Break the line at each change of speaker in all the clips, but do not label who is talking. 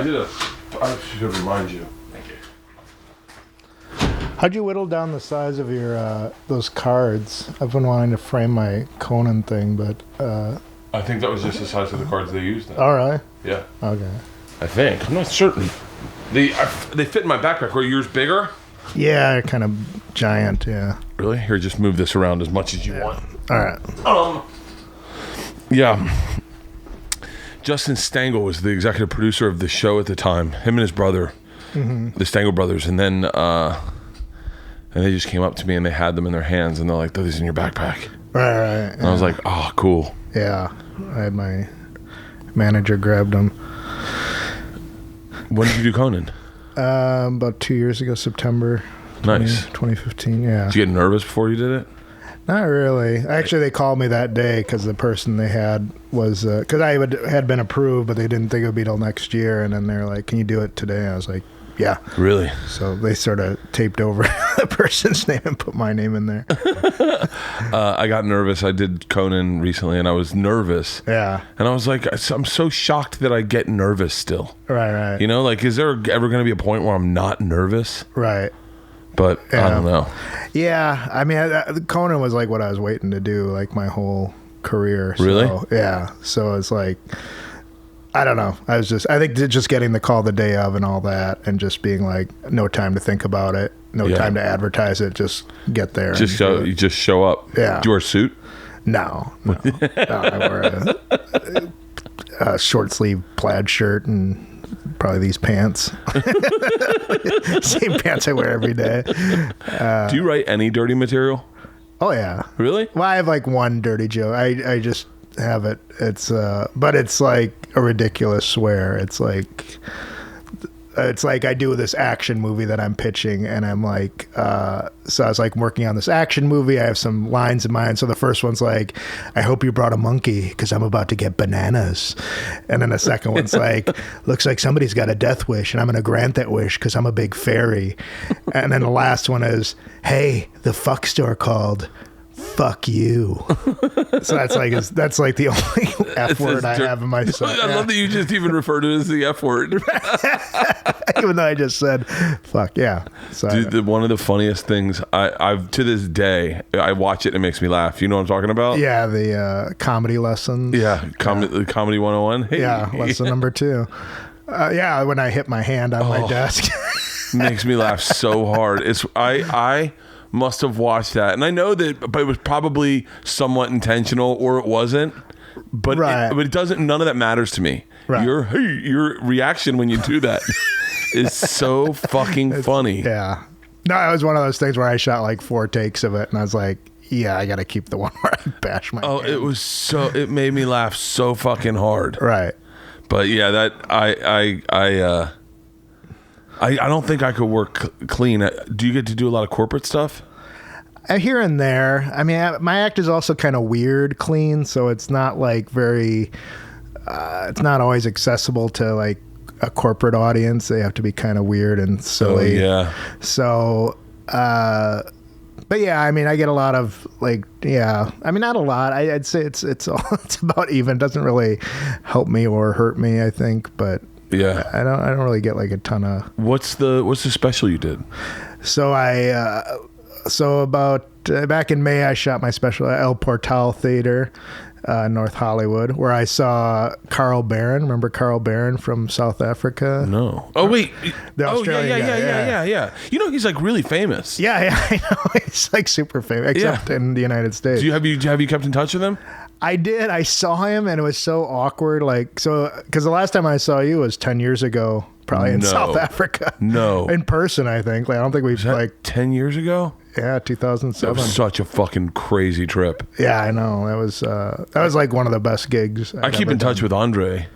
I should remind you. Thank you.
How'd you whittle down the size of your those cards? I've been wanting to frame my Conan thing, but
I think that was just the size of the cards they used.
Oh, really?
Yeah.
Okay.
I think. I'm not certain. They fit in my backpack. Were yours bigger?
Yeah, they're kind of giant. Yeah.
Really? Here, just move this around as much as you want.
All right.
Yeah. Justin Stengel was the executive producer of the show at the time. Him and his brother, the Stengel brothers, and then they just came up to me and they had them in their hands and they're like, "Throw these in your backpack."
Right.
And I was like, "Oh, cool."
Yeah. I had my manager grabbed them.
When did you do Conan?
About 2 years ago, September.
Nice.
2015. Yeah.
Did you get nervous before you did it?
Not really. Actually, they called me that day because the person they had was because I had been approved, but they didn't think it would be till next year. And then they're like, "Can you do it today?" I was like, "Yeah."
Really?
So they sort of taped over the person's name and put my name in there.
I got nervous. I did Conan recently, and I was nervous.
Yeah.
And I was like, I'm so shocked that I get nervous still.
Right.
You know, like, is there ever going to be a point where I'm not nervous?
Right.
But I don't know.
Yeah, I mean, Conan was like what I was waiting to do, like my whole career. So,
really?
Yeah. So it's like, I don't know. I think just getting the call the day of and all that, and just being like, no time to think about it, no time to advertise it, just get there.
You just show up.
Yeah.
Do you wear a suit?
No. I wear a short sleeve plaid shirt and probably these pants. Same pants I wear every day.
Do you write any dirty material?
Oh yeah.
Really?
Well, I have like one dirty joke. I just have it. It's but it's like a ridiculous swear. It's like I do this action movie that I'm pitching, and I'm like, so I was like working on this action movie. I have some lines in mind. So the first one's like, "I hope you brought a monkey because I'm about to get bananas." And then the second one's like, "Looks like somebody's got a death wish, and I'm going to grant that wish because I'm a big fairy." And then the last one is, "Hey, the fuck store called. Fuck you." So that's like the only F word I have in my song.
I love that you just even refer to it as the F word.
Even though I just said fuck yeah. So
Dude, one of the funniest things I've to this day, I watch it and it makes me laugh. You know what I'm talking about?
Yeah, the comedy lessons.
Yeah, comedy 101. Hey.
Yeah, lesson number 2. Yeah, when I hit my hand on my desk.
Makes me laugh so hard. I must have watched that, and I know that, but it was probably somewhat intentional, or it wasn't. But
right.
But it doesn't. None of that matters to me.
Right.
Your reaction when you do that is so fucking funny.
Yeah. No, it was one of those things where I shot like 4 takes of it, and I was like, "Yeah, I got to keep the one where I bash my."
Oh,
hand.
It made me laugh so fucking hard.
Right.
But yeah, that I don't think I could work clean. Do you get to do a lot of corporate stuff?
Here and there. I mean, my act is also kind of weird clean, so it's not like very, it's not always accessible to like a corporate audience. They have to be kind of weird and silly.
Oh, yeah.
So, but yeah, I mean, I get a lot of like, yeah, I mean, not a lot. I'd say it's about even. It doesn't really help me or hurt me, I think, but
yeah,
I don't really get like a ton of.
What's the special you did?
So about back in May, I shot my special at El Portal Theater, North Hollywood, where I saw Carl Barron. Remember Carl Barron from South Africa?
No. Oh wait.
The Australian guy.
Yeah. You know, he's like really famous.
Yeah, I know. He's like super famous, except in the United States.
Have you kept in touch with him?
I did. I saw him, and it was so awkward. Like, so because the last time I saw you was 10 years ago, probably in South Africa.
No,
in person. I think. Like, I don't think we've like
10 years ago.
Yeah, 2007.
That was such a fucking crazy trip.
Yeah, I know. That was like one of the best gigs.
I keep in touch with Andre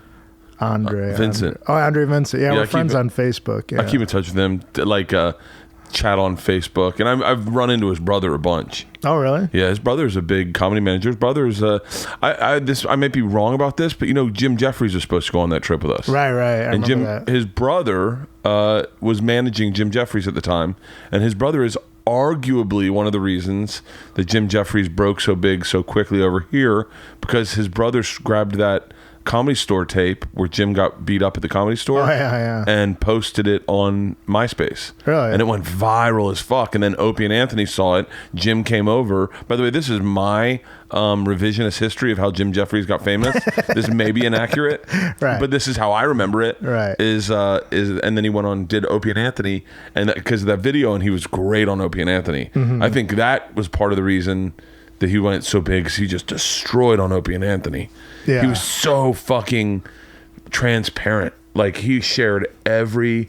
Vincent.
Andre Vincent. Yeah, we're friends on Facebook. Yeah.
I keep in touch with him, like chat on Facebook, and I've run into his brother a bunch.
Oh, really?
Yeah, his brother's a big comedy manager. His brother's I might be wrong about this, but you know, Jim Jeffries was supposed to go on that trip with us.
Right.
And his brother was managing Jim Jeffries at the time, and his brother is arguably one of the reasons that Jim Jeffries broke so big so quickly over here, because his brother grabbed that Comedy Store tape where Jim got beat up at the Comedy Store.
Oh, yeah.
And posted it on MySpace.
Really?
And it went viral as fuck. And then Opie and Anthony saw it. Jim came over. By the way, this is my revisionist history of how Jim Jeffries got famous. This may be inaccurate,
right?
But this is how I remember it.
Right?
And then he went on, did Opie and Anthony, and because of that video, and he was great on Opie and Anthony. I think that was part of the reason that he went so big, because he just destroyed on Opie and Anthony.
Yeah.
He was so fucking transparent. Like, he shared every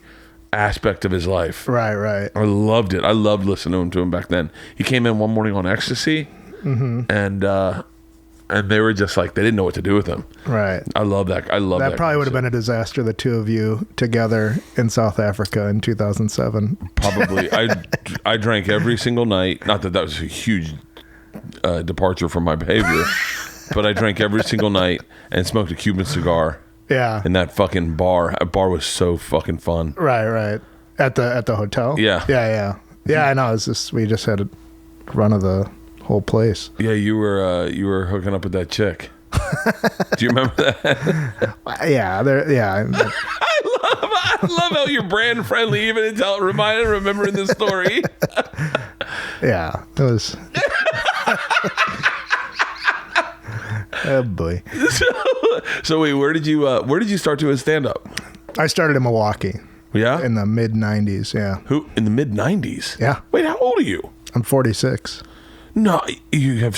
aspect of his life.
Right.
I loved it. I loved listening to him back then. He came in one morning on ecstasy, and they were just like, they didn't know what to do with him.
Right.
I love that.
That probably would have been a disaster, the two of you together in South Africa in 2007.
Probably. I drank every single night. Not that was a huge departure from my behavior, but I drank every single night and smoked a Cuban cigar.
Yeah.
In that fucking bar. A bar was so fucking fun.
Right. At the hotel?
Yeah.
Yeah, I know. We just had a run of the whole place.
Yeah, you were hooking up with that chick. Do you remember that?
Yeah.
I love how you're brand friendly even until remembering the story.
Yeah. It was oh boy.
So wait, where did you start doing stand up?
I started in Milwaukee.
Yeah?
In the mid 90s, yeah.
Who in the mid 90s?
Yeah.
Wait, how old are you?
I'm 46.
No, you have.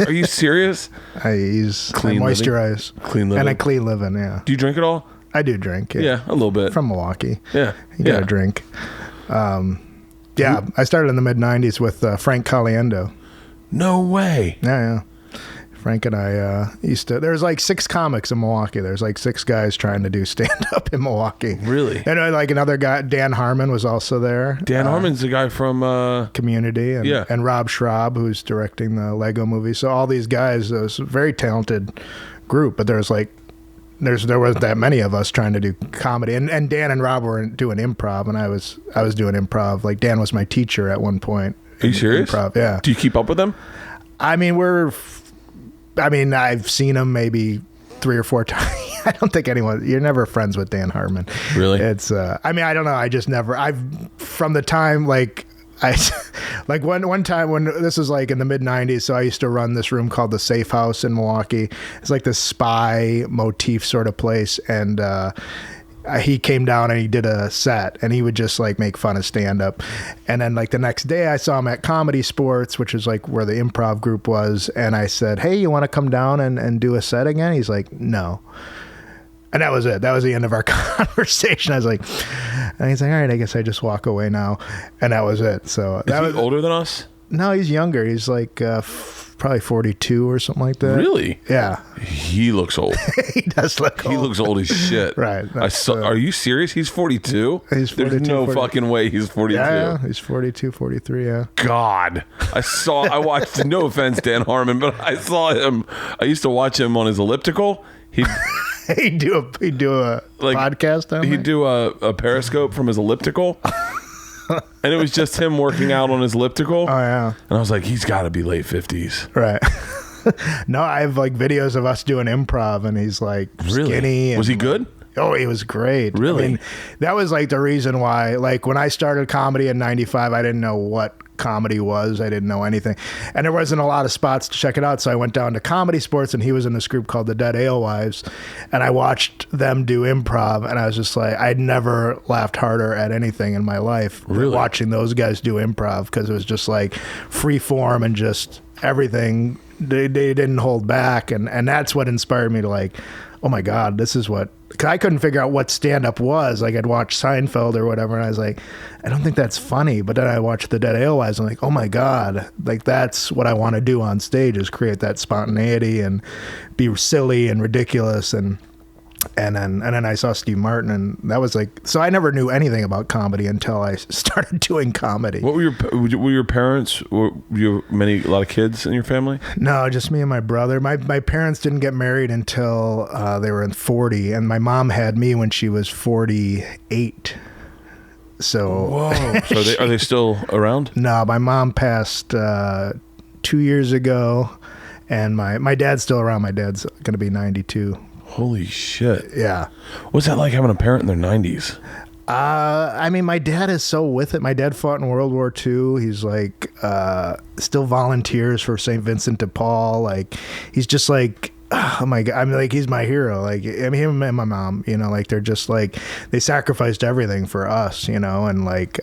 Are you serious?
I use
clean
moisturize.
Clean living.
And I clean living, yeah.
Do you drink at all?
I do drink.
Yeah, a little bit.
From Milwaukee.
Yeah.
You gotta drink. I started in the mid 90s with Frank Caliendo.
No way.
Yeah. Frank and I used to. There's like 6 comics in Milwaukee. There's like 6 guys trying to do stand up in Milwaukee.
Really?
And like another guy, Dan Harmon was also there.
Dan Harmon's the guy from
Community, and Rob Schraub, who's directing the Lego movie. So all these guys, it was a very talented group. But there wasn't that many of us trying to do comedy. And Dan and Rob were doing improv, and I was doing improv. Like Dan was my teacher at one point.
Are you serious?
Improv, yeah.
Do you keep up with them?
I've seen him maybe 3 or 4 times. I don't think you're never friends with Dan Harmon.
Really?
It's, I don't know. I just never, from the time, like one time when this was like in the mid 90s. So I used to run this room called the Safe House in Milwaukee. It's like this spy motif sort of place. And, he came down and he did a set, and he would just like make fun of stand up. And then like the next day I saw him at Comedy Sports, which is like where the improv group was. And I said, "Hey, you want to come down and do a set again?" He's like, "No." And that was it. That was the end of our conversation. I was like, and he's like, "All right, I guess I just walk away now." And that was it. So
Is he older than us?
No, he's younger. He's like probably 42 or something like that.
Really?
Yeah.
He looks old.
He does look old.
He looks old as shit.
Right.
Are you serious? He's 42?
He's 42.
There's no fucking way he's 42.
Yeah, he's 42, 43, yeah.
God. I watched, no offense, Dan Harmon, but I saw him. I used to watch him on his elliptical.
He'd do a podcast on
He'd do a Periscope from his elliptical. And it was just him working out on his elliptical.
Oh, yeah.
And I was like, he's got to be late 50s.
Right. No, I have like videos of us doing improv, and he's like skinny.
Was he good?
Oh, he was great.
Really?
That was like the reason why, like when I started comedy in 95, I didn't know what comedy was. I didn't know anything. And there wasn't a lot of spots to check it out. So I went down to Comedy Sports, and he was in this group called the Dead Alewives. And I watched them do improv, and I was just like, I'd never laughed harder at anything in my life than watching those guys do improv, because it was just like free form and just everything. They didn't hold back. And that's what inspired me to like, oh my God, this is what, because I couldn't figure out what stand-up was. Like I'd watch Seinfeld or whatever, and I was like, I don't think that's funny. But then I watched the Dead Alewives, and I'm like, oh my God, like that's what I want to do on stage, is create that spontaneity and be silly and ridiculous. And then I saw Steve Martin, and that was like, so I never knew anything about comedy until I started doing comedy.
What were your parents? Were you a lot of kids in your family?
No, just me and my brother. My parents didn't get married until they were in 40, and my mom had me when she was 48. So
whoa. So are they still around?
No, my mom passed 2 years ago, and my dad's still around. My dad's going to be 92.
Holy shit.
Yeah.
What's that like having a parent in their 90s?
I mean, my dad is so with it. My dad fought in World War II. He's like, still volunteers for St. Vincent de Paul. Like, he's just like, oh my God. I'm like, he's my hero. Like, I mean, him and my mom, you know, like, they're just like, they sacrificed everything for us, you know, and like,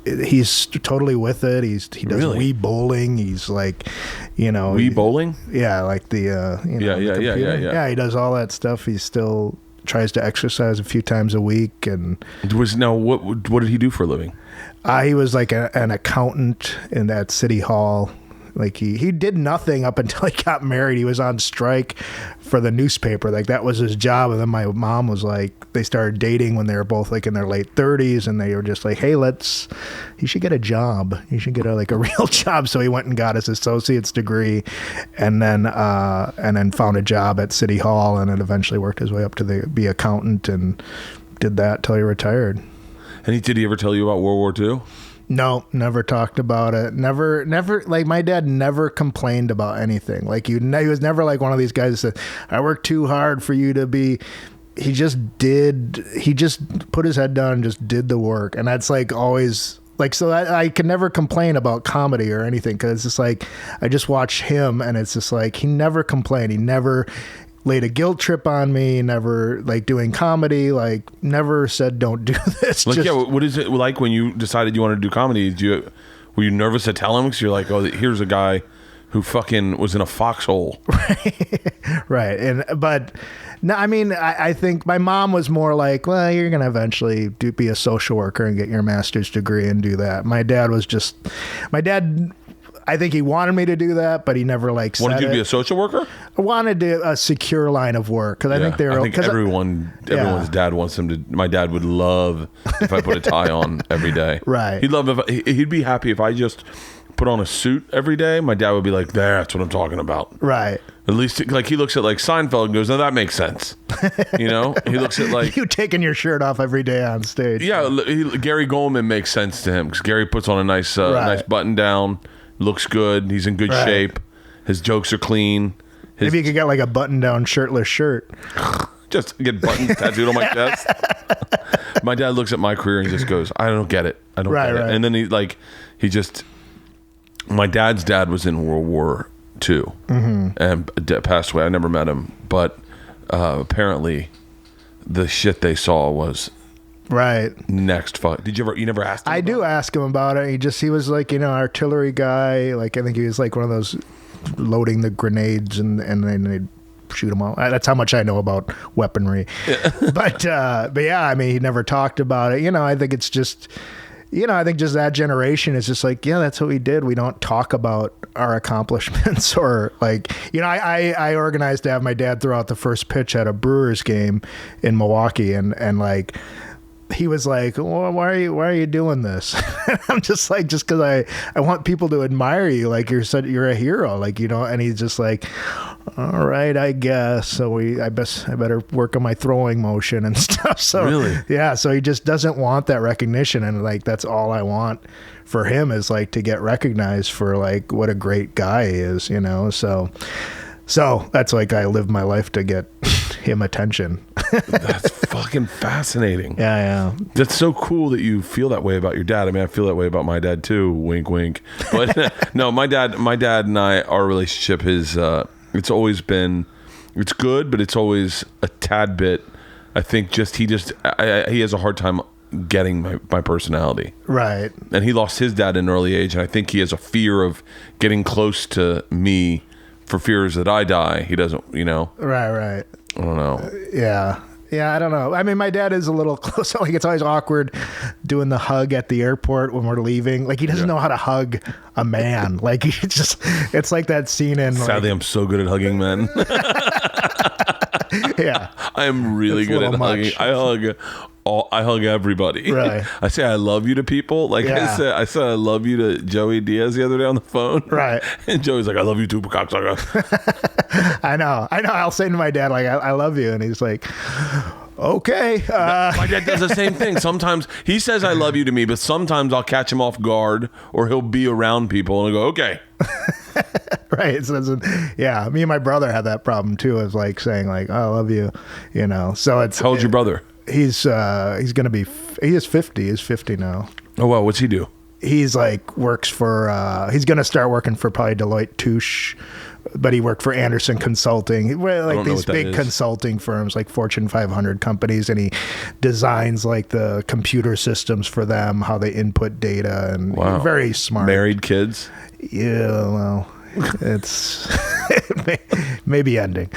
he's totally with it. He does Wii bowling. He's like, you know,
Wii bowling?
Yeah. Like the, you know,
yeah.
Yeah. He does all that stuff. He's still tries to exercise a few times a week. And
what did he do for a living?
He was like an accountant in that city hall. Like he did nothing up until he got married. He was on strike for the newspaper. Like that was his job. And then my mom was like, they started dating when they were both like in their late 30s, and they were just like, hey, he should get a job. He should get a real job. So he went and got his associate's degree, and then found a job at City Hall, and then eventually worked his way up to be accountant, and did that till he retired.
And did he ever tell you about World War II?
No, never talked about it. Never, like my dad never complained about anything. Like he was never like one of these guys that said, I worked too hard for you to be. He just put his head down and just did the work. And that's like always like, so I can never complain about comedy or anything. 'Cause it's just like, I just watch him and it's just like, he never complained. He never laid a guilt trip on me, never like doing comedy, like never said don't do this.
Like, what is it like when you decided you wanted to do comedy? Were you nervous to tell him? Because you're like, oh, here's a guy who fucking was in a foxhole.
Right. But no, I mean, I think my mom was more like, well, you're going to eventually be a social worker and get your master's degree and do that. My dad, I think he wanted me to do that, but he never like said
wanted you to
it.
be a social worker?
I wanted a secure line of work because I think
everyone's dad wants them to. My dad would love if I put a tie on every day.
Right.
He'd be happy if I just put on a suit every day. My dad would be like, "That's what I'm talking about."
Right.
At least, like, he looks at like Seinfeld and goes, "No, that makes sense." You know, he looks at like
you taking your shirt off every day on stage.
Yeah, Gary Goldman makes sense to him because Gary puts on a nice button down. Looks good. He's in good shape. His jokes are clean.
Maybe you could get like a button-down shirtless shirt.
Just get buttons tattooed on my chest. My dad looks at my career and he just goes, I don't get it. I don't get it. And then my dad's dad was in World War II and passed away. I never met him, but apparently the shit they saw was next fuck. You never asked him?
I do ask him about it. He was like, artillery guy. Like, I think he was like one of those loading the grenades and then they'd shoot them out. That's how much I know about weaponry. Yeah. But yeah, I mean, he never talked about it. I think it's just, I think just that generation is just like, yeah, that's what we did. We don't talk about our accomplishments or like, I organized to have my dad throw out the first pitch at a Brewers game in Milwaukee and like, he was like, well, why are you doing this? I'm just like, just because I want people to admire you, like you're a hero, like, and he's just like, all right, I guess. So I better work on my throwing motion and stuff. So
really?
Yeah, so he just doesn't want that recognition, and like that's all I want for him is like to get recognized for like what a great guy he is, So that's like I live my life to get him attention.
That's fucking fascinating.
Yeah.
That's so cool that you feel that way about your dad. I mean, I feel that way about my dad too. Wink, wink. But no, my dad and I, our relationship is it's always been, it's good, but it's always a tad bit. I think he has a hard time getting my personality. Right. And he lost his dad at an early age, and I think he has a fear of getting close to me. For fears that I die, he doesn't, Right. I don't know. Yeah, I don't know. I mean, my dad is a little close. Like, it's always awkward doing the hug at the airport when we're leaving. Like, he doesn't know how to hug a man. Like, it's like that scene in. Sadly, I'm so good at hugging men.
Yeah.
I am really good at hugging. I hug everybody. Right. I say I love you to people. Like I said I love you to Joey Diaz the other day on the phone. Right. And Joey's like, I love you too, cocksucker.
I know. I'll say to my dad, like, I love you. And he's like, Okay.
My dad does the same thing. Sometimes he says I love you to me, but sometimes I'll catch him off guard, or he'll be around people and I'll go, okay.
Right. So yeah, me and my brother had that problem too, of like saying like, oh, I love you, you know. So it's
How old's your brother?
He's gonna be, he is 50. He's 50 now.
Oh wow, what's he do?
He's like works for he's gonna start working for probably Deloitte Touche, but he worked for Anderson Consulting, like these big consulting firms, like Fortune 500 companies, and he designs like the computer systems for them, how they input data, and very smart.
Married, kids?
Yeah, well, it's maybe ending.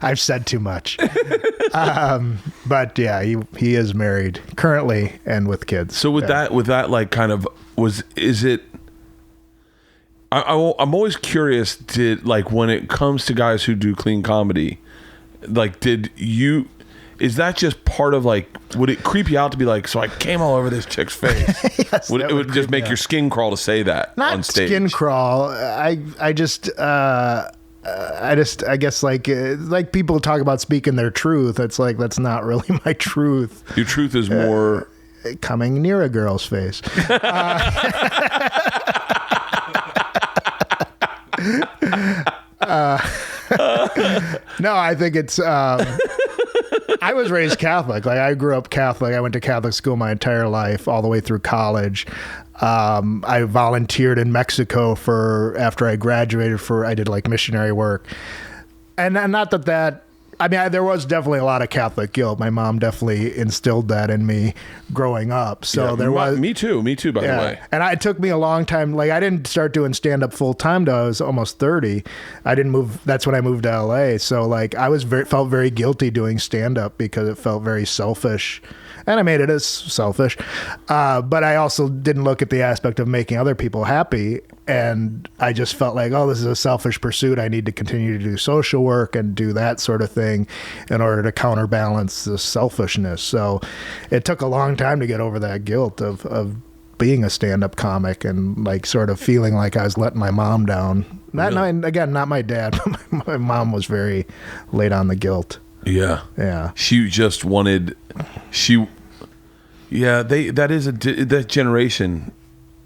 I've said too much. But yeah, he is married currently and with kids.
So with that, like kind of is it? I'm always curious. Did like when it comes to guys who do clean comedy, like is that just part of like, would it creep you out to be like, so I came all over this chick's face? Yes, it would just make your skin crawl to say that on stage? Not
skin crawl. I guess like people talk about speaking their truth. It's like, that's not really my truth.
Your truth is more
coming near a girl's face. No, I think it's I was raised Catholic. Like I grew up Catholic. I went to Catholic school my entire life, all the way through college. I volunteered in Mexico after I graduated I did like missionary work. And not that I mean, there was definitely a lot of Catholic guilt. My mom definitely instilled that in me growing up. So there was
me too, by the way.
And it took me a long time. Like I didn't start doing stand up full time till I was almost 30. I didn't move. That's when I moved to LA. So like I felt very guilty doing stand up because it felt very selfish. And I made it as selfish. But I also didn't look at the aspect of making other people happy. And I just felt like, oh, this is a selfish pursuit. I need to continue to do social work and do that sort of thing in order to counterbalance the selfishness. So it took a long time to get over that guilt of being a stand-up comic and like sort of feeling like I was letting my mom down. Not my dad, but my mom was very late on the guilt.
Yeah.
Yeah.
She just wanted, that generation.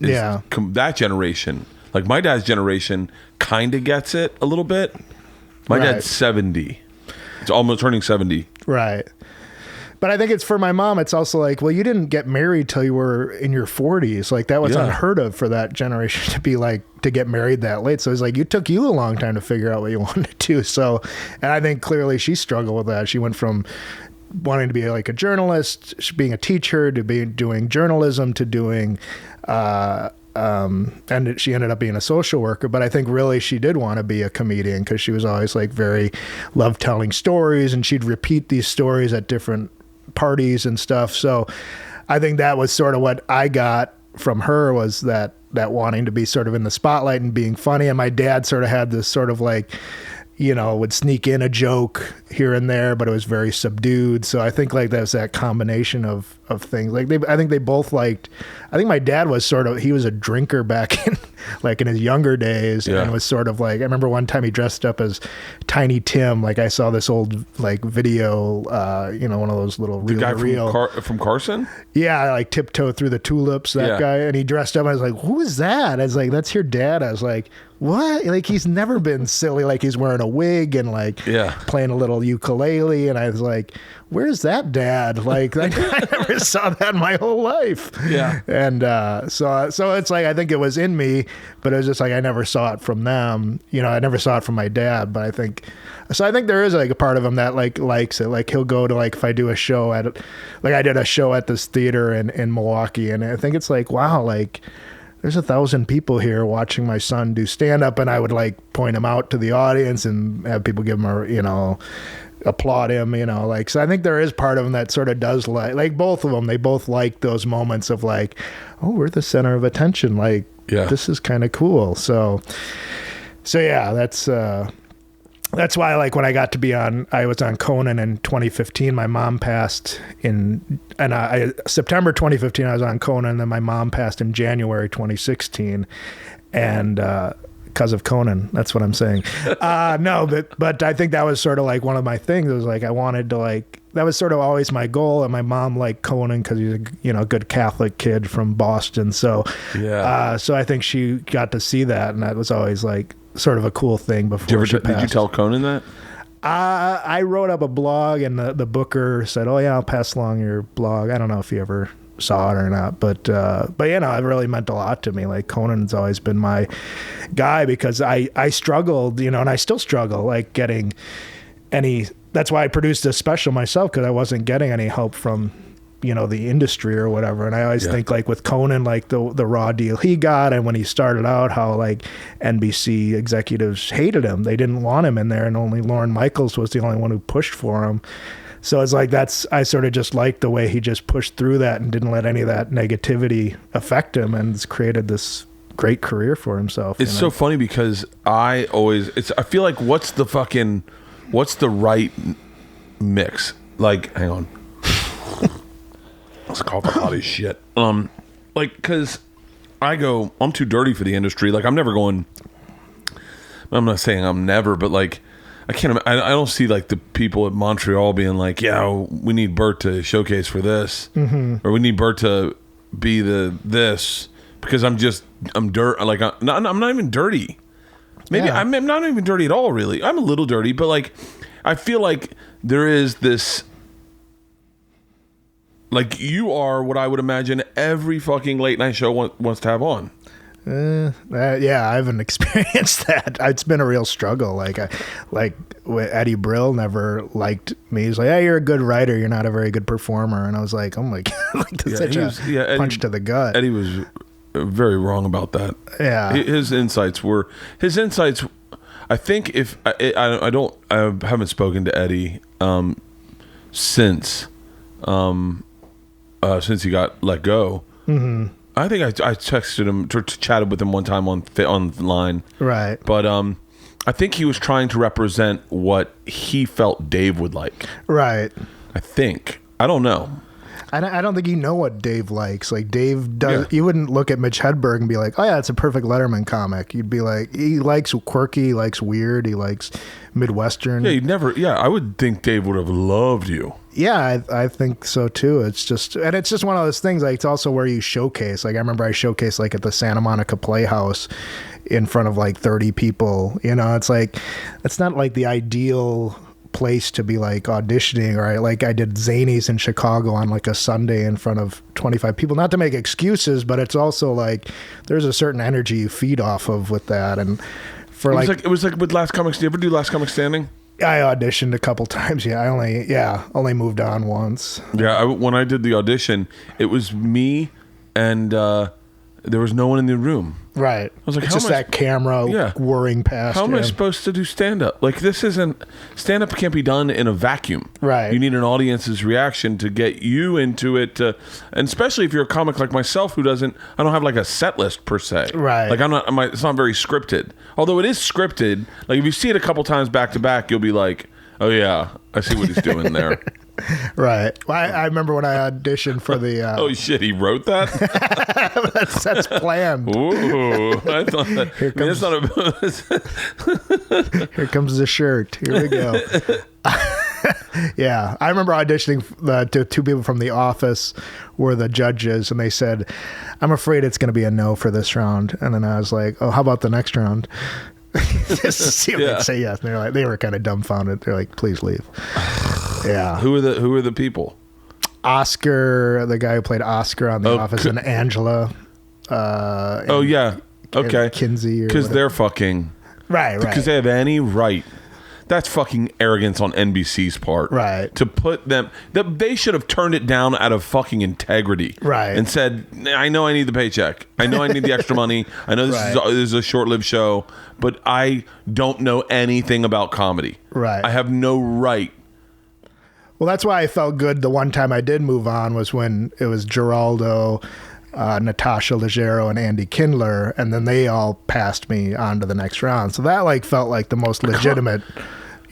That generation, like my dad's generation kind of gets it a little bit. My dad's 70. It's almost turning 70.
Right. But I think it's for my mom, it's also like, well, you didn't get married till you were in your 40s. Like that was unheard of for that generation to get married that late. So it's like, it took you a long time to figure out what you wanted to do. So, and I think clearly she struggled with that. She went from wanting to be like a journalist, being a teacher, to doing journalism, to doing, and she ended up being a social worker. But I think really she did want to be a comedian because she was always like loved telling stories, and she'd repeat these stories at different parties and stuff. So I think that was sort of what I got from her, was that wanting to be sort of in the spotlight and being funny. And my dad sort of had this sort of like, would sneak in a joke here and there, but it was very subdued. So I think like there's that combination of things. Like I think they both liked. I think my dad was he was a drinker back in in his younger days, and was sort of like, I remember one time he dressed up as Tiny Tim. Like I saw this old video, one of those little
the guy from Carson.
Yeah, like Tiptoe Through the Tulips, that guy, and he dressed up. I was like, who is that? I was like, that's your dad. I was like, what? Like he's never been silly. Like he's wearing a wig and playing a little ukulele, and I was like, where's that dad? Like I never saw that in my whole life. Yeah. And so it's like, I think it was in me, but it was just like I never saw it from them. I never saw it from my dad. But I think there is like a part of him that likes it. Like he'll go to if I do a show I did a show at this theater in Milwaukee, and I think it's like, wow, like there's 1,000 people here watching my son do stand up, and I would point him out to the audience and have people give him applaud him, so I think there is part of him that sort of does like both of them. They both like those moments of like, oh, we're the center of attention. Like, this is kind of cool. So yeah, that's why when I got to be I was on Conan in 2015. My mom passed September 2015, I was on Conan, and then my mom passed in January 2016. And, because of Conan. That's what I'm saying. No, but I think that was sort of like one of my things. It was like I wanted to like, that was sort of always my goal. And my mom liked Conan because he's a good Catholic kid from Boston. So so I think she got to see that, and that was always like sort of a cool thing before she passed.
Did you tell Conan that?
I wrote up a blog, and the booker said, "Oh yeah, I'll pass along your blog." I don't know if you ever saw it or not, but it really meant a lot to me. Like Conan's always been my guy because I struggled, and I still struggle like getting any. That's why I produced this special myself, because I wasn't getting any help from the industry or whatever. And I always think like with Conan, like the raw deal he got, and when he started out, how like NBC executives hated him. They didn't want him in there, and only Lorne Michaels was the only one who pushed for him. So it's like I sort of just liked the way he just pushed through that and didn't let any of that negativity affect him, and has created this great career for himself.
It's so funny because I feel like what's the right mix? Like, hang on. This coffee hot as shit. Like, cause I'm too dirty for the industry. Like, I'm not saying I'm never, but like, I don't see like the people at Montreal being like, yeah, we need Bert to showcase for this, or we need Bert to be this, because I'm dirt. Like, I'm not even dirty. Maybe I'm not even dirty at all, really. I'm a little dirty, but like, I feel like there is this. Like, you are what I would imagine every fucking late night show wants to have on.
I haven't experienced that. It's been a real struggle. Like Eddie Brill never liked me. He's like, "Yeah, you're a good writer. You're not a very good performer." And I was like, "Oh my god!" Like, that's such a punch to the gut.
Eddie was very wrong about that. Yeah, his insights. I think if I haven't spoken to Eddie since he got let go. Mm-hmm. I think I texted him, chatted with him one time online. Right. But I think he was trying to represent what he felt Dave would like. Right. I think. I don't know.
I don't think you know what Dave likes. Like, Dave does. Yeah. You wouldn't look at Mitch Hedberg and be like, "Oh yeah, it's a perfect Letterman comic." You'd be like, he likes quirky, he likes weird, he likes Midwestern.
Yeah, I would think Dave would have loved you.
Yeah, I think so too. It's just one of those things. Like, it's also where you showcase. Like, I remember I showcased like at the Santa Monica Playhouse in front of like 30 people. It's like, it's not like the ideal place to be like auditioning, or like I did Zanies in Chicago on like a Sunday in front of 25 people. Not to make excuses, but it's also like there's a certain energy you feed off of with that. And
it was like with Last Comic. Did you ever do Last Comic Standing?
I auditioned a couple times. Yeah, I only moved on once.
Yeah, when I did the audition, it was me and there was no one in the room.
Right. I was like, it's just that camera whirring past.
How am I supposed to do stand-up? Like, stand-up can't be done in a vacuum. Right. You need an audience's reaction to get you into it. And especially if you're a comic like myself, I don't have like a set list per se. Right. Like, it's not very scripted. Although it is scripted. Like, if you see it a couple times back to back, you'll be like, oh yeah, I see what he's doing there.
Right. Well, I remember when I auditioned for the...
oh, shit, he wrote that?
that's planned.
Ooh. I thought that...
Here comes the shirt. Here we go. Yeah. I remember auditioning to two people from The Office were the judges, and they said, "I'm afraid it's going to be a no for this round." And then I was like, "Oh, how about the next round?" Just to see if they'd say yes. And they were kind of dumbfounded. They're like, "Please leave." Yeah.
Who are the people?
Oscar, the guy who played Oscar on The Office, and Angela.
Okay.
Kinsey.
Because they're fucking.
Right.
Because they have any right. That's fucking arrogance on NBC's part. Right. To put them. They should have turned it down out of fucking integrity. Right. And said, "I know I need the paycheck. I know I need the extra money. I know this is a short-lived show, but I don't know anything about comedy. Right. I have no right."
Well, that's why I felt good the one time I did move on was when it was Geraldo, Natasha Leggero, and Andy Kindler, and then they all passed me on to the next round. So that like felt like the most legitimate,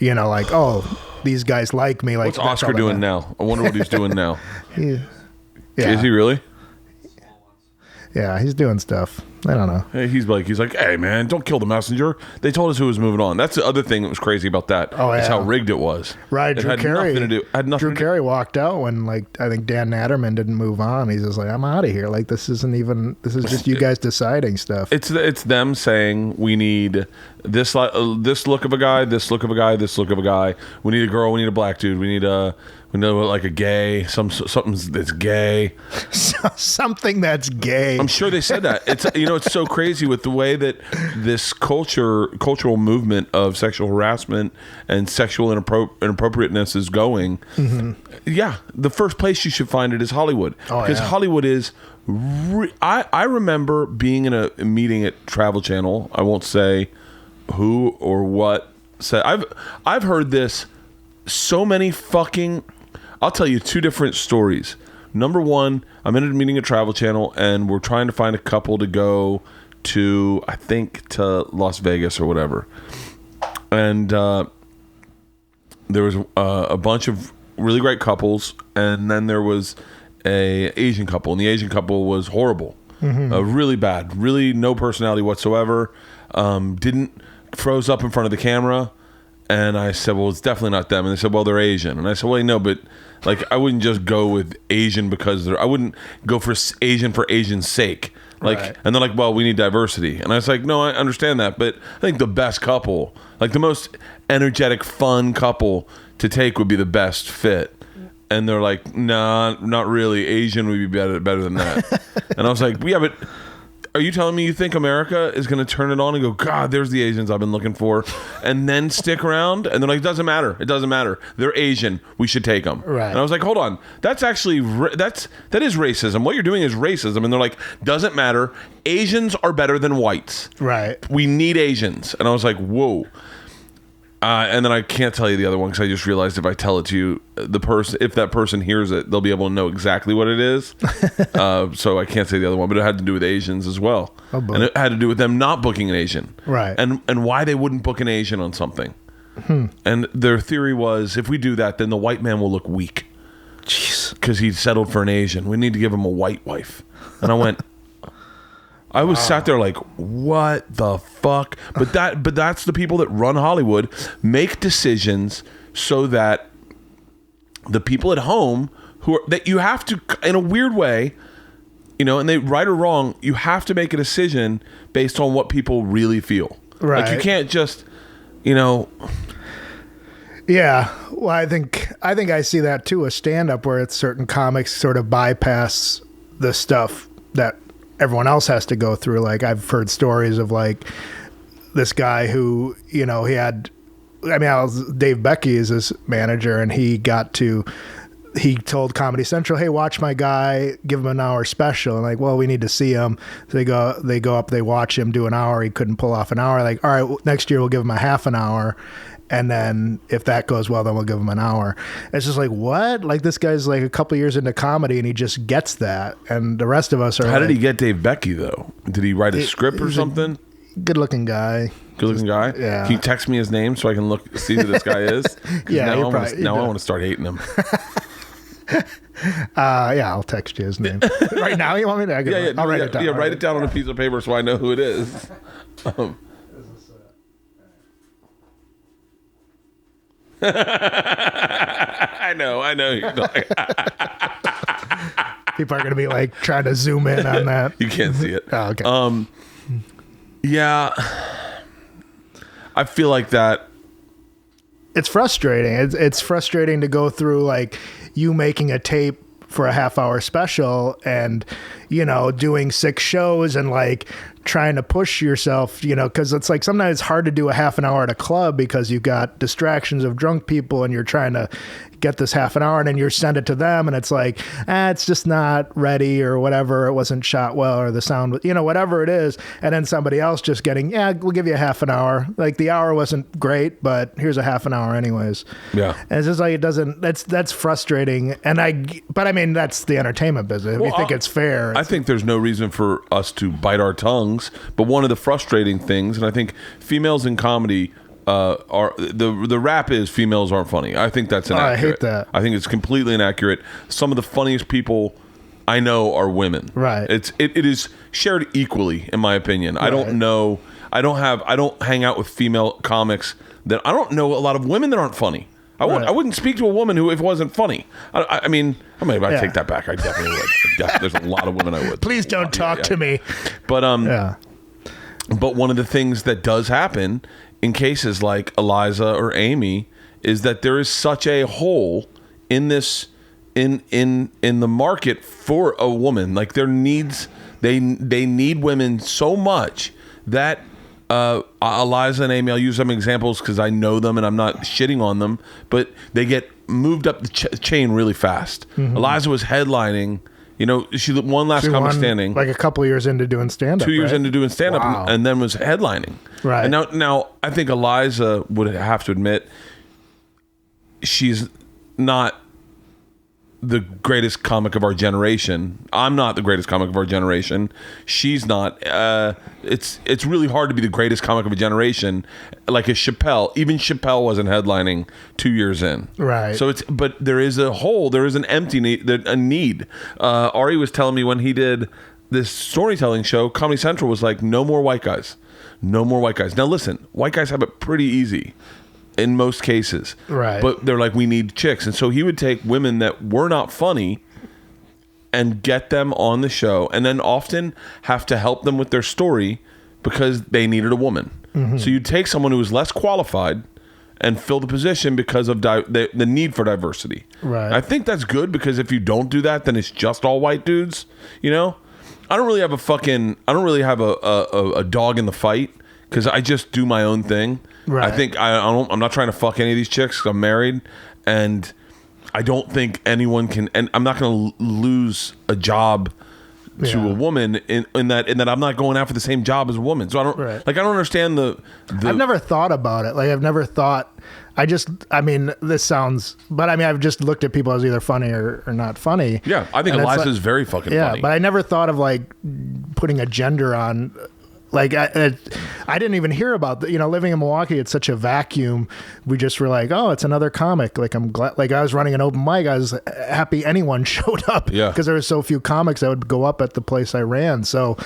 like, oh, these guys like me. Like,
what's Oscar doing now? I wonder what he's doing now. Is he really?
Yeah, he's doing stuff. I don't know.
Hey, he's like, hey man, don't kill the messenger. They told us who was moving on. That's the other thing that was crazy about that.
Oh, yeah.
Is how rigged it was.
Right,
Drew Carey
Drew Carey walked out when, like, I think Dan Natterman didn't move on. He's just like, I'm out of here. Like, this is just you guys deciding stuff.
It's them saying we need this look of a guy, this look of a guy, this look of a guy. We need a girl. We need a black dude. We need like a gay, something that's gay.
Something that's gay.
I'm sure they said that. It's it's so crazy with the way that this cultural movement of sexual harassment and sexual inappropriateness is going. Mm-hmm. Yeah, the first place you should find it is Hollywood, because Hollywood is. I remember being in a meeting at Travel Channel. I won't say who or what said. I've heard this so many fucking. I'll tell you 2 different stories. Number one, I'm in a meeting at Travel Channel, and we're trying to find a couple to go to, I think, to Las Vegas or whatever. And there was a bunch of really great couples, and then there was a Asian couple, and the Asian couple was horrible. Mm-hmm. Really bad, really no personality whatsoever. Froze up in front of the camera. And I said, well, it's definitely not them. And they said, well, they're Asian. And I said, well, no, but like, I wouldn't just go with Asian because I wouldn't go for Asian's sake. Like, right. And they're like, well, we need diversity. And I was like, no, I understand that. But I think the best couple, like the most energetic, fun couple to take would be the best fit. And they're like, nah, not really. Asian would be better than that. And I was like, yeah, but are you telling me you think America is going to turn it on and go, God, there's the Asians I've been looking for, and then stick around? And they're like, it doesn't matter. They're Asian. We should take them.
Right.
And I was like, hold on. That's actually, that is racism. What you're doing is racism. And they're like, doesn't matter. Asians are better than whites.
Right.
We need Asians. And I was like, whoa. And then I can't tell you the other one because I just realized if I tell it to you, if that person hears it, they'll be able to know exactly what it is. So I can't say the other one, but it had to do with Asians as well. Oh, and it had to do with them not booking an Asian.
Right.
And why they wouldn't book an Asian on something. And their theory was, if we do that, then the white man will look weak.
Jeez.
Because he settled for an Asian. We need to give him a white wife. And I went... I was sat there like, what the fuck? But that's the people that run Hollywood, make decisions so that the people at home that you have to, in a weird way, and they right or wrong, you have to make a decision based on what people really feel.
Right.
Like you can't just,
Yeah. Well, I think I see that too, a stand-up where it's certain comics sort of bypass the stuff that everyone else has to go through. Like, I've heard stories of like this guy who, Dave Becky is his manager, and he told Comedy Central, hey, watch my guy, give him an hour special. And like, well, we need to see him. So they go up, they watch him do an hour. He couldn't pull off an hour. Like, all right, next year we'll give him a half an hour. And then if that goes well, then we'll give him an hour. It's just like, what? Like, this guy's like a couple years into comedy and he just gets that. And the rest of us are
How did he get Dave Becky, though? Did he write a script or something?
Good looking guy.
Good looking guy?
Yeah.
Can you text me his name so I can see who this guy is?
Yeah.
Now I want to start hating him.
Yeah, I'll text you his name. Right now, you want me to? I'll write it down.
Yeah, write it down on a piece of paper so I know who it is. I know.
People are going to be like trying to zoom in on that.
You can't see it.
Oh, okay.
Yeah. I feel like that.
It's frustrating. It's frustrating to go through like you making a tape for a half-hour special and, doing 6 shows and like trying to push yourself, because it's like sometimes it's hard to do a half an hour at a club because you've got distractions of drunk people and you're trying to get this half an hour and then you send it to them and it's like, it's just not ready or whatever. It wasn't shot well or the sound, whatever it is. And then somebody else just getting, we'll give you a half an hour. Like the hour wasn't great, but here's a half an hour anyways.
Yeah.
And it's just like, that's frustrating. But I mean, that's the entertainment business. If you think it's fair.
I think there's no reason for us to bite our tongues, but one of the frustrating things, and I think females in comedy are the rap is females aren't funny. I think that's inaccurate.
I hate that.
I think it's completely inaccurate. Some of the funniest people I know are women.
Right.
It is shared equally, in my opinion. Right. I don't know. I don't hang out with female comics that I don't know a lot of women that aren't funny. I wouldn't speak to a woman who if it wasn't funny. I mean, maybe I take that back. I definitely would. There's a lot of women I would.
Please don't talk to me.
But but one of the things that does happen in cases like Eliza or Amy is that there is such a hole in this in the market for a woman. Like they need women so much that Eliza and Amy, I'll use some examples because I know them and I'm not shitting on them, but they get moved up the chain really fast. Mm-hmm. Eliza was headlining. She won Last Comic Standing.
Like a couple of years into doing stand-up.
2 years into doing stand-up, wow. and then was headlining.
Right.
And now I think Eliza would have to admit she's not the greatest comic of our generation. I'm not the greatest comic of our generation. She's not. It's really hard to be the greatest comic of a generation. Like a Chappelle. Even Chappelle wasn't headlining 2 years in.
Right.
So but there is a hole. There is an empty need. A need. Ari was telling me when he did this storytelling show, Comedy Central was like, no more white guys. No more white guys. Now listen, white guys have it pretty easy. In most cases.
Right.
But they're like, we need chicks. And so he would take women that were not funny and get them on the show and then often have to help them with their story because they needed a woman. Mm-hmm. So you'd take someone who was less qualified and fill the position because of the need for diversity.
Right.
I think that's good because if you don't do that, then it's just all white dudes. I don't really have a dog in the fight because I just do my own thing. Right. I think I'm not trying to fuck any of these chicks 'cause I'm married, and I don't think anyone can. And I'm not going to lose a job to a woman in that I'm not going after the same job as a woman. So I don't I don't understand the.
I've never thought about it. Like I've never thought. This sounds, but I've just looked at people as either funny or not funny.
Yeah, I think Eliza is very fucking funny.
Yeah, but I never thought of like putting a gender on. Like I didn't even hear about living in Milwaukee. It's such a vacuum. We just were like, oh, it's another comic. Like I'm glad. Like I was running an open mic. I was happy anyone showed up. Yeah. Because there were so few comics that would go up at the place I ran. So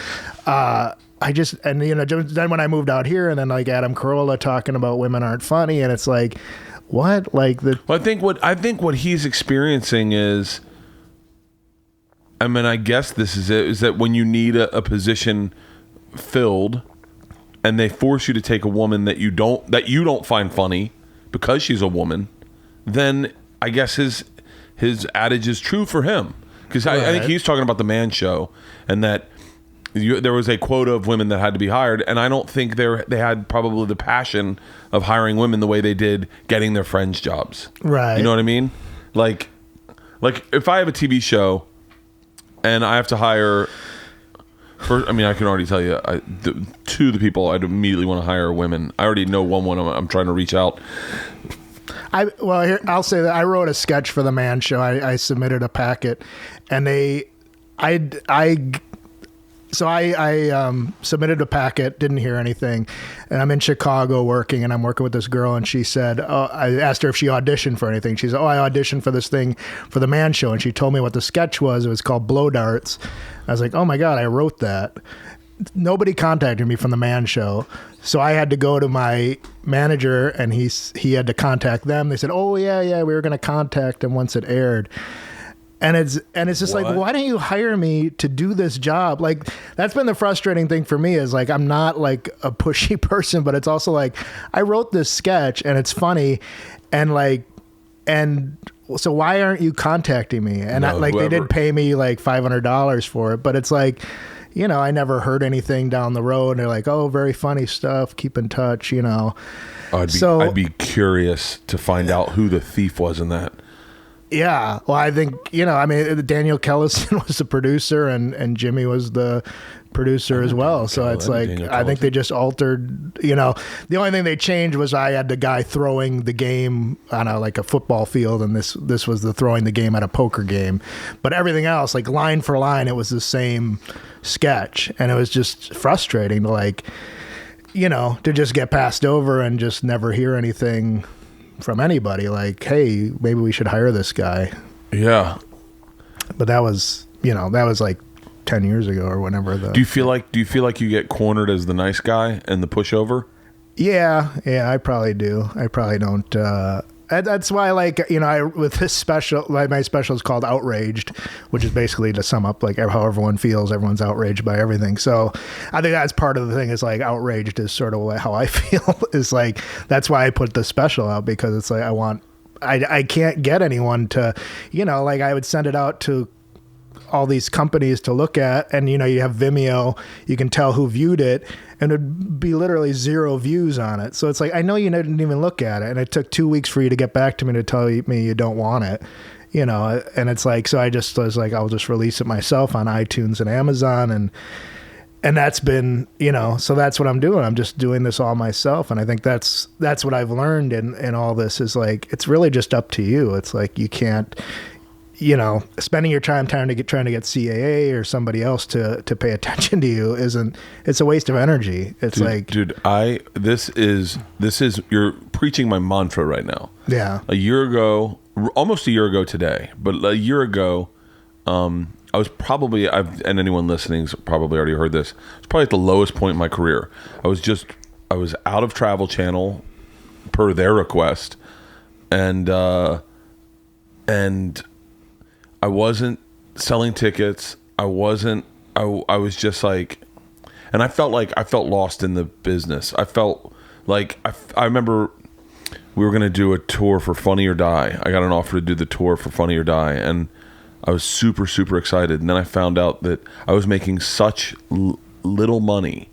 then when I moved out here, and then like Adam Carolla talking about women aren't funny, and it's like, what? Like the.
Well, I think what he's experiencing is. I guess this is it. Is that when you need a position filled and they force you to take a woman that you don't find funny because she's a woman, then I guess his adage is true for him because I think he's talking about the man show and that there was a quota of women that had to be hired, and I don't think they had probably the passion of hiring women the way they did getting their friends jobs.
Right.
You know what I mean? Like if I have a TV show and I have to hire. First, I can already tell you, two of the people I'd immediately want to hire are women. I already know one I'm trying to reach out.
I'll say that I wrote a sketch for the Man Show. I submitted a packet, and I submitted a packet, didn't hear anything, and I'm in Chicago working, and I'm working with this girl, and she said, I asked her if she auditioned for anything. She said, I auditioned for this thing for the Man Show, and she told me what the sketch was. It was called Blow Darts. I was like, oh my God, I wrote that. Nobody contacted me from the Man Show, so I had to go to my manager, and he had to contact them. They said, oh yeah, we were going to contact him once it aired. And it's just like, why don't you hire me to do this job? Like, that's been the frustrating thing for me is like, I'm not like a pushy person, but it's also like, I wrote this sketch and it's funny. And so why aren't you contacting me? And they did pay me like $500 for it, but it's like, I never heard anything down the road. And they're like, oh, very funny stuff. Keep in touch,
I'd be curious to find out who the thief was in that.
Yeah, well, I think Daniel Kellison was the producer, and Jimmy was the producer as well. So it's like I think they just altered. The only thing they changed was I had the guy throwing the game on a football field, and this was the throwing the game at a poker game. But everything else, like line for line, it was the same sketch, and it was just frustrating to just get passed over and just never hear anything from anybody like, hey, maybe we should hire this guy.
Yeah.
But that was that was like 10 years ago or whenever.
Do you feel like you get cornered as the nice guy and the pushover?
Yeah, I probably do. I probably don't. That's why, like, with this special, like my special is called Outraged, which is basically to sum up like how everyone feels. Everyone's outraged by everything. So I think that's part of the thing is like outraged is sort of how I feel is like, that's why I put the special out, because it's like, I can't get anyone to, like I would send it out to all these companies to look at, and you have Vimeo, you can tell who viewed it, and it'd be literally 0 views on it. So it's like, I know you didn't even look at it, and it took 2 weeks for you to get back to me to tell me you don't want it, and it's like, so I just was like, I'll just release it myself on iTunes and Amazon, and that's been, so that's what I'm doing. I'm just doing this all myself, and I think that's what I've learned in all this is like, it's really just up to you. It's like, you can't, spending your time trying to get CAA or somebody else to pay attention to you it's a waste of energy. It's
this is you're preaching my mantra right now.
Yeah.
Almost a year ago today, but a year ago, I was probably, and anyone listening's probably already heard this, it's probably at the lowest point in my career. I was out of Travel Channel per their request, and I wasn't selling tickets. I was just like, and I felt lost in the business. I felt like, I remember we were going to do a tour for Funny or Die. I got an offer to do the tour for Funny or Die, and I was super, super excited. And then I found out that I was making such little money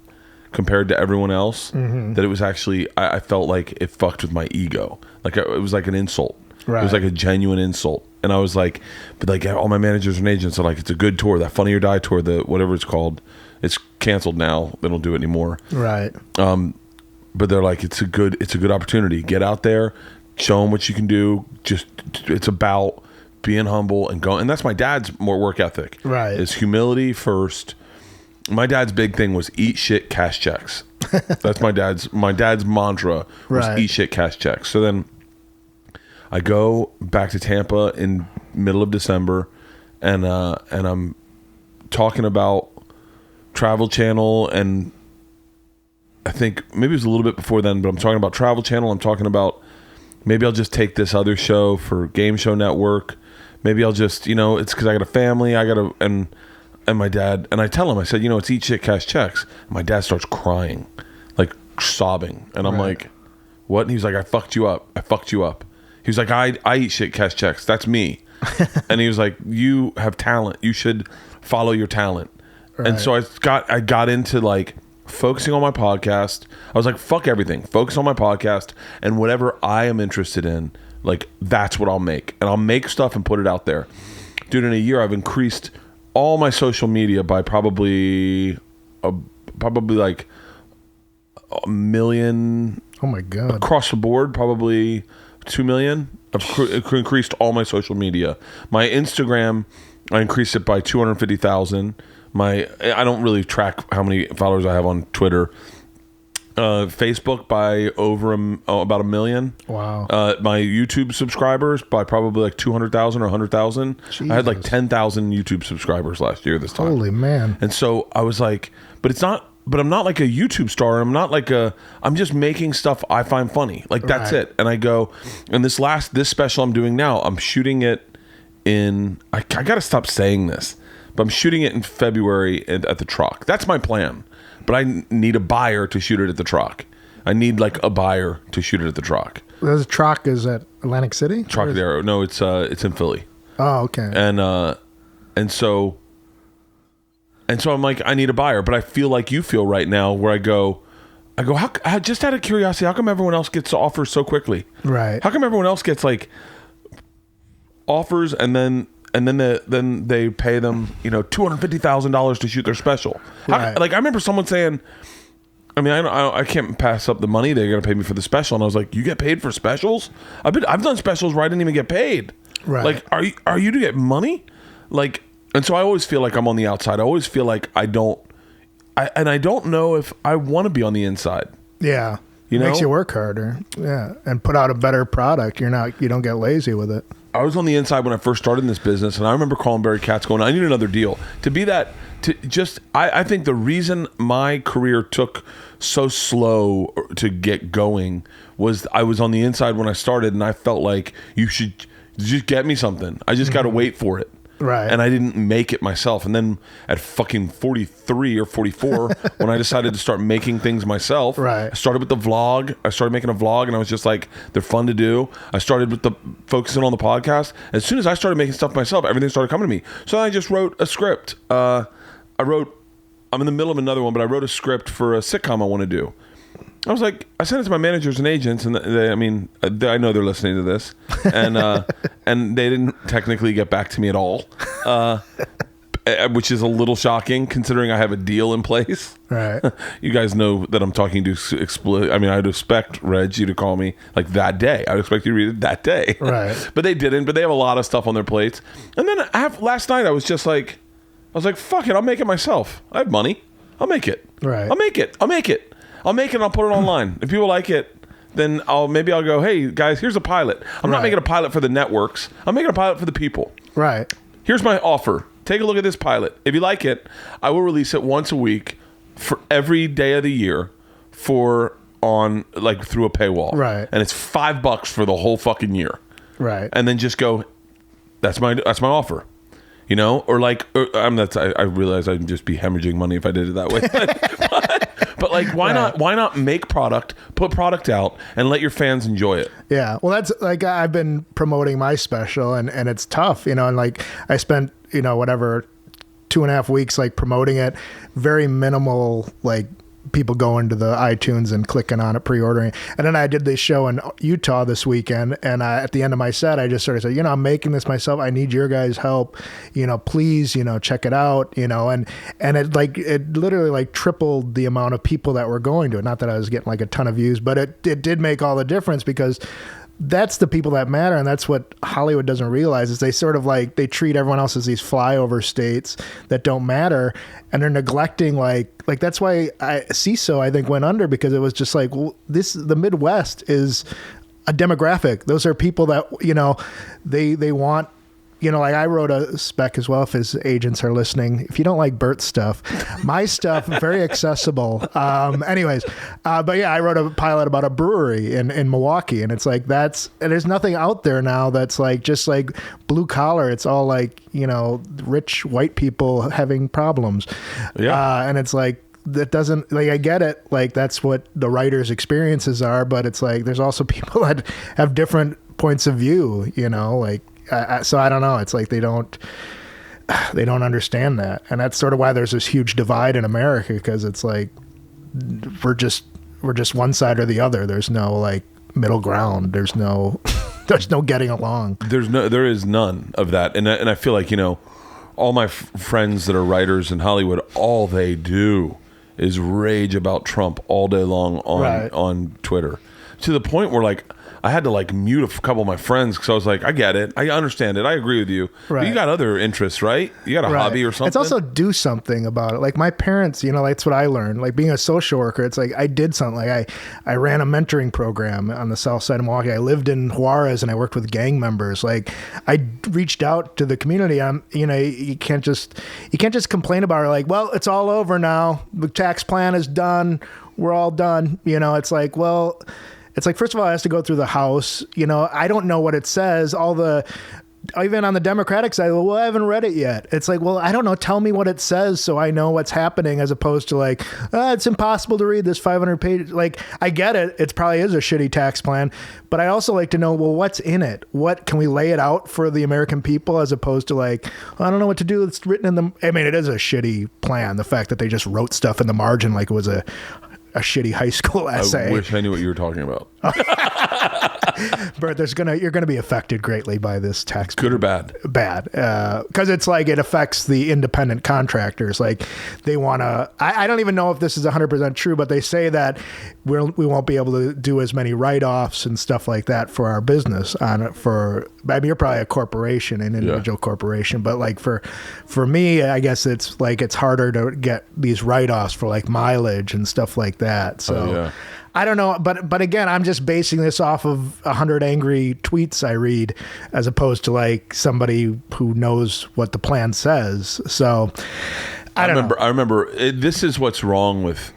compared to everyone else that it was actually, I felt like it fucked with my ego. Like it was like an insult. Right. It was like a genuine insult. And I was like, but like all my managers and agents are like, it's a good tour. That Funny or Die tour, the whatever it's called, it's canceled now. They don't do it anymore.
Right.
But they're like, it's a good opportunity. Get out there, show them what you can do. Just, it's about being humble and going. And that's my dad's more work ethic.
Right.
Is humility first. My dad's big thing was eat shit, cash checks. That's my dad's mantra was eat shit, cash checks. So then I go back to Tampa in middle of December, and I'm talking about Travel Channel, and I think maybe it was a little bit before then, but I'm talking about Travel Channel. I'm talking about maybe I'll just take this other show for Game Show Network. Maybe I'll just, it's because I got a family. And my dad, and I tell him, I said, it's eat shit, cash checks. And my dad starts crying, like sobbing, and I'm like, what? And he's like, I fucked you up. He was like, I eat shit, cash checks. That's me. And he was like, you have talent. You should follow your talent. Right. And so I got into like focusing on my podcast. I was like, fuck everything. Focus on my podcast, and whatever I am interested in, like that's what I'll make. And I'll make stuff and put it out there. Dude, in a year I've increased all my social media by probably like 1 million.
Oh my God.
Across the board, probably 2 million. I've increased all my social media. My Instagram, I increased it by 250,000. I don't really track how many followers I have on Twitter. Facebook by about 1 million.
Wow.
My YouTube subscribers by probably like 200,000 or 100,000. I had like 10,000 YouTube subscribers last year this time.
Holy man.
And so I was like, but I'm not like a YouTube star. I'm just making stuff I find funny. Like that's it. And I go, and this special I'm doing now, I'm shooting it in, I got to stop saying this, but I'm shooting it in February at the Truck. That's my plan. But I need a buyer to shoot it at the Truck. I need like a buyer to shoot it at the Truck.
The Truck is at Atlantic City?
Trocadero. No, it's in Philly.
Oh, okay.
And so I'm like, I need a buyer, but I feel like you feel right now, where I go, how, just out of curiosity, how come everyone else gets offers so quickly?
Right.
How come everyone else gets like offers and then they pay them, $250,000 to shoot their special? Right. Like I remember someone saying, I mean, I can't pass up the money they're going to pay me for the special, and I was like, you get paid for specials? I've done specials where I didn't even get paid.
Right.
Like, are you to get money? Like. And so I always feel like I'm on the outside. I always feel like I don't know if I want to be on the inside.
Yeah. Makes you work harder. Yeah. And put out a better product. You don't get lazy with it.
I was on the inside when I first started in this business, and I remember calling Bertcast going, I need another deal. I think the reason my career took so slow to get going was I was on the inside when I started, and I felt like you should just get me something. I just got to wait for it.
Right.
And I didn't make it myself. And then at fucking 43 or 44, when I decided to start making things myself,
right.
I started with the vlog. I started making a vlog, and I was just like, they're fun to do. I started with the focusing on the podcast. As soon as I started making stuff myself, everything started coming to me. So I just wrote a script. I'm in the middle of another one, but I wrote a script for a sitcom I want to do. I was like, I sent it to my managers and agents, and I know they're listening to this, and and they didn't technically get back to me at all, which is a little shocking considering I have a deal in place.
Right.
You guys know that I'm talking to I'd expect, Reg, you to call me like that day. I'd expect you to read it that day.
Right.
But they didn't, but they have a lot of stuff on their plates. And then last night I was like, fuck it, I'll make it myself. I have money. I'll make it.
Right.
I'll make it and I'll put it online. If people like it, then I'll go, hey guys, here's a pilot. I'm not making a pilot for the networks. I'm making a pilot for the people.
Right.
Here's my offer. Take a look at this pilot. If you like it, I will release it once a week for every day of the year through a paywall. Right. And it's $5 for the whole fucking year. Right. And then just go, that's my offer. You know, I realize I'd just be hemorrhaging money if I did it that way. But like, why not make product, put product out, and let your fans enjoy it?
Yeah. Well, that's like, I've been promoting my special, and it's tough, you know, and like I spent, 2.5 weeks like promoting it, very minimal, like people going to the iTunes and clicking on it, pre-ordering. And then I did this show in Utah this weekend, and at the end of my set, I just sort of said, I'm making this myself. I need your guys' help. Please, check it out. And it literally like tripled the amount of people that were going to it. Not that I was getting like a ton of views, but it did make all the difference, because that's the people that matter. And that's what Hollywood doesn't realize, is they sort of like, they treat everyone else as these flyover states that don't matter. And they're neglecting like that's why CISO, I think, went under, because it was just like, well, the Midwest is a demographic. Those are people that, they want, like I wrote a spec as well, if his agents are listening. If you don't like Bert's stuff, my stuff, very accessible. Anyways, but yeah, I wrote a pilot about a brewery in Milwaukee, and it's like, there's nothing out there now that's like, just like blue collar. It's all like, rich white people having problems. Yeah. And it's like, that doesn't, like, I get it. Like, that's what the writer's experiences are, but it's like, there's also people that have different points of view, like, so I don't know. It's like they don't understand that, and that's sort of why there's this huge divide in America, because it's like we're just one side or the other. There's no like middle ground. There's no getting along. There is none of that, and I feel like all my friends that are writers in Hollywood, all they do is rage about Trump all day long on Twitter, to the point where like, I had to like mute a couple of my friends, because I was like, I get it. I understand it. I agree with you. Right. But you got other interests, right? You got a hobby or something. It's also do something about it. Like my parents, that's what I learned. Like being a social worker, it's like I did something. Like I ran a mentoring program on the south side of Milwaukee. I lived in Juarez, and I worked with gang members. Like I reached out to the community. You can't just complain about it. Like, well, it's all over now. The tax plan is done. We're all done. It's like, well, it's like, first of all, it has to go through the House. I don't know what it says. Even on the Democratic side, well, I haven't read it yet. It's like, well, I don't know. Tell me what it says so I know what's happening, as opposed to like, it's impossible to read this 500 pages. Like, I get it. It probably is a shitty tax plan, but I also like to know, well, what's in it? What can we lay it out for the American people, as opposed to like, I don't know what to do. It's written in it is a shitty plan. The fact that they just wrote stuff in the margin like it was a shitty high school essay. I wish I knew what you were talking about. Bert, you're gonna be affected greatly by this tax. Good or bad? Bad, because it's like it affects the independent contractors. Like they want to. I don't even know if this is 100% true, but they say that we won't be able to do as many write-offs and stuff like that for our business on it. You're probably a corporation, an individual corporation, but like for me, I guess it's like it's harder to get these write-offs for like mileage and stuff like that. So. I don't know, but again, I'm just basing this off of 100 angry tweets I read, as opposed to like somebody who knows what the plan says. So I
remember. This is what's wrong with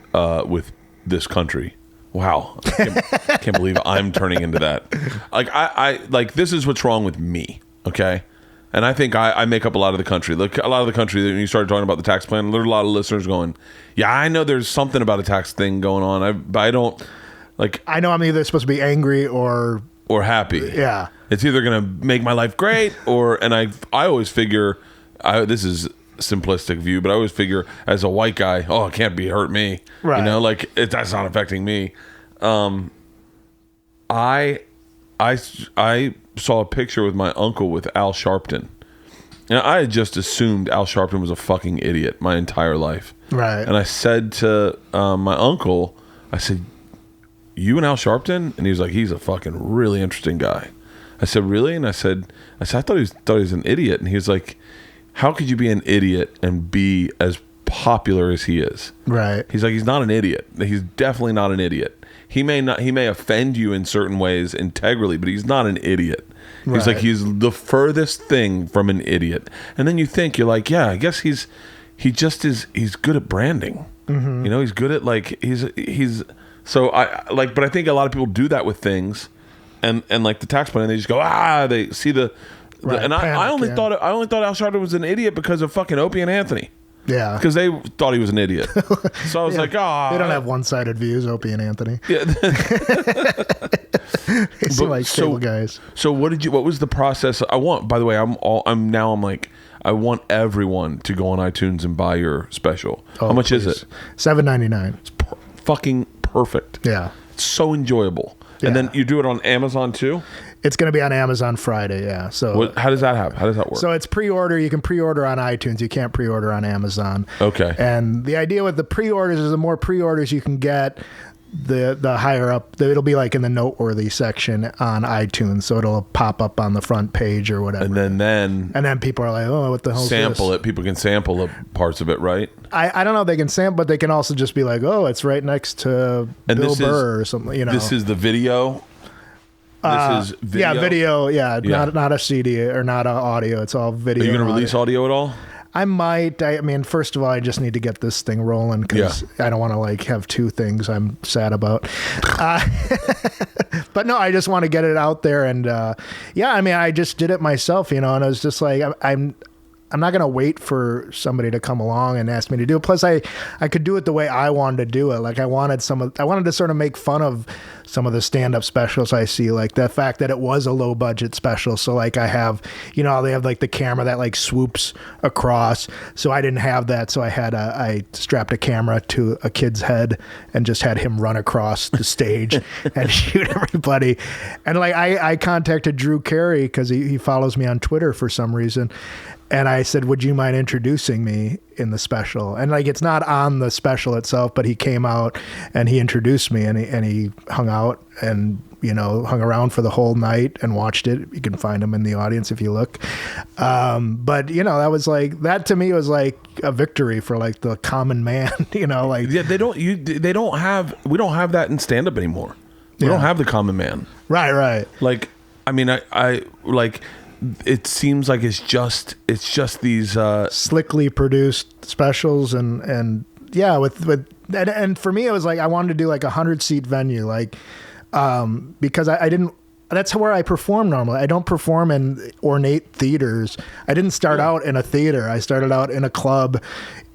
this country. Wow, I can't believe I'm turning into that. Like I like this is what's wrong with me. Okay. And I think I make up a lot of the country. Like a lot of the country, when you started talking about the tax plan, there were a lot of listeners going, yeah, I know there's something about a tax thing going on. But I don't, like...
I know I'm either supposed to be angry or
happy.
Yeah.
It's either going to make my life great and I always figure, this is simplistic view, but I always figure as a white guy, it can't hurt me.
Right.
You know, like that's not affecting me. I saw a picture with my uncle with Al Sharpton. And I had just assumed Al Sharpton was a fucking idiot my entire life.
Right.
And I said to my uncle, I said, you and Al Sharpton? And he was like, he's a fucking really interesting guy. I said, really? And I said, I thought he was an idiot. And he was like, how could you be an idiot and be as popular as he is?
Right.
He's like, he's not an idiot. He's definitely not an idiot. He may offend you in certain ways integrally, but he's not an idiot. He's
right.
like, he's the furthest thing from an idiot. And then you think, you're like, yeah, I guess he's good at branding. Mm-hmm. You know, he's good at like, he's so but I think a lot of people do that with things and like the tax plan, they just go, they see
right,
and I only thought Al Sharpton was an idiot because of fucking Opie and Anthony.
Yeah.
Because they thought he was an idiot. So I was like,
They don't have one-sided views, Opie and Anthony.
Yeah.
They seem like stable guys.
So what was the process? I want everyone to go on iTunes and buy your special. How much is it?
$7.99.
It's fucking perfect.
Yeah.
It's so enjoyable. Yeah. And then you do it on Amazon too?
It's going to be on Amazon Friday, yeah. So
how does that happen? How does that work?
So it's pre-order. You can pre-order on iTunes. You can't pre-order on Amazon.
Okay.
And the idea with the pre-orders is the more pre-orders you can get, the higher up. It'll be like in the noteworthy section on iTunes. So it'll pop up on the front page or whatever.
And then
people are like, oh, what the hell is this?
Sample it. People can sample the parts of it, right?
I don't know if they can sample, but they can also just be like, oh, it's right next to Bill Burr or something. You know,
this is the video. This is video?
Yeah, video. Yeah, not a CD or not a audio. It's all video.
Are you going to release audio at all?
I might. I mean, first of all, I just need to get this thing rolling because I don't want to like have two things I'm sad about. But no, I just want to get it out there. And I mean, I just did it myself, you know, and I was just like, I'm not going to wait for somebody to come along and ask me to do it. Plus, I could do it the way I wanted to do it. Like I wanted to sort of make fun of some of the stand-up specials I see, like the fact that it was a low-budget special. So like I have, you know, they have like the camera that like swoops across. So I didn't have that. So I strapped a camera to a kid's head and just had him run across the stage and shoot everybody. And like I contacted Drew Carey because he follows me on Twitter for some reason. And I said, would you mind introducing me in the special? And like, it's not on the special itself, but he came out and he introduced me and he hung out and, you know, hung around for the whole night and watched it. You can find him in the audience if you look. But you know, that to me was like a victory for like the common man, you know, like
we don't have that in stand up anymore. We don't have the common man.
Right.
Like, I mean, I like, it seems like it's just these
slickly produced specials and with for me it was like I wanted to do like 100-seat venue, like because I didn't. That's where I perform normally. I don't perform in ornate theaters. I didn't start out in a theater. I started out in a club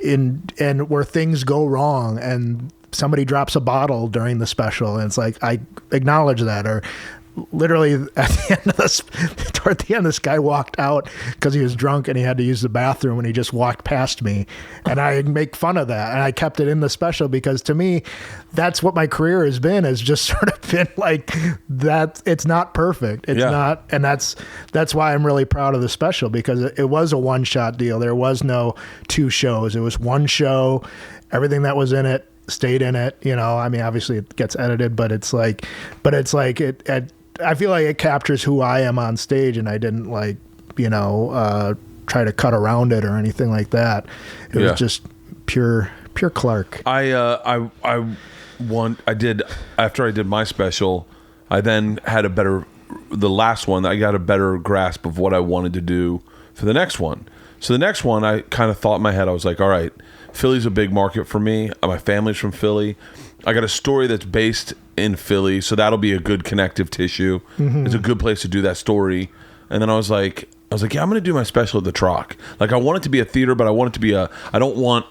and where things go wrong and somebody drops a bottle during the special and it's like I acknowledge that. Or literally toward the end, this guy walked out because he was drunk and he had to use the bathroom and he just walked past me, and I make fun of that and I kept it in the special because to me that's what my career has been, has just sort of been like that. It's not perfect. It's not, and that's why I'm really proud of the special, because it was a one-shot deal. There was no two shows. It was one show. Everything that was in it stayed in it, you know. I mean, obviously it gets edited, but it's like I feel like it captures who I am on stage, and I didn't like, you know, try to cut around it or anything like that. It was just pure Clark.
I after I did my special, I then had the last one, I got a better grasp of what I wanted to do for the next one. So the next one, I kind of thought in my head, I was like, all right, Philly's a big market for me. My family's from Philly. I got a story that's based in Philly, so that'll be a good connective tissue. Mm-hmm. It's a good place to do that story. And then I was like, yeah, I'm going to do my special at the Troc. Like, I want it to be a theater, but I want it to be I don't want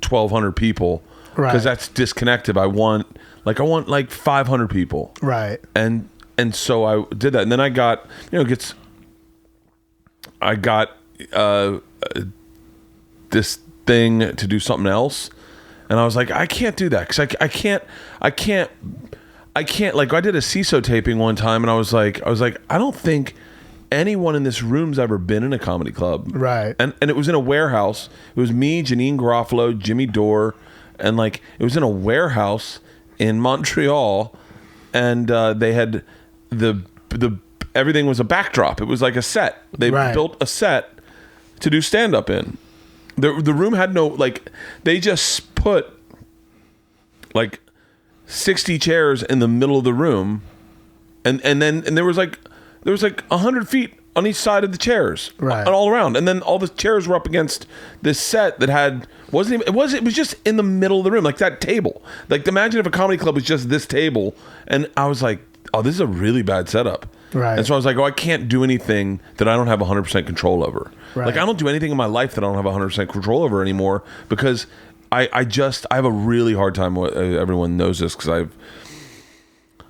1,200 people because that's disconnected. I want like 500 people.
Right.
And so I did that. And then I got, this thing to do something else. And I was like, I can't do that because I can't. Like, I did a CISO taping one time, and I was like, I don't think anyone in this room's ever been in a comedy club,
right? And
it was in a warehouse. It was me, Janine Garofalo, Jimmy Dore, and like it was in a warehouse in Montreal, and they had the everything was a backdrop. It was like a set. They built a set to do stand up in. The room had no, like, they just put like 60 chairs in the middle of the room, and there was like 100 feet on each side of the chairs, and all around, and then all the chairs were up against this set that it was just in the middle of the room, like that table. Like, imagine if a comedy club was just this table, and I was like, oh, this is a really bad setup. Right. And so I was like, I can't do anything that I don't have 100% control over. Right. Like, I don't do anything in my life that I don't have 100% control over anymore, because I have a really hard time. Everyone knows this because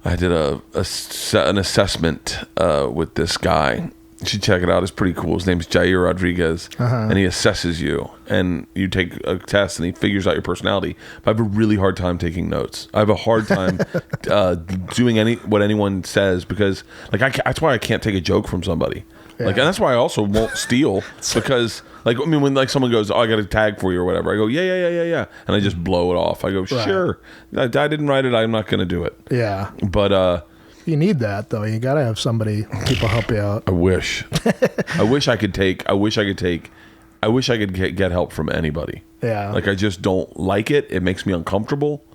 I did an assessment with this guy. You should check it out. It's pretty cool. His name's Jair Rodriguez, and he assesses you, and you take a test, and he figures out your personality. But I have a really hard time taking notes. I have a hard time doing what anyone says, because like that's why I can't take a joke from somebody. Yeah. Like, and that's why I also won't steal, because like, I mean, when like someone goes, oh, I got a tag for you or whatever, I go, yeah, and I just blow it off. I go, sure, I didn't write it. I'm not going to do it. Yeah, but
you need that though. You gotta have people help you out.
I wish I could get help from anybody. Yeah. Like, I just don't like it. It makes me uncomfortable.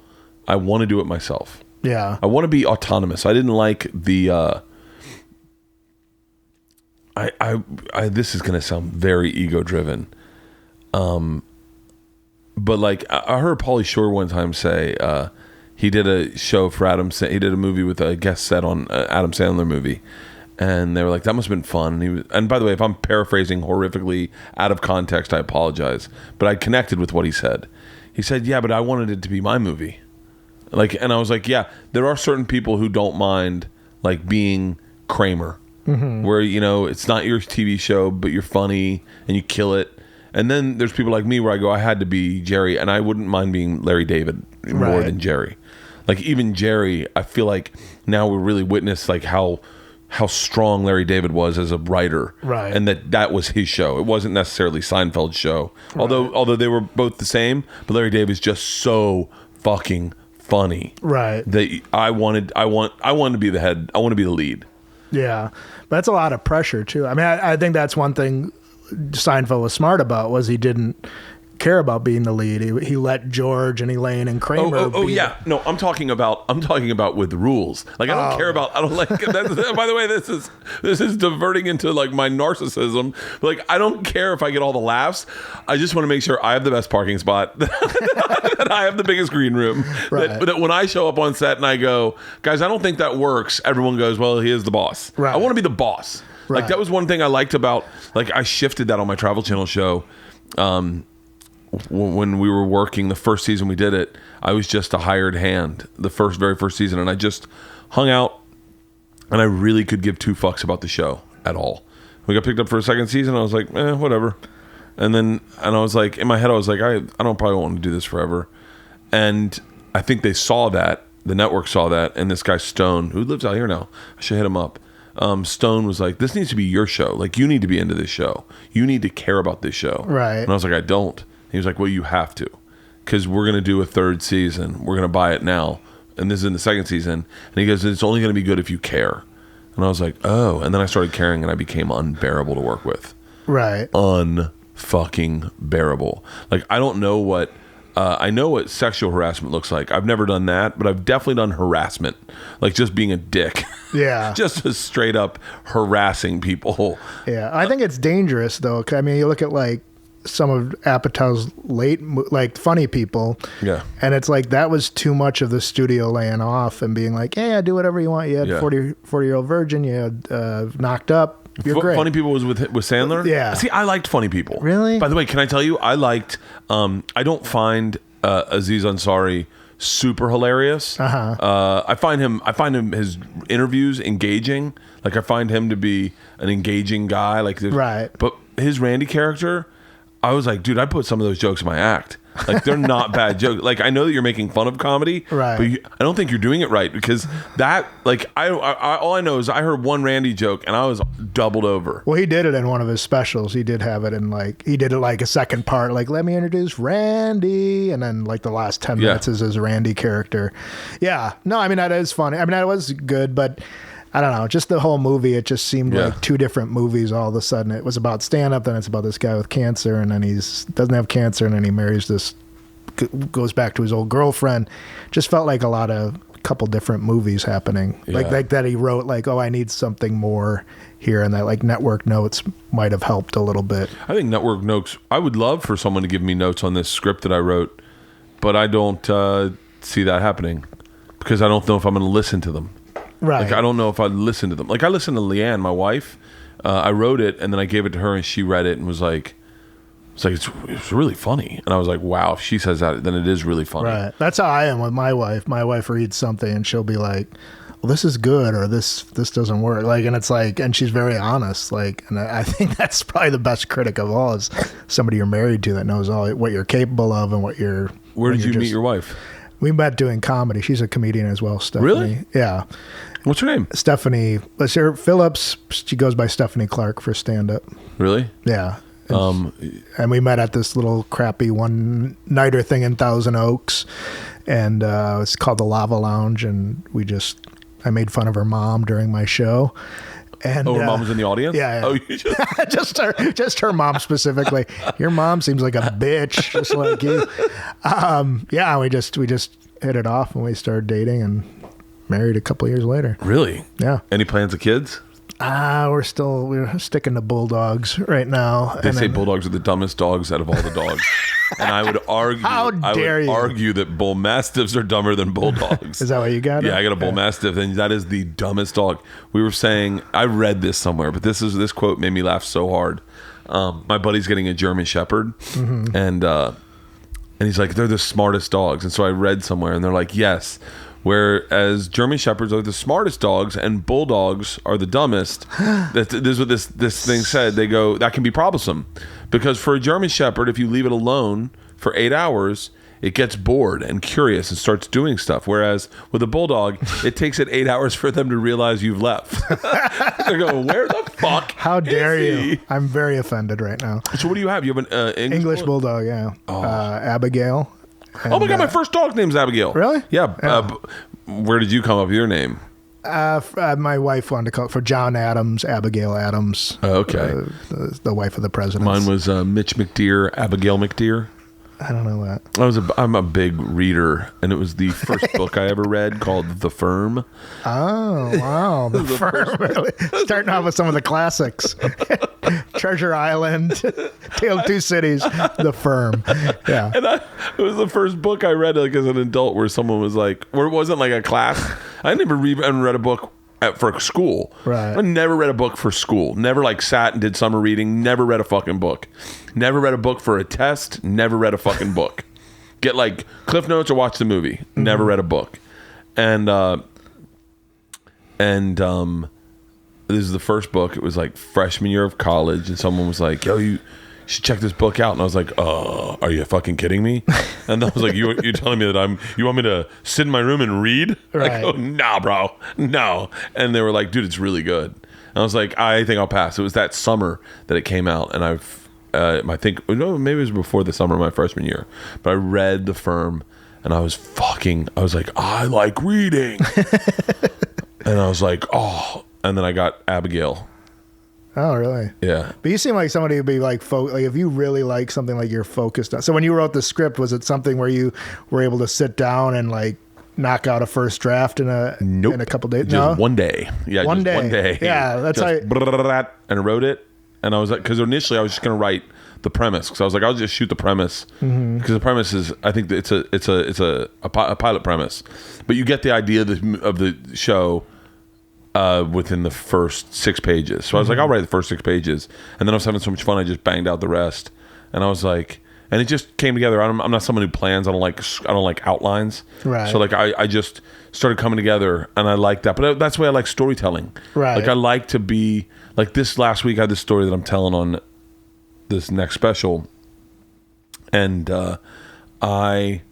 I want to do it myself. Yeah. I want to be autonomous. I didn't like the this is going to sound very ego driven. But like, I heard Pauly Shore one time say, he did a show for he did a movie with a guest set on Adam Sandler movie, and they were like, that must have been fun. And by the way, if I'm paraphrasing horrifically out of context, I apologize, but I connected with what he said. He said, yeah, but I wanted it to be my movie. Like, and I was like, yeah, there are certain people who don't mind like being Kramer, where, it's not your TV show, but you're funny and you kill it. And then there's people like me where I go, I had to be Jerry, and I wouldn't mind being Larry David more than Jerry. Like, even Jerry, I feel like now we really witness like how strong Larry David was as a writer, right? And that was his show. It wasn't necessarily Seinfeld's show, although they were both the same. But Larry David is just so fucking funny, right? That I wanted to be the head. I want to be the lead.
Yeah, but that's a lot of pressure too. I mean, I think that's one thing Seinfeld was smart about, was he didn't care about being the lead. He let George and Elaine and Kramer.
Yeah. No, I'm talking about with rules. Like, I don't care about. I don't like. By the way, this is diverting into like my narcissism. But like, I don't care if I get all the laughs. I just want to make sure I have the best parking spot. That I have the biggest green room. Right. That when I show up on set and I go, guys, I don't think that works. Everyone goes, well, he is the boss. Right. I want to be the boss. Right. Like, that was one thing I liked about. Like, I shifted that on my Travel Channel show. When we were working the first season we did it, I was just a hired hand the very first season, and I just hung out, and I really could give two fucks about the show at all. We got picked up for a second season, I was like, whatever. And I was like, in my head, I was like, I don't probably want to do this forever. And I think they saw that, the network saw that, and this guy Stone, who lives out here now, I should hit him up. Stone was like, this needs to be your show. Like, you need to be into this show. You need to care about this show. Right. And I was like, I don't. He was like, well, you have to, because we're going to do a third season. We're going to buy it now. And this is in the second season. And he goes, it's only going to be good if you care. And I was like, oh. And then I started caring, and I became unbearable to work with. Right. Unfucking bearable. Like, I don't know what I know what sexual harassment looks like. I've never done that, but I've definitely done harassment, like just being a dick.
Yeah.
Just straight up harassing people.
Yeah. I think it's dangerous, though. I mean, you look at like some of Apatow's like Funny People.
Yeah.
And it's like that was too much of the studio laying off and being like, yeah, do whatever you want. You had 40-year-old virgin. You had Knocked Up. You're great.
Funny People was with Sandler?
Yeah.
See, I liked Funny People.
Really?
By the way, can I tell you, I liked, I don't find Aziz Ansari super hilarious. I find him his interviews engaging. Like I find him to be an engaging guy. Like
right.
But his Randy character, I was like, dude, I put some of those jokes in my act. Like they're not bad jokes. Like I know that you're making fun of comedy,
right?
But I don't think you're doing it right because that, like, I all I know is I heard one Randy joke and I was doubled over.
Well, he did it in one of his specials. He did have it in he did it like a second part, like let me introduce Randy, and then like the last 10 minutes is his Randy character. Yeah, no, I mean that is funny. I mean that was good, but I don't know, just the whole movie, it just seemed like two different movies all of a sudden. It was about stand-up, then it's about this guy with cancer, and then he doesn't have cancer, and then he marries goes back to his old girlfriend. Just felt like a couple different movies happening. Like that he wrote, like, oh, I need something more here, and that like Network Notes might have helped a little bit.
I think Network Notes, I would love for someone to give me notes on this script that I wrote, but I don't see that happening because I don't know if I'm going to listen to them.
Right.
Like, I don't know if I listened to them. Like, I listened to Leanne, my wife. I wrote it, and then I gave it to her, and she read it and was like, it's really funny. And I was like, wow, if she says that, then it is really funny.
Right. That's how I am with my wife. My wife reads something, and she'll be like, well, this is good, or this doesn't work. Like, and it's like, and she's very honest. Like, and I think that's probably the best critic of all is somebody you're married to that knows all what you're capable of and what you're.
Where did you meet your wife?
We met doing comedy. She's a comedian as well, Stephanie.
Really?
Yeah.
What's her name?
Stephanie. Let's hear Phillips. She goes by Stephanie Clark for stand-up.
Really?
Yeah. And we met at this little crappy one-nighter thing in Thousand Oaks, and it's called the Lava Lounge, and I made fun of her mom during my show. And,
her mom was in the audience?
Yeah.
Oh, you
just her mom specifically. Your mom seems like a bitch, just like you. Yeah, we just hit it off, and we started dating and married a couple years later.
Really?
Yeah.
Any plans of kids?
We're sticking to bulldogs right now.
They say bulldogs are the dumbest dogs out of all the dogs. And I would argue argue that bull mastiffs are dumber than bulldogs.
Is that what you got?
Yeah, I got a bull mastiff, and that is the dumbest dog. We were saying, I read this somewhere, but this quote made me laugh so hard. My buddy's getting a German Shepherd, and he's like, they're the smartest dogs. And so I read somewhere, and they're like, yes. Whereas German Shepherds are the smartest dogs and bulldogs are the dumbest. This is what this thing said. They go, that can be troublesome. Because for a German Shepherd, if you leave it alone for 8 hours, it gets bored and curious and starts doing stuff. Whereas with a bulldog, it takes it 8 hours for them to realize you've left. They go, where the fuck?
How dare you? I'm very offended right now.
So what do you have? You have an
English bulldog, yeah. Oh. Abigail.
And, oh my God, my first dog's name's Abigail.
Really?
Yeah. Where did you come up with your name?
My wife wanted to call it for John Adams, Abigail Adams.
Oh, okay.
The wife of the president.
Mine was Mitch McDeer, Abigail McDeer.
I don't know that.
I'm a big reader, and it was the first book I ever read called The Firm.
Oh, wow. The Firm. Really? Starting off with some of the classics. Treasure Island, Tale of Two Cities, The Firm. Yeah.
And it was the first book I read like as an adult where someone was like, where it wasn't like a class. I never read a book for school.
Right.
I never read a book for school. Never like sat and did summer reading. Never read a fucking book. Never read a book for a test. Never read a fucking book. Get like Cliff Notes or watch the movie. Mm-hmm. Never read a book. And this is the first book. It was like freshman year of college, and someone was like, yo, you should check this book out. And I was like, are you fucking kidding me? And I was like, you're telling me that you want me to sit in my room and read?
Right.
I go, nah, bro, no. And they were like, dude, it's really good. And I was like, I think I'll pass. It was that summer that it came out, and I think maybe it was before the summer of my freshman year, but I read The Firm, and I was like, I like reading. And I was like, oh. And then I got Abigail.
Oh, really?
Yeah.
But you seem like somebody who'd be like, like if you really like something, like you're focused on. So when you wrote the script, was it something where you were able to sit down and like knock out a first draft in a couple days?
Just one day. Yeah,
one
just
day.
one day.
Yeah, that's
just and I wrote it, and I was like, because initially I was just gonna write the premise, because I was like, I'll just shoot the premise, because the premise is, I think that it's a pilot premise, but you get the idea of the show within the first 6 pages. So I was like, I'll write the first 6 pages, and then I was having so much fun, I just banged out the rest, and I was like, and it just came together. I'm not someone who plans. I don't like outlines.
Right.
So like I just started coming together, and I like that. But that's why I like storytelling.
Right.
Like I like to be like this. Last week I had this story that I'm telling on this next special, and I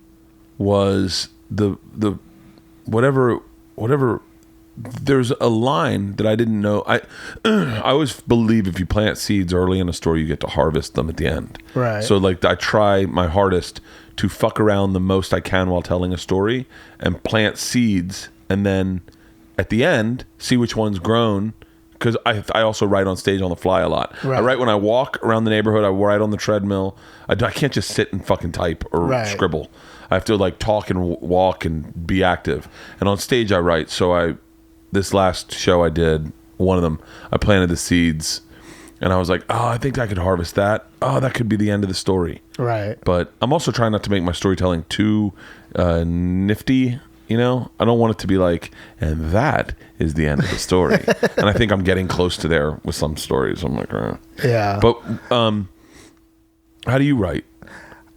was the whatever. There's a line that I didn't know. I always believe if you plant seeds early in a story, you get to harvest them at the end.
Right.
So like I try my hardest to fuck around the most I can while telling a story and plant seeds, and then at the end see which one's grown. Because I also write on stage on the fly a lot. Right. I write when I walk around the neighborhood. I write on the treadmill. I can't just sit and fucking type or scribble. I have to like talk and walk and be active. And on stage I write. So this last show I did, one of them, I planted the seeds, and I was like, oh, I think I could harvest that. Oh, that could be the end of the story. Right. But I'm also trying not to make my storytelling too nifty, you know? I don't want it to be like, and that is the end of the story. And I think I'm getting close to there with some stories. I'm like,
yeah.
But how do you write?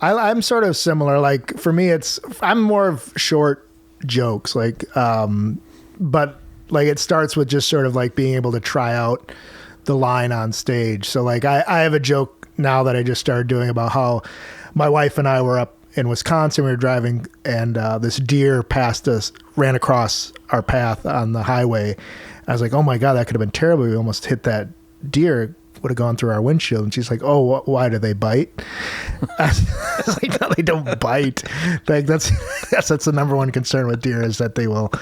I'm sort of similar. Like for me, I'm more of short jokes, like, but like it starts with just sort of like being able to try out the line on stage. So like I have a joke now that I just started doing about how my wife and I were up in Wisconsin. We were driving, and this deer passed us, ran across our path on the highway. I was like, oh my God, that could have been terrible. We almost hit that deer. Would have gone through our windshield. And she's like, oh, why do they bite? I was like, no, they don't bite. Like that's the number one concern with deer, is that they will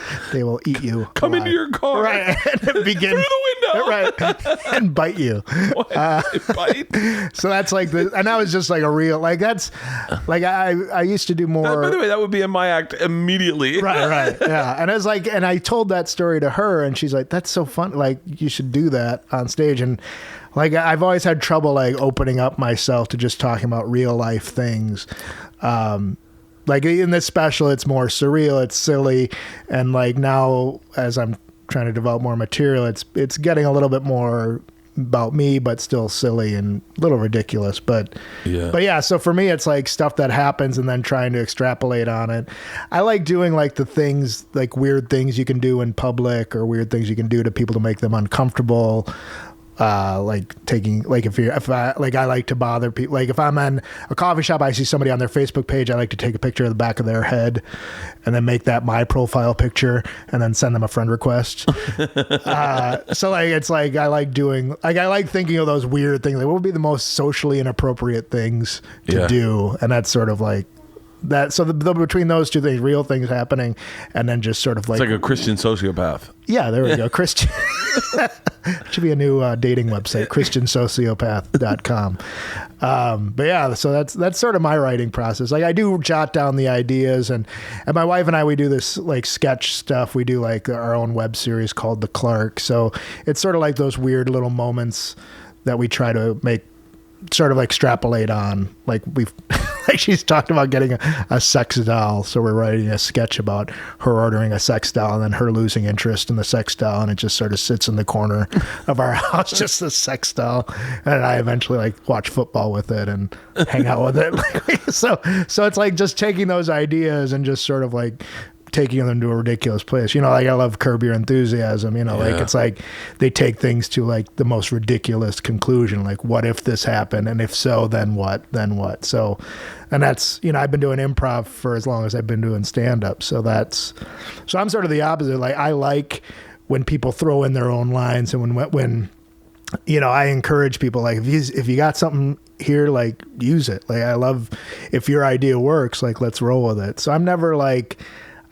eat you.
Come into your car.
Right. And begin
through the window.
Right. And bite you.
Bite?
So that's like and that was just like a real, like that's like I used to do more.
By the way, that would be in my act immediately.
Right. Yeah. And I was like, and I told that story to her, and she's like, that's so fun. Like you should do that on stage. And like I've always had trouble like opening up myself to just talking about real life things. Like in this special, it's more surreal, it's silly, and like now as I'm trying to develop more material, it's getting a little bit more about me, but still silly and a little ridiculous. But yeah. So for me, it's like stuff that happens and then trying to extrapolate on it. I like doing like the things, like weird things you can do in public, or weird things you can do to people to make them uncomfortable. Like taking, like I like to bother people. Like if I'm in a coffee shop, I see somebody on their Facebook page, I like to take a picture of the back of their head and then make that my profile picture and then send them a friend request. So like, it's like, I like thinking of those weird things. Like what would be the most socially inappropriate things to do? And that's sort of like that. So between those two things, real things happening, and then just sort of like,
it's like a Christian sociopath.
Yeah, there we go. Christian. Should be a new dating website, christiansociopath.com. But yeah, so that's sort of my writing process. Like I do jot down the ideas, and my wife and I, we do this like sketch stuff. We do like our own web series called The Clark. So it's sort of like those weird little moments that we try to make, sort of like extrapolate on. Like like she's talked about getting a sex doll, so we're writing a sketch about her ordering a sex doll and then her losing interest in the sex doll, and it just sort of sits in the corner of our house, just the sex doll. And I eventually like watch football with it and hang out with it. So it's like just taking those ideas and just sort of like taking them to a ridiculous place. You know, like I love Curb Your Enthusiasm, you know, like it's like they take things to like the most ridiculous conclusion. Like, what if this happened? And if so, then what? So, and that's, you know, I've been doing improv for as long as I've been doing stand-up. So I'm sort of the opposite. Like I like when people throw in their own lines, and when you know, I encourage people, like if you got something here, like use it. Like I love, if your idea works, like let's roll with it. So I'm never like,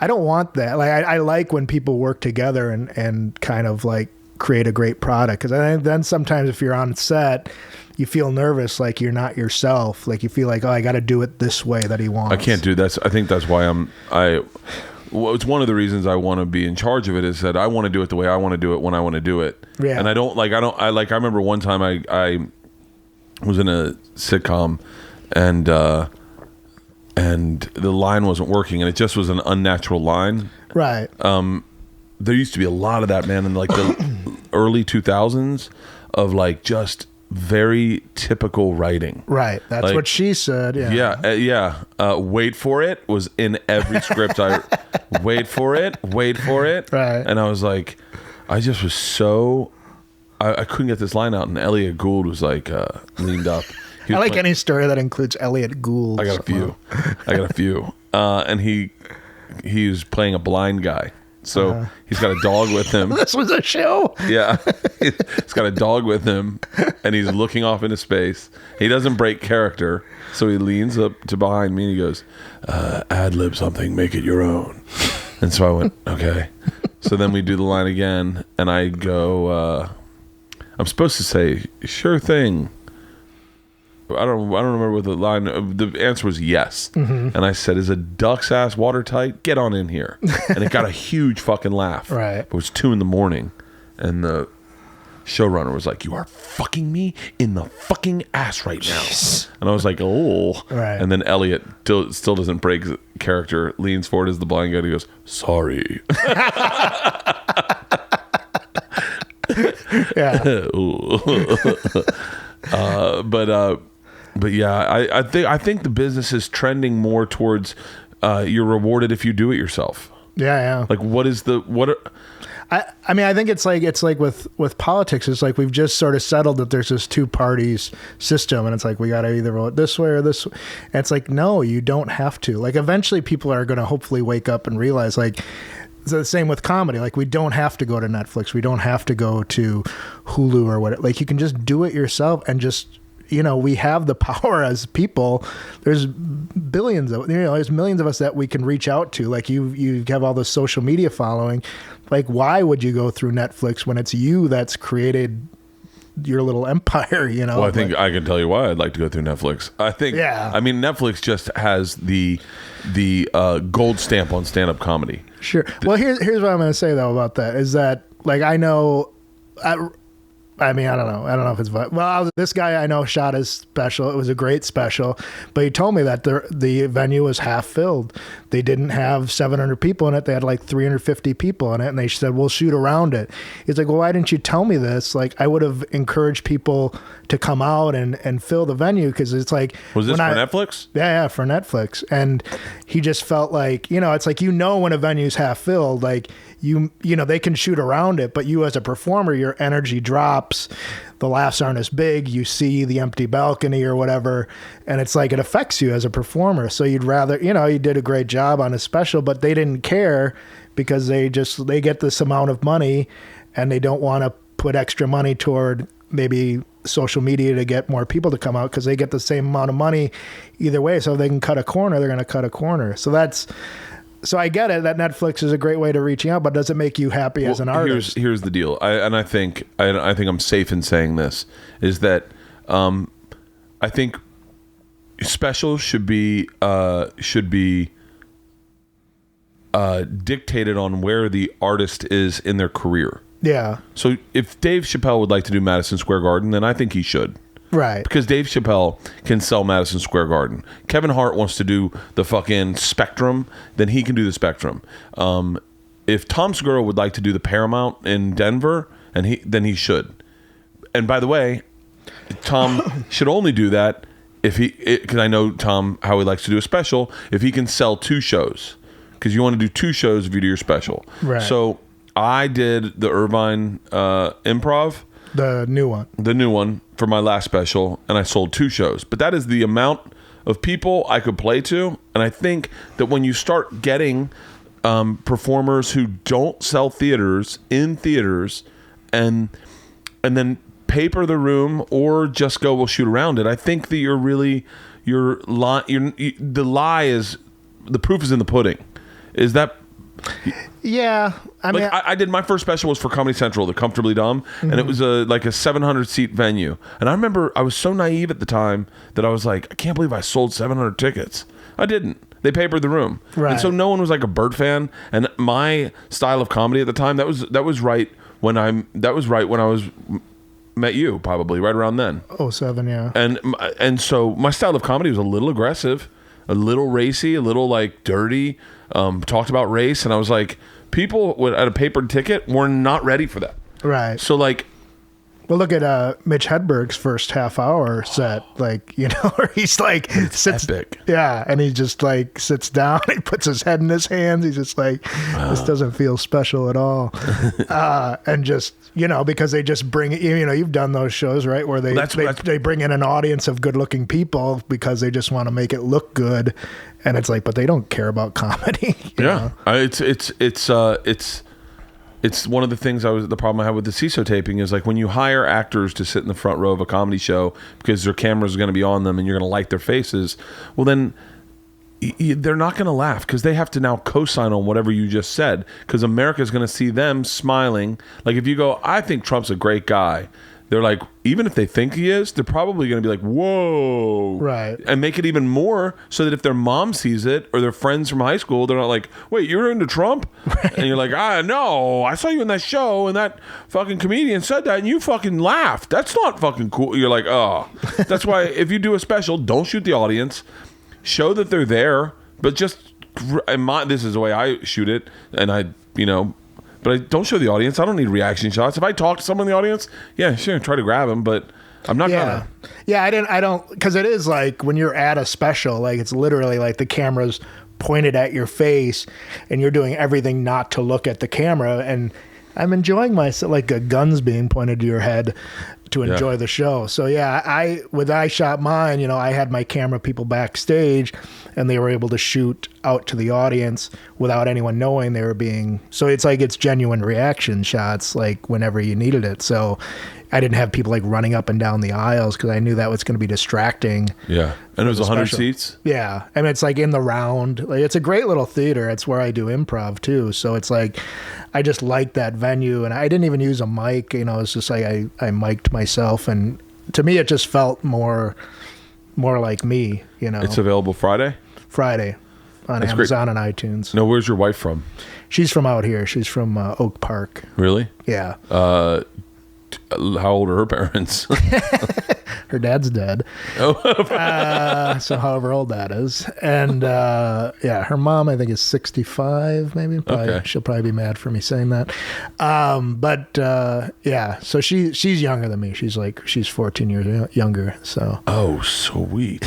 I don't want that. Like I like when people work together and kind of like create a great product. Because then sometimes if you're on set, you feel nervous, like you're not yourself. Like you feel like, oh, I got to do it this way that he wants.
I can't do that. I think that's why well, it's one of the reasons I want to be in charge of it, is that I want to do it the way I want to do it when I want to do it.
Yeah.
And I remember one time I was in a sitcom and the line wasn't working, and it just was an unnatural line.
Right.
There used to be a lot of that, man, in like the early 2000s, of like just very typical writing.
Right. That's
like,
what she said. Yeah.
Yeah. Wait for it was in every script. Wait for it.
Right.
And I was like, I just was so, I couldn't get this line out. And Elliot Gould was like, leaned up.
I like any story that includes Elliot Gould.
I got a few. And he was playing a blind guy. So he's got a dog with him.
This was a show?
Yeah. He's got a dog with him, and he's looking off into space. He doesn't break character, so he leans up to behind me and he goes, ad-lib something, make it your own. And so I went, okay. So then we do the line again, and I go, I'm supposed to say, sure thing. I don't remember what the line. The answer was yes, and I said, "Is a duck's ass watertight? Get on in here." And it got a huge fucking laugh.
Right.
It was 2 a.m, and the showrunner was like, "You are fucking me in the fucking ass right now." And I was like, "Oh."
Right.
And then Elliot still doesn't break character. Leans forward as the blind guy. And he goes, "Sorry."
Yeah.
But yeah, I think the business is trending more towards you're rewarded if you do it yourself.
Yeah.
Like
I mean, I think it's like with politics, it's like we've just sort of settled that there's this 2 parties system, and it's like we got to either vote this way or this way. And it's like, no, you don't have to. Like eventually people are going to hopefully wake up and realize, like, it's the same with comedy. Like we don't have to go to Netflix. We don't have to go to Hulu or whatever. Like you can just do it yourself, and just, we have the power as people. There's billions of, there's millions of us that we can reach out to. Like you have all this social media following. Like, why would you go through Netflix when it's you that's created your little empire,
Well, I think I can tell you why I'd like to go through Netflix. I mean, Netflix just has the gold stamp on stand-up comedy.
Sure. Well, here's what I'm going to say though about that is that, like, I know, I mean, I don't know if it's, this guy I know shot his special. It was a great special, but he told me that the venue was half filled. They didn't have 700 people in it. They had like 350 people in it, and they said, we'll shoot around it. He's like, well, why didn't you tell me this? Like, I would have encouraged people to come out and fill the venue, because it's like...
Was this for Netflix?
Yeah, for Netflix. And he just felt like, it's like, when a venue's half filled, like, they can shoot around it, but you as a performer, your energy drops. The laughs aren't as big. You see the empty balcony or whatever, and it's like it affects you as a performer. So you'd rather, you did a great job on a special, but they didn't care because they get this amount of money, and they don't want to put extra money toward maybe social media to get more people to come out, because they get the same amount of money either way. So if they can cut a corner, they're going to cut a corner. So I get it that Netflix is a great way to reaching out, but does it make you happy as an artist?
Here's the deal. I think I'm safe in saying this, is that I think specials should be dictated on where the artist is in their career.
Yeah.
So if Dave Chappelle would like to do Madison Square Garden, then I think he should.
Right.
Because Dave Chappelle can sell Madison Square Garden. Kevin Hart wants to do the fucking Spectrum, then he can do the Spectrum. If Tom Segura would like to do the Paramount in Denver, then he should. And by the way, Tom should only do that because I know Tom, how he likes to do a special, if he can sell 2 shows. Because you want to do 2 shows if you do your special.
Right.
So I did the Irvine Improv.
The new one for my last special, and I sold 2 shows. But that is the amount of people I could play to. And I think that when you start getting performers who don't sell theaters in theaters, and then paper the room or just go, we'll shoot around it, I think that the lie is, the proof is in the pudding. Is that Yeah, I mean,
I did my first special was for Comedy Central, the Comfortably Dumb, and it was like a 700 seat venue. And I remember I was so naive at the time that I was like, I can't believe I sold 700 tickets. I didn't. They papered the room,
right.
And so no one was like a Bert fan. And my style of comedy at the time, that was right when I was met you, probably right around then.
07, yeah.
And so my style of comedy was a little aggressive, a little racy, a little like dirty. Talked about race, and I was like, people at a papered ticket were not ready for that.
Right.
So like,
well, look at Mitch Hedberg's first half hour set, like, you know, where he's like, sits,
epic.
Yeah, and he just like sits down, he puts his head in his hands, he's just like, this doesn't feel special at all. And just, you know, because they just bring it, you know, you've done those shows, right, where they bring in an audience of good-looking people because they just want to make it look good, and it's like, but they don't care about comedy. You know?
It's one of the things the problem I have with the CISO taping is like when you hire actors to sit in the front row of a comedy show because their cameras are going to be on them and you're going to like their faces, well then they're not going to laugh because they have to now co-sign on whatever you just said because America's going to see them smiling. Like if you go, I think Trump's a great guy, they're like, even if they think he is, they're probably going to be like, whoa.
Right.
And make it even more so that if their mom sees it or their friends from high school, they're not like, wait, you're into Trump? Right. And you're like, no, I saw you in that show and that fucking comedian said that and you fucking laughed. That's not fucking cool. You're like, oh. That's why if you do a special, don't shoot the audience. Show that they're there, but just, this is the way I shoot it. And but I don't show the audience. I don't need reaction shots. If I talk to someone in the audience, yeah, sure, try to grab them, but I'm not gonna.
Yeah, I don't, because it is like when you're at a special, like it's literally like the camera's pointed at your face and you're doing everything not to look at the camera. And I'm enjoying myself, like a gun's being pointed to your head to enjoy the show. So yeah, I shot mine, you know, I had my camera people backstage and they were able to shoot out to the audience without anyone knowing they were being, so it's like it's genuine reaction shots like whenever you needed it. So I didn't have people like running up and down the aisles because I knew that was going to be distracting.
Yeah. And it was 100 seats?
Yeah. I mean, it's like in the round. Like, it's a great little theater. It's where I do improv too. So it's like, I just liked that venue and I didn't even use a mic. You know, it's just like I mic'd myself. And to me, it just felt more like me, you know.
It's available Friday
on Amazon and iTunes.
No, where's your wife from?
She's from out here. She's from Oak Park.
Really?
Yeah.
How old are her parents?
Her dad's dead. Oh. So however old that is. And yeah, her mom I think is 65 maybe. Okay. She'll probably be mad for me saying that. But yeah, so she's younger than me. She's 14 years younger. So.
Oh, sweet.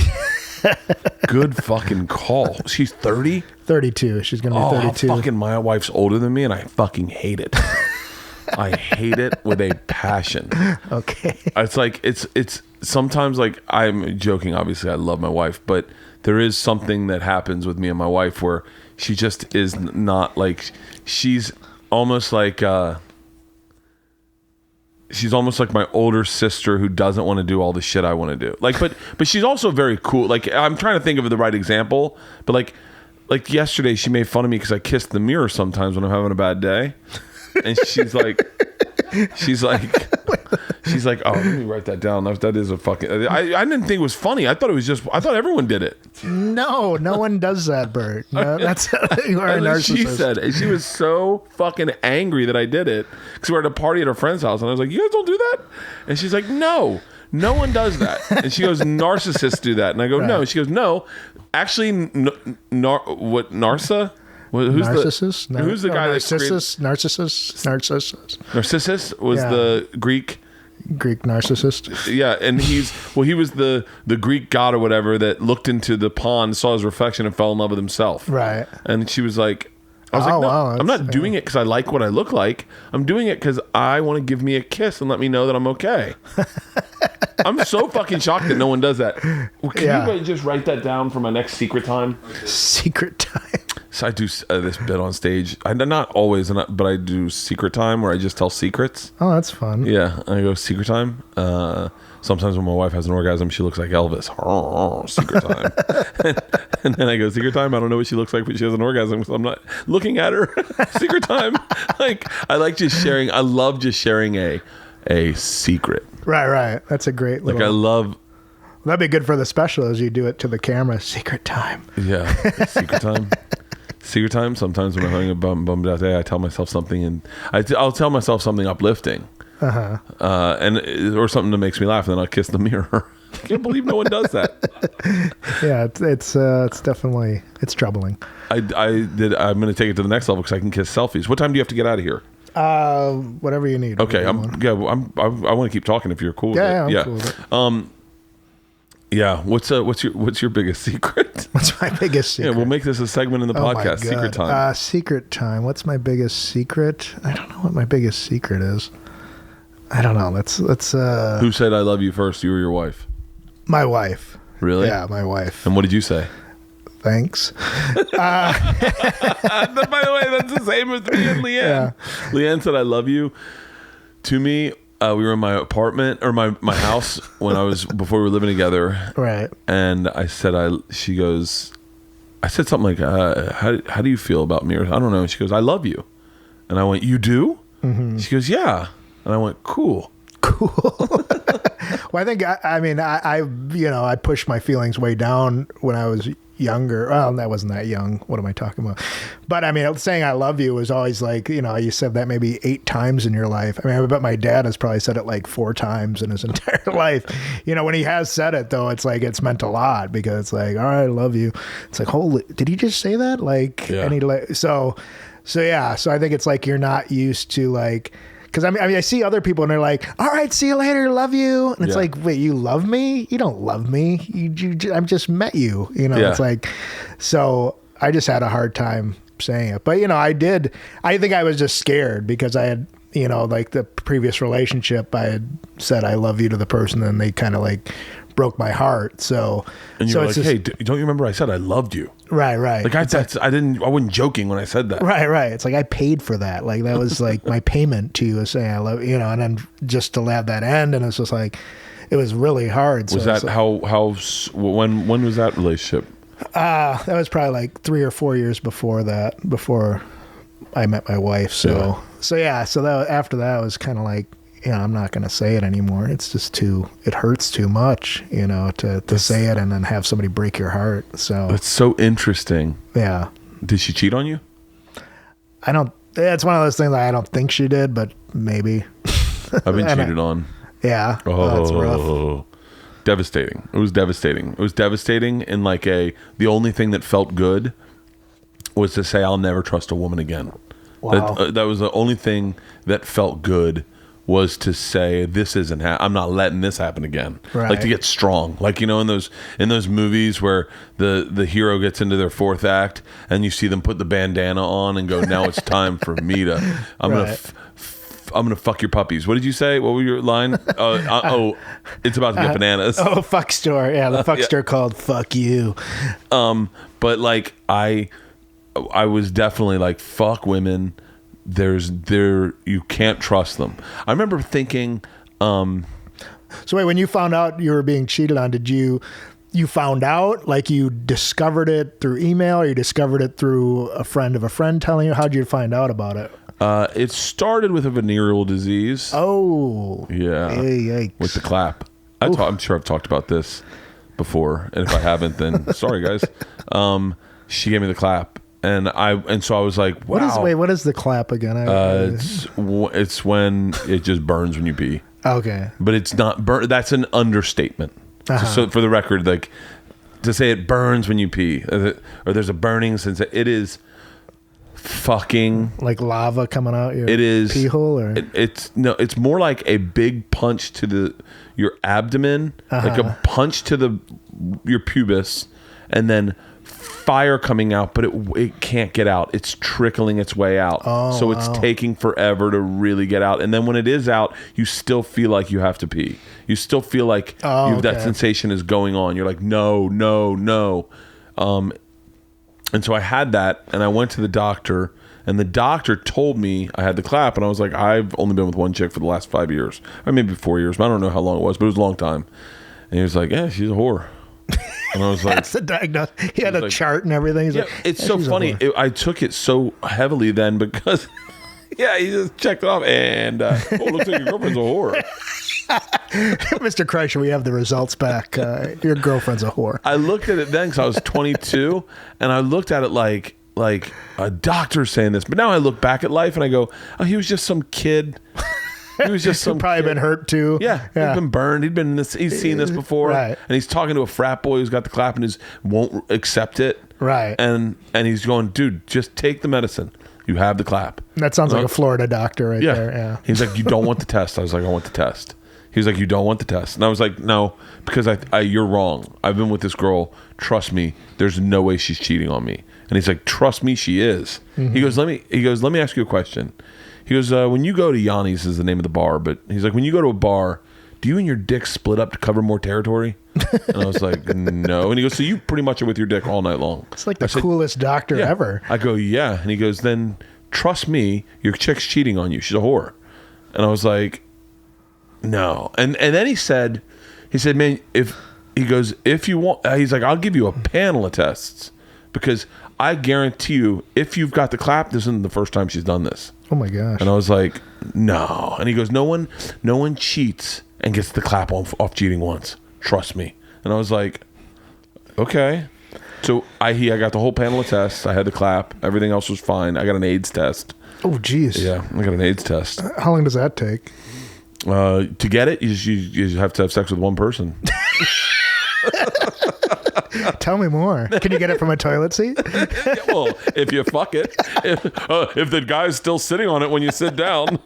Good fucking call. She's 30?
32. She's going to be 32.
Fucking my wife's older than me and I fucking hate it. I hate it with a passion.
Okay.
It's like, it's sometimes like, I'm joking, obviously I love my wife, but there is something that happens with me and my wife where she just is not like, she's almost like my older sister who doesn't want to do all the shit I want to do. Like, but she's also very cool. Like, I'm trying to think of the right example, but like yesterday she made fun of me because I kissed the mirror sometimes when I'm having a bad day. And she's like, oh, let me write that down. That is a fucking, I didn't think it was funny. I thought everyone did it.
No one does that, Bert. No, that's, you are a narcissist.
She said, and she was so fucking angry that I did it because we were at a party at her friend's house. And I was like, you guys don't do that? And she's like, no one does that. And she goes, narcissists do that. And I go, right. No. She goes, no, actually, what, Narsa? Who's
Narcissus?
Who's the guy
Narcissus?
Narcissus was the Greek
narcissist.
Yeah, and he was the Greek god or whatever that looked into the pond, saw his reflection, and fell in love with himself.
Right.
And she was like, I was like, no, wow, I'm not doing it because I like what I look like. I'm doing it because I want to give me a kiss and let me know that I'm okay. I'm so fucking shocked that no one does that. Can you just write that down for my next secret time?
Secret time.
So I do this bit on stage. Not always, but I do secret time where I just tell secrets.
Oh, that's fun.
Yeah, I go secret time. Sometimes when my wife has an orgasm, she looks like Elvis. Secret time. And then I go, secret time. I don't know what she looks like, but she has an orgasm, so I'm not looking at her. Secret time. Like, I like just sharing. I love just sharing a secret.
Right. That's a great little...
Like, I love...
That'd be good for the special as you do it to the camera. Secret time.
Yeah. Secret time. Secret time. Sometimes when I'm having a bummed out day, I tell myself something, and I'll tell myself something uplifting. Or something that makes me laugh, and then I'll kiss the mirror. I can't believe no one does that.
Yeah, it's definitely, it's troubling.
I'm going to take it to the next level because I can kiss selfies. What time do you have to get out of here?
Whatever you need.
Okay, I want to keep talking if you're cool with it.
I'm cool with it.
Yeah. What's your biggest secret?
What's my biggest secret?
Yeah, we'll make this a segment in the podcast. Secret time.
Secret time. What's my biggest secret? I don't know what my biggest secret is. I don't know. Let's.
Who said I love you first? You or your wife?
My wife.
Really?
Yeah, my wife.
And what did you say?
Thanks.
By the way, that's the same with me and Leanne. Yeah. Leanne said I love you to me. We were in my apartment or my house before we were living together.
Right.
And I said, she goes, I said something like, how do you feel about me? Or, I don't know. And she goes, I love you. And I went, you do? Mm-hmm. She goes, yeah. And I went, cool.
Well, I think, I pushed my feelings way down when I was younger. Well, I wasn't that young. What am I talking about? But I mean, saying I love you was always like, you said that maybe 8 times in your life. I mean, I bet my dad has probably said it like 4 times in his entire life. When he has said it though, it's like, it's meant a lot because it's like, all right, I love you. It's like, holy, did he just say that? Like, yeah. So I think it's like, you're not used to like, because I see other people and they're like, all right, see you later, love you. And it's like, wait, you love me? You don't love me. I've just met you. It's like, so I just had a hard time saying it. But, I think I was just scared because I had, like the previous relationship, I had said I love you to the person and they kind of like broke my heart. So,
and you're like, hey, don't you remember I said I loved you?
Right.
Like I wasn't joking when I said that.
Right. It's like I paid for that. Like that was like my payment to you saying I love you, and then just to have that end, and it's just like it was really hard.
Was that when was that relationship?
That was probably like 3 or 4 years before that, before I met my wife. So that after that was kind of like, I'm not going to say it anymore. It's just it hurts too much, to say it and then have somebody break your heart. So
it's so interesting.
Yeah.
Did she cheat on you?
It's one of those things that I don't think she did, but maybe.
I've been cheated on.
Yeah.
Oh,
that's rough.
Devastating. It was devastating. And like the only thing that felt good was to say, I'll never trust a woman again.
Wow.
That was the only thing that felt good. Was to say this isn't I'm not letting this happen again.
Right.
Like to get strong. Like in those movies where the hero gets into their 4th act and you see them put the bandana on and go, now it's time for me to I'm gonna fuck your puppies. What did you say? What was your line? It's about to get bananas.
Fuck store. Yeah, the fuck store called Fuck You.
But like I was definitely like, fuck women. You can't trust them. I remember thinking
so wait, when you found out you were being cheated on, did you found out, like you discovered it through email, or you discovered it through a friend of a friend telling you? How'd you find out about it?
It started with a venereal disease.
Oh
yeah.
Yikes.
With the clap. I'm sure I've talked about this before, and if I haven't, then sorry guys. She gave me the clap. And so I was like, wow.
What is the clap again?
It's when it just burns when you pee.
Okay.
But it's not burn. That's an understatement. So for the record, like to say it burns when you pee, or there's a burning sensation, it is fucking
like lava coming out your
pee
hole, or
it's more like a big punch to your abdomen, like a punch to your pubis, and then fire coming out, but it can't get out. It's trickling its way out. So it's taking forever to really get out. And then when it is out, you still feel like you have to pee. You still feel like that sensation is going on. You're like, no. And so I had that, and I went to the doctor, and the doctor told me I had the clap, and I was like, I've only been with one chick for the last 5 years, or maybe 4 years, but I don't know how long it was, but it was a long time. And he was like, yeah, she's a whore. And I was like,
that's the diagnosis. He had a
like,
chart and everything. He's
yeah,
like,
it's so funny. I took it so heavily then because, yeah, he just checked it off and, looks like your girlfriend's a whore.
Mr. Kreischer, we have the results back. Your girlfriend's a whore.
I looked at it then because I was 22 and I looked at it like a doctor saying this. But now I look back at life and I go, oh, he was just some kid. He was just some
probably
kid.
Been hurt too.
Yeah, he'd been burned. He'd been this. He's seen this before,
right.
And he's talking to a frat boy who's got the clap and won't accept it,
right?
And he's going, dude, just take the medicine. You have the clap.
That sounds like a Florida doctor right there. Yeah.
He's like, you don't want the test. I was like, I want the test. He was like, you don't want the test, and I was like, no, because you're wrong. I've been with this girl. Trust me. There's no way she's cheating on me. And he's like, trust me, she is. Mm-hmm. He goes, let me ask you a question. He goes, when you go to Yanni's is the name of the bar, but he's like, when you go to a bar, do you and your dick split up to cover more territory? And I was like, no. And he goes, so you pretty much are with your dick all night long.
It's like the coolest doctor ever.
I go, yeah. And he goes, then trust me, your chick's cheating on you. She's a whore. And I was like, no. And then he said, man, if you want, he's like, I'll give you a panel of tests because I guarantee you, if you've got the clap, this isn't the first time she's done this.
Oh my gosh.
And I was like, no. And he goes, no one cheats and gets the clap off cheating once. Trust me. And I was like, okay. So I got the whole panel of tests. I had the clap. Everything else was fine. I got an AIDS test.
Oh, geez.
Yeah, I got an AIDS test.
How long does that take?
To get it, you have to have sex with one person.
Tell me more. Can you get it from a toilet seat?
Well, if you fuck it. If the guy's still sitting on it when you sit down.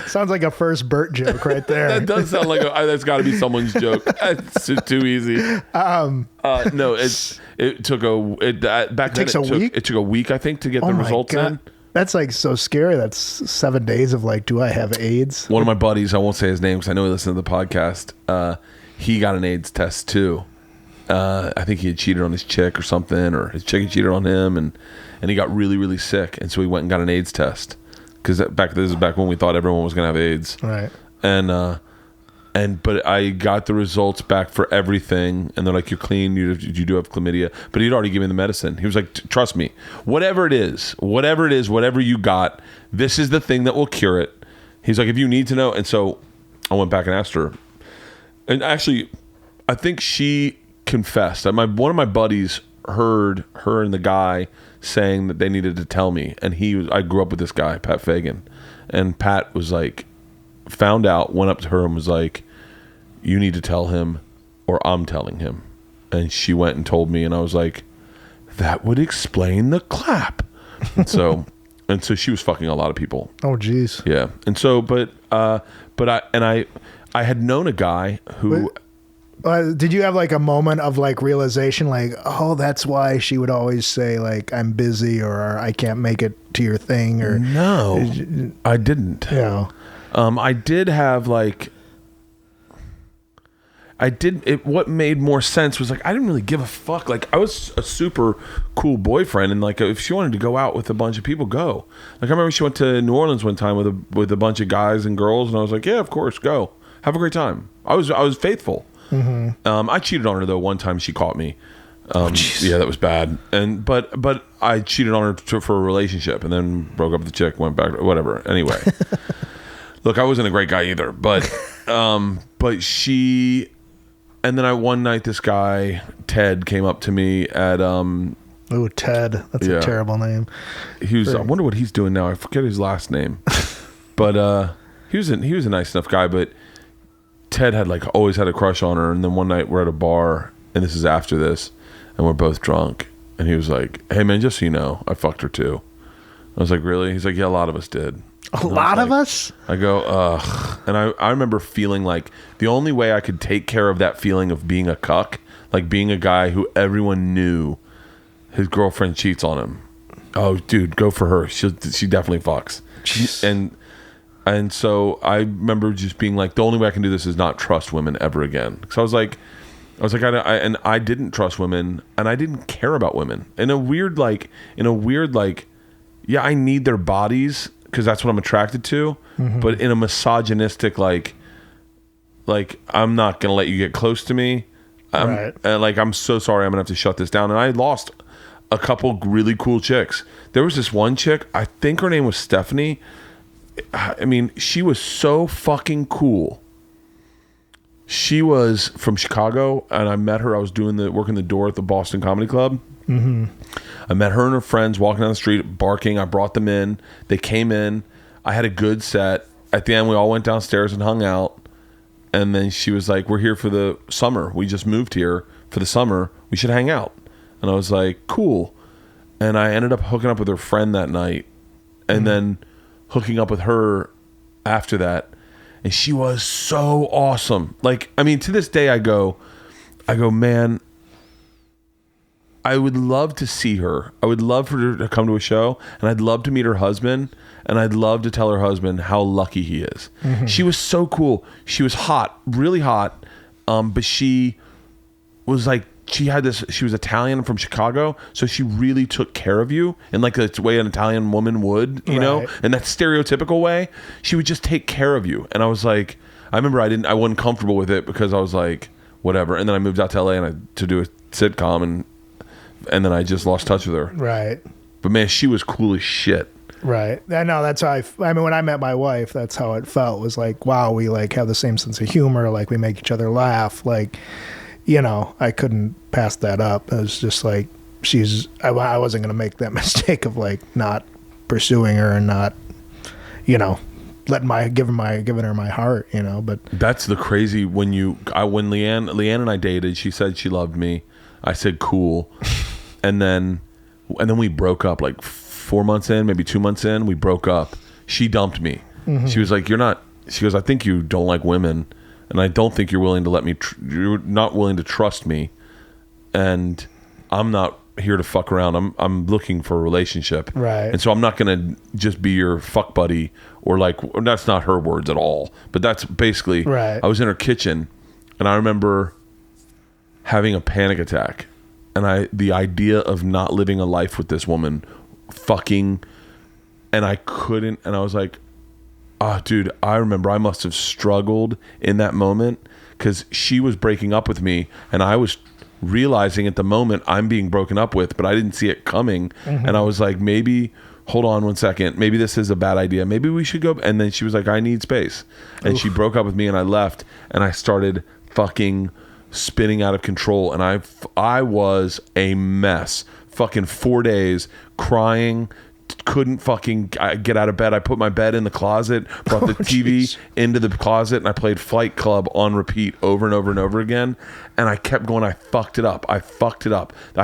Sounds like a first Bert joke right there.
That does sound like that's got to be someone's joke. It's too easy. No, it took it took a week, I think, to get the results in.
That's like so scary. That's 7 days of like, do I have AIDS?
One of my buddies, I won't say his name because I know he listens to the podcast. He got an AIDS test too. I think he had cheated on his chick or something, or his chick had cheated on him, and he got really, really sick, and so he went and got an AIDS test because this is back when we thought everyone was gonna have AIDS,
right?
But I got the results back for everything, and they're like, you're clean, you do have chlamydia, but he'd already given me the medicine. He was like, trust me, whatever it is, whatever you got, this is the thing that will cure it. He's like, if you need to know. And so I went back and asked her, and actually, I think she confessed. One of my buddies heard her and the guy saying that they needed to tell me, and I grew up with this guy, Pat Fagan, and Pat was like, found out, went up to her and was like, you need to tell him or I'm telling him. And she went and told me, and I was like, that would explain the clap. And so she was fucking a lot of people.
Oh geez.
Yeah. And so I had known a guy who
did you have like a moment of like realization, like, oh, that's why she would always say like, I'm busy or I can't make it to your thing? Or
no, I didn't.
Yeah.
I did have like, what made more sense was like, I didn't really give a fuck. Like, I was a super cool boyfriend, and like, if she wanted to go out with a bunch of people, go. Like, I remember she went to New Orleans one time with a bunch of guys and girls, and I was like, yeah, of course, go. Have a great time. I was faithful. Mm-hmm. I cheated on her though one time. She caught me. Yeah, that was bad. But I cheated on her for a relationship, and then broke up with the chick, went back, whatever. Anyway, look, I wasn't a great guy either, but she, and then one night this guy Ted came up to me at
Oh, Ted, that's a terrible name.
He was. I wonder what he's doing now. I forget his last name, but he was a nice enough guy, but Ted had like always had a crush on her, and then one night we're at a bar, and this is after this, and we're both drunk, and he was like, hey man, just so you know, I fucked her too. I was like, really? He's like, yeah, a lot of us did.
A lot of us?
I go, ugh. And I remember feeling like the only way I could take care of that feeling of being a cuck, like being a guy who everyone knew his girlfriend cheats on him. Oh dude, go for her. She definitely fucks. And so I remember just being like, the only way I can do this is not trust women ever again. Because I was like, I didn't trust women, and I didn't care about women in a weird yeah, I need their bodies because that's what I'm attracted to, mm-hmm. but in a misogynistic like I'm not gonna let you get close to me
Right.
And like, I'm so sorry, I'm gonna have to shut this down. And I lost a couple really cool chicks. There was this one chick, I think her name was Stephanie. I mean, she was so fucking cool. She was from Chicago, and I met her. I was working the door at the Boston Comedy Club. Mm-hmm. I met her and her friends walking down the street, barking. I brought them in. They came in. I had a good set. At the end, we all went downstairs and hung out. And then she was like, "We're here for the summer. We just moved here for the summer. We should hang out." And I was like, "Cool." And I ended up hooking up with her friend that night, and then hooking up with her after that. And she was so awesome. Like, I mean, to this day, I go, man, I would love to see her. I would love for her to come to a show, and I'd love to meet her husband, and I'd love to tell her husband how lucky he is. Mm-hmm. She was so cool. She was hot, really hot, but she was like, she was Italian from Chicago, so she really took care of you in like the way an Italian woman would, you know, in that stereotypical way. She would just take care of you. And I was like, I remember I wasn't comfortable with it because I was like, whatever. And then I moved out to LA to do a sitcom, and then I just lost touch with her.
Right.
But man, she was cool as shit.
Right. I know, that's how I mean, when I met my wife, that's how it felt. It was like, wow, we like have the same sense of humor, like we make each other laugh, like, you know, I couldn't pass that up. It was just like, I wasn't going to make that mistake of like not pursuing her and not, you know, giving her my heart, you know. But
that's the crazy when Leanne and I dated, she said she loved me. I said, cool. and then we broke up like 4 months in, maybe 2 months in, we broke up. She dumped me. Mm-hmm. She was like, she goes, I think you don't like women. And I don't think you're willing to you're not willing to trust me. And I'm not here to fuck around. I'm looking for a relationship.
Right.
And so I'm not going to just be your fuck buddy or that's not her words at all. But that's basically,
right.
I was in her kitchen and I remember having a panic attack. And the idea of not living a life with this woman and I couldn't, and I was like, oh, dude, I remember I must have struggled in that moment because she was breaking up with me and I was realizing at the moment I'm being broken up with, but I didn't see it coming. Mm-hmm. And I was like, hold on 1 second. Maybe this is a bad idea. Maybe we should go. And then she was like, I need space. And she broke up with me and I left and I started fucking spinning out of control. And I was a mess. Fucking 4 days crying, couldn't fucking get out of bed. I put my bed in the closet, brought the TV into the closet, and I played Fight Club on repeat over and over and over again. And I kept going, I fucked it up. I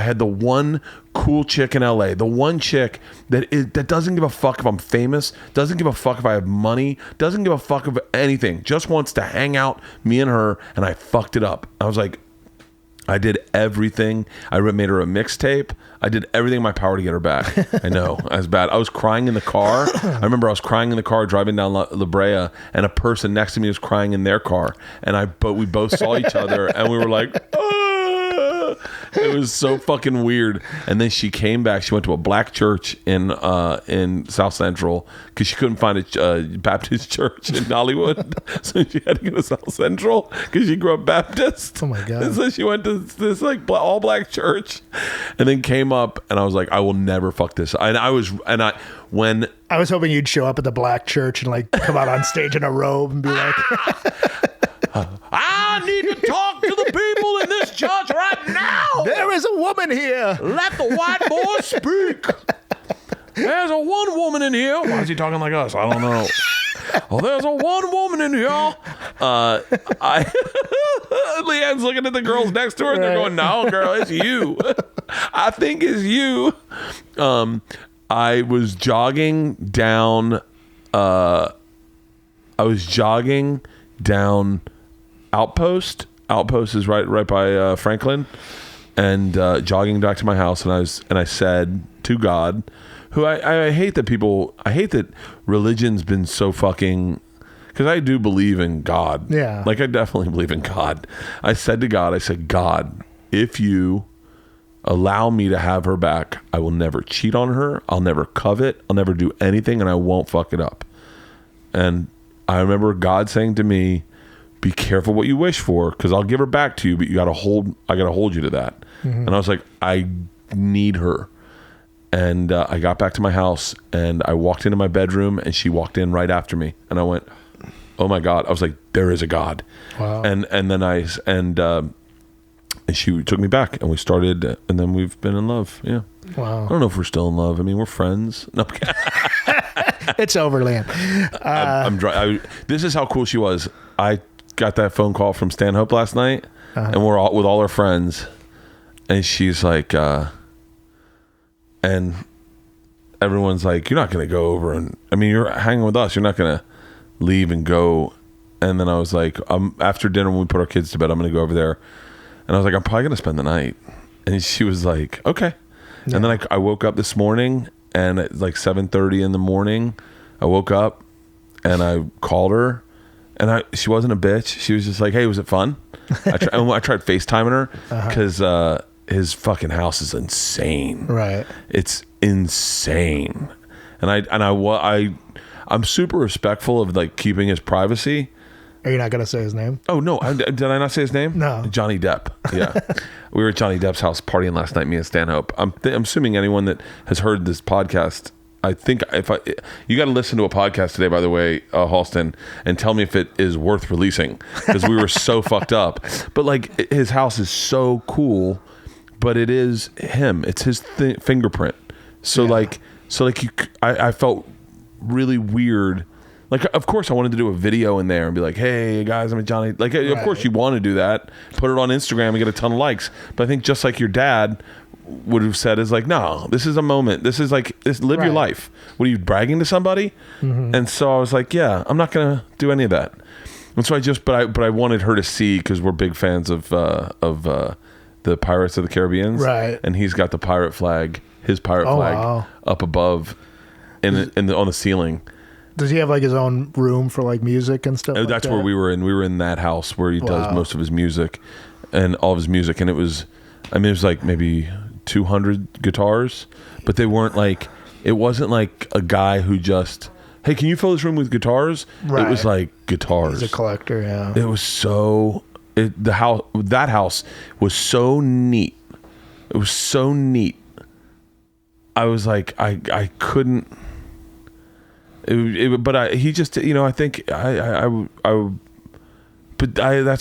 had the one cool chick in LA, the one chick that doesn't give a fuck if I'm famous, doesn't give a fuck if I have money, doesn't give a fuck of anything, just wants to hang out, me and her, and I fucked it up. I was like, I did everything. I made her a mixtape. I did everything in my power to get her back. I know, I was bad. I was crying in the car. I remember I was crying in the car driving down La Brea, and a person next to me was crying in their car. But we both saw each other, and we were like, ah! It was so fucking weird. And then she came back. She went to a black church in South Central because she couldn't find a Baptist church in Hollywood, so she had to go to South Central because she grew up Baptist.
Oh my god!
And so she went to this like all black church, and then came up, and I was like, I will never fuck this. When
I was hoping you'd show up at the black church and like come out on stage in a robe and be like,
I need to talk to the people in this church right now.
There is a woman here.
Let the white boy speak. There's a one woman in here. Why is he talking like us? I don't know. Oh, there's a one woman in here. Leanne's looking at the girls next to her and they're going, no, girl, it's you. I think it's you. I was jogging down Outpost. Outpost is right by Franklin, and jogging back to my house, and I said to God, who I hate that religion's been so fucking, because I do believe in God.
Yeah.
Like I definitely believe in God. I said to God, God, if you allow me to have her back, I will never cheat on her. I'll never covet. I'll never do anything, and I won't fuck it up. And I remember God saying to me, be careful what you wish for, because I'll give her back to you, but I gotta hold you to that. And I was like, I need her. And I got back to my house and I walked into my bedroom and she walked in right after me. And I went, oh my God. I was like, there is a God.
Wow.
And then and she took me back and we started, and then we've been in love. Yeah.
Wow.
I don't know if we're still in love. I mean, we're friends. No.
It's Overland.
This is how cool she was. I got that phone call from Stanhope last night, and we're all with all our friends, and she's like, and everyone's like, you're not going to go over, and I mean, you're hanging with us. You're not going to leave and go. And then I was like, after dinner when we put our kids to bed, I'm going to go over there. And I was like, I'm probably going to spend the night. And she was like, okay. Yeah. And then I woke up this morning, and at like 7:30 in the morning, I woke up and I called her, and she wasn't a bitch. She was just like, hey, was it fun? I tried FaceTiming her because his fucking house is insane.
Right.
It's insane. And I'm super respectful of like keeping his privacy.
Are you not going to say his name?
Oh, no. Did I not say his name?
No.
Johnny Depp. Yeah. We were at Johnny Depp's house partying last night, me and Stanhope. I'm assuming anyone that has heard this podcast, I think you got to listen to a podcast today, by the way, Halston, and tell me if it is worth releasing, because we were so fucked up. But like, his house is so cool, but it is him. It's his fingerprint. So I felt really weird. Like, of course, I wanted to do a video in there and be like, hey, guys, I'm a Johnny. Like, of course, you want to do that. Put it on Instagram and get a ton of likes. But I think just like your dad would have said, is like, no, this is a moment. This is like, live your life. What are you, bragging to somebody? And so I was like, yeah, I'm not going to do any of that. And so but I wanted her to see, because we're big fans of the Pirates of the Caribbean.
Right.
And he's got the pirate flag, his pirate flag up above on the ceiling.
Does he have like his own room for like music and stuff?
That's where we were in. We were in that house where he does most of his music and all of his music. And it was like maybe 200 guitars, but they weren't like, it wasn't like a guy who just, hey, can you fill this room with guitars? Right. It was like guitars.
He's a collector. Yeah.
It was that house was so neat. It was so neat. I was like, I couldn't. He just, I think that's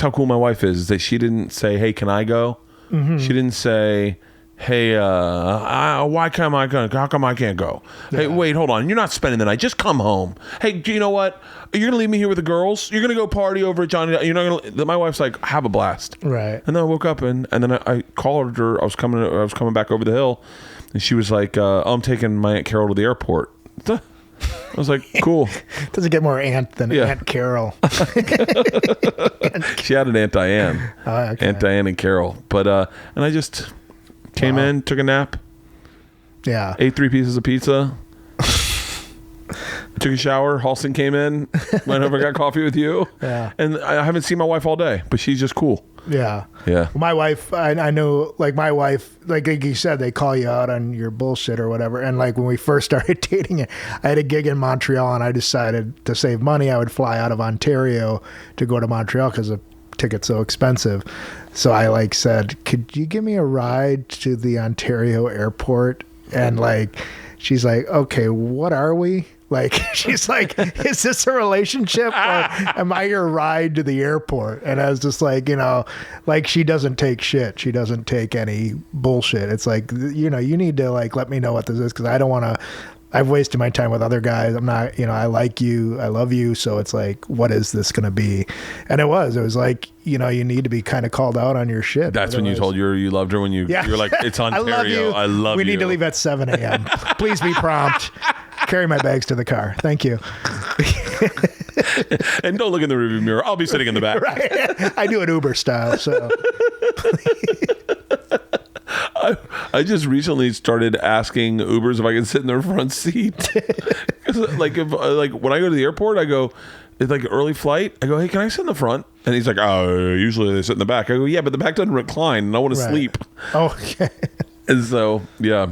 how cool my wife is that she didn't say, hey, can I go? She didn't say, hey, how come I can't go? Yeah. Hey, wait, hold on. You're not spending the night. Just come home. Hey, do you know what? You're going to leave me here with the girls? You're going to go party over at Johnny. You're not going to, my wife's like, have a blast. Right. And then I woke up and then I called her. I was coming back over the hill, and she was like, I'm taking my Aunt Carol to the airport. I was like, cool.
Doesn't get more aunt than Aunt Carol.
She had an Aunt Diane. Oh, okay. Aunt Diane and Carol. But and I just came in, took a nap. Yeah. Ate 3 pieces of pizza. Took a shower. Halston came in. Went over, got coffee with you. Yeah. And I haven't seen my wife all day, but she's just cool. Yeah. Yeah.
My wife, I know, like my wife, like you said, they call you out on your bullshit or whatever. And like when we first started dating, I had a gig in Montreal, and I decided to save money, I would fly out of Ontario to go to Montreal because the ticket's so expensive. So I like said, could you give me a ride to the Ontario airport? And like, she's like, okay, what are we? Like, she's like, is this a relationship, or am I your ride to the airport? And I was just like, like, she doesn't take shit. She doesn't take any bullshit. It's like, you need to like, let me know what this is. 'Cause I don't want to, I've wasted my time with other guys. I'm not, I like you. I love you. So it's like, what is this going to be? And it was like, you need to be kind of called out on your shit.
That's when you told her you loved her, when you're like, it's Ontario. I love you.
We need to leave at 7 a.m. Please be prompt. Carry my bags to the car. Thank you.
And don't look in the rearview mirror. I'll be sitting in the back.
Right. I do it Uber style. So
I just recently started asking Ubers if I can sit in their front seat. like when I go to the airport, I go, it's like an early flight. I go, hey, can I sit in the front? And he's like, oh, usually they sit in the back. I go, yeah, but the back doesn't recline, and I want to sleep.
Okay.
And so, yeah.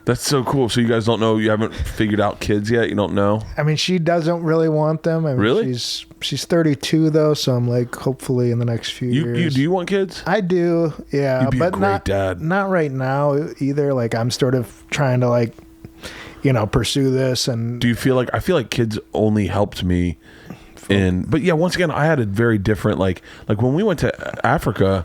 That's so cool. So you guys don't know, you haven't figured out kids yet? You don't know?
I mean, she doesn't really want them. I mean,
Really?
She's 32 though, so I'm like, hopefully in the next few years.
Do you want kids?
I do, yeah.
You'd be
but
a great dad.
Not right now either. Like I'm sort of trying to like, pursue this. And
Do you feel like, I feel like kids only helped me but yeah, once again, I had a very different, like when we went to Africa.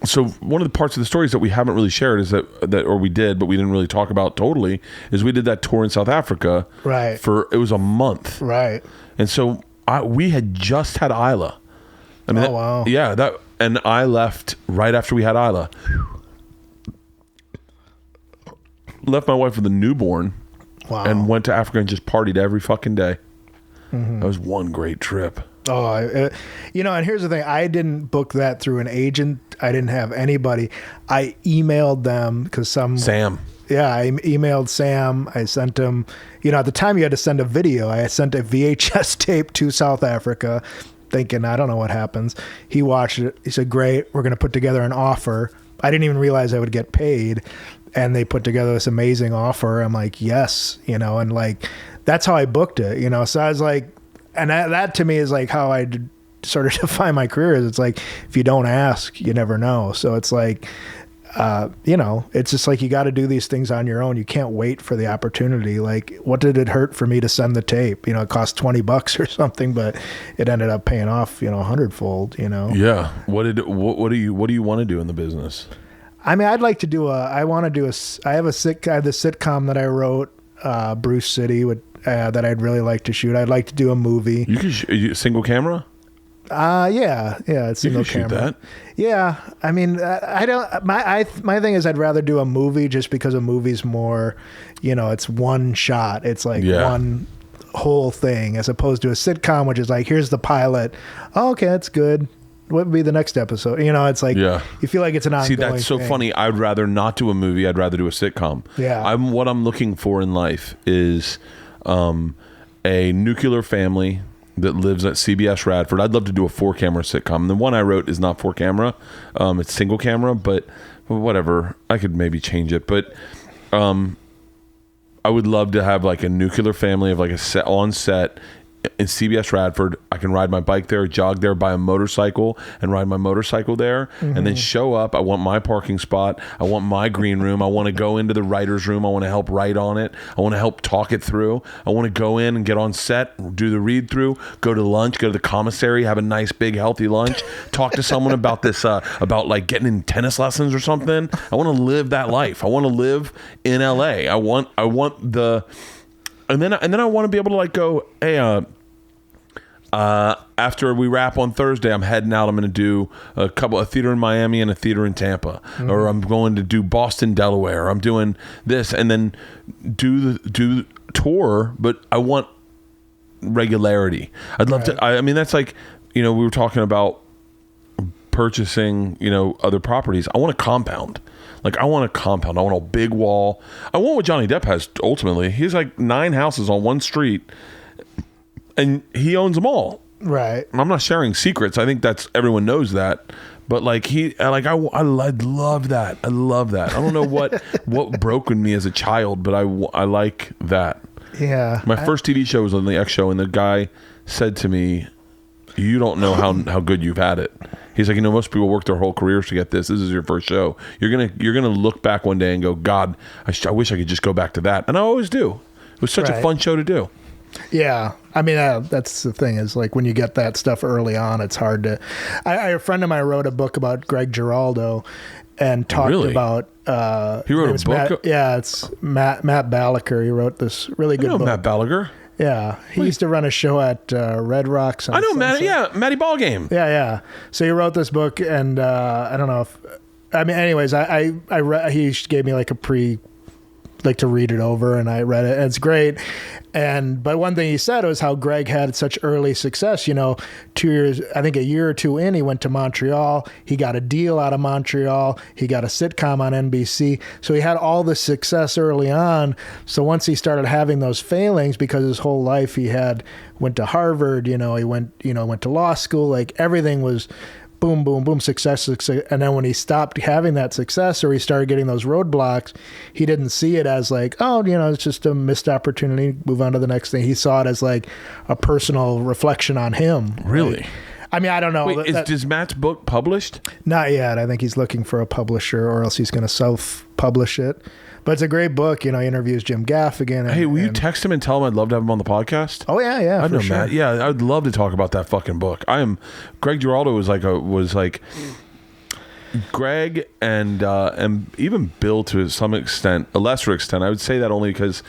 So one of the parts of the stories that we haven't really shared is that or we did, but we didn't really talk about totally, is we did that tour in South Africa.
Right.
It was a month.
Right.
And so we had just had Isla. I mean,
wow.
Yeah, and I left right after we had Isla. Left my wife with a newborn.
Wow.
And went to Africa and just partied every fucking day. Mm-hmm. That was one great trip.
Oh, and here's the thing. I didn't book that through an agent. I didn't have anybody. I emailed them because
Sam.
Yeah, I emailed Sam. I sent him, at the time you had to send a video. I sent a VHS tape to South Africa thinking, I don't know what happens. He watched it. He said, great, we're going to put together an offer. I didn't even realize I would get paid. And they put together this amazing offer. I'm like, yes, and like, that's how I booked it, So I was like, and that to me is like how I sort of define my career is it's like, if you don't ask, you never know. So it's like, it's just like, you got to do these things on your own. You can't wait for the opportunity. Like, what did it hurt for me to send the tape? It cost $20 or something, but it ended up paying off, 100-fold,
Yeah. What do you want to do in the business?
I mean, I'd like to do I have the sitcom that I wrote, Bruce City, that I'd really like to shoot. I'd like to do a movie.
You can single camera?
Yeah, it's single camera. Shoot that? Yeah, I mean, I don't. My thing is, I'd rather do a movie just because a movie's more, it's one shot. It's like one whole thing, as opposed to a sitcom, which is like, here's the pilot. Oh, okay, that's good. What would be the next episode? It's like, you feel like it's an ongoing
See, that's so
thing.
funny. I'd rather not do a movie. I'd rather do a sitcom.
Yeah.
What I'm looking for in life is a nuclear family that lives at CBS Radford. I'd love to do a 4-camera sitcom. The one I wrote is not 4-camera. It's single camera, but whatever. I could maybe change it. But I would love to have like a nuclear family of like a set on set in CBS Radford. I can ride my bike there, jog there, buy a motorcycle and ride my motorcycle there, and then show up. I want my parking spot. I want my green room. I want to go into the writer's room. I want to help write on it. I want to help talk it through. I want to go in and get on set, do the read through, go to lunch, go to the commissary, have a nice big healthy lunch, talk to someone about this, about like getting in tennis lessons or something. I want to live that life. I want to live in LA. I want and then I want to be able to like go, hey, after we wrap on Thursday, I'm heading out. I'm going to do a theater in Miami and a theater in Tampa, or I'm going to do Boston, Delaware. I'm doing this, and then do the tour. But I want regularity. I'd love to. I mean, that's like, we were talking about purchasing, other properties. I want a compound. Like, I want a compound. I want a big wall. I want what Johnny Depp has ultimately. He's like 9 houses on one street, and he owns them all.
Right.
I'm not sharing secrets. I think that's, everyone knows that. But like I love that. I love that. I don't know what broke in me as a child, but I like that.
Yeah.
My first TV show was on the X Show, and the guy said to me, "You don't know how good you've had it." He's like, most people work their whole careers to get this. This is your first show. You're gonna look back one day and go, God, I wish I could just go back to that. And I always do. It was such a fun show to do.
Yeah. I mean, that's the thing is like when you get that stuff early on, it's hard to. A friend of mine wrote a book about Greg Giraldo and talked about.
He wrote a book?
It's Matt Balaker. He wrote this really good book.
Matt Balaker.
Yeah, he used to run a show at Red Rocks.
I know Matt. Yeah, Matty Ballgame.
Yeah. So he wrote this book, and I don't know if. I mean, anyways, I read. He gave me like to read it over, and I read it, and it's great. But one thing he said was how Greg had such early success. 2 years, I think a year or two in, he went to Montreal. He got a deal out of Montreal. He got a sitcom on NBC. So he had all the success early on. So once he started having those failings, because his whole life went to Harvard. He went to law school. Like everything was boom, boom, boom, success. And then when he stopped having that success, or he started getting those roadblocks, he didn't see it as like, oh, it's just a missed opportunity, move on to the next thing. He saw it as like a personal reflection on him.
Really?
Right? I mean, I don't know.
Wait, is Matt's book published?
Not yet. I think he's looking for a publisher, or else he's going to self-publish it. But it's a great book. He interviews Jim Gaffigan.
Hey, will you text him and tell him I'd love to have him on the podcast?
Oh yeah,
I know,
sure.
Matt. Yeah, I'd love to talk about that fucking book. Greg Giraldo was like Greg and even Bill to some extent, a lesser extent. I would say that only because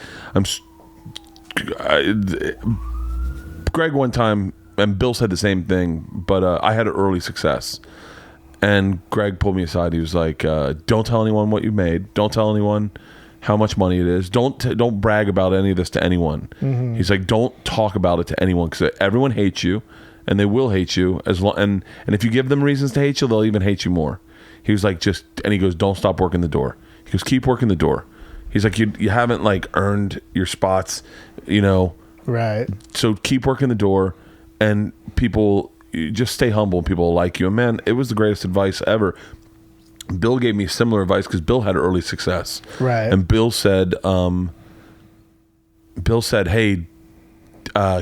Greg one time, and Bill said the same thing, but I had an early success. And Greg pulled me aside. He was like, don't tell anyone what you made. Don't tell anyone how much money it is. Don't brag about any of this to anyone. Mm-hmm. He's like, don't talk about it to anyone, because everyone hates you, and they will hate you and if you give them reasons to hate you, they'll even hate you more. He was like, and he goes, don't stop working the door. He goes, keep working the door. He's like, you haven't like earned your spots,
Right.
So keep working the door, and people, you just stay humble, and people will like you. And man, it was the greatest advice ever. Bill gave me similar advice because Bill had early success.
Right.
And Bill said, hey,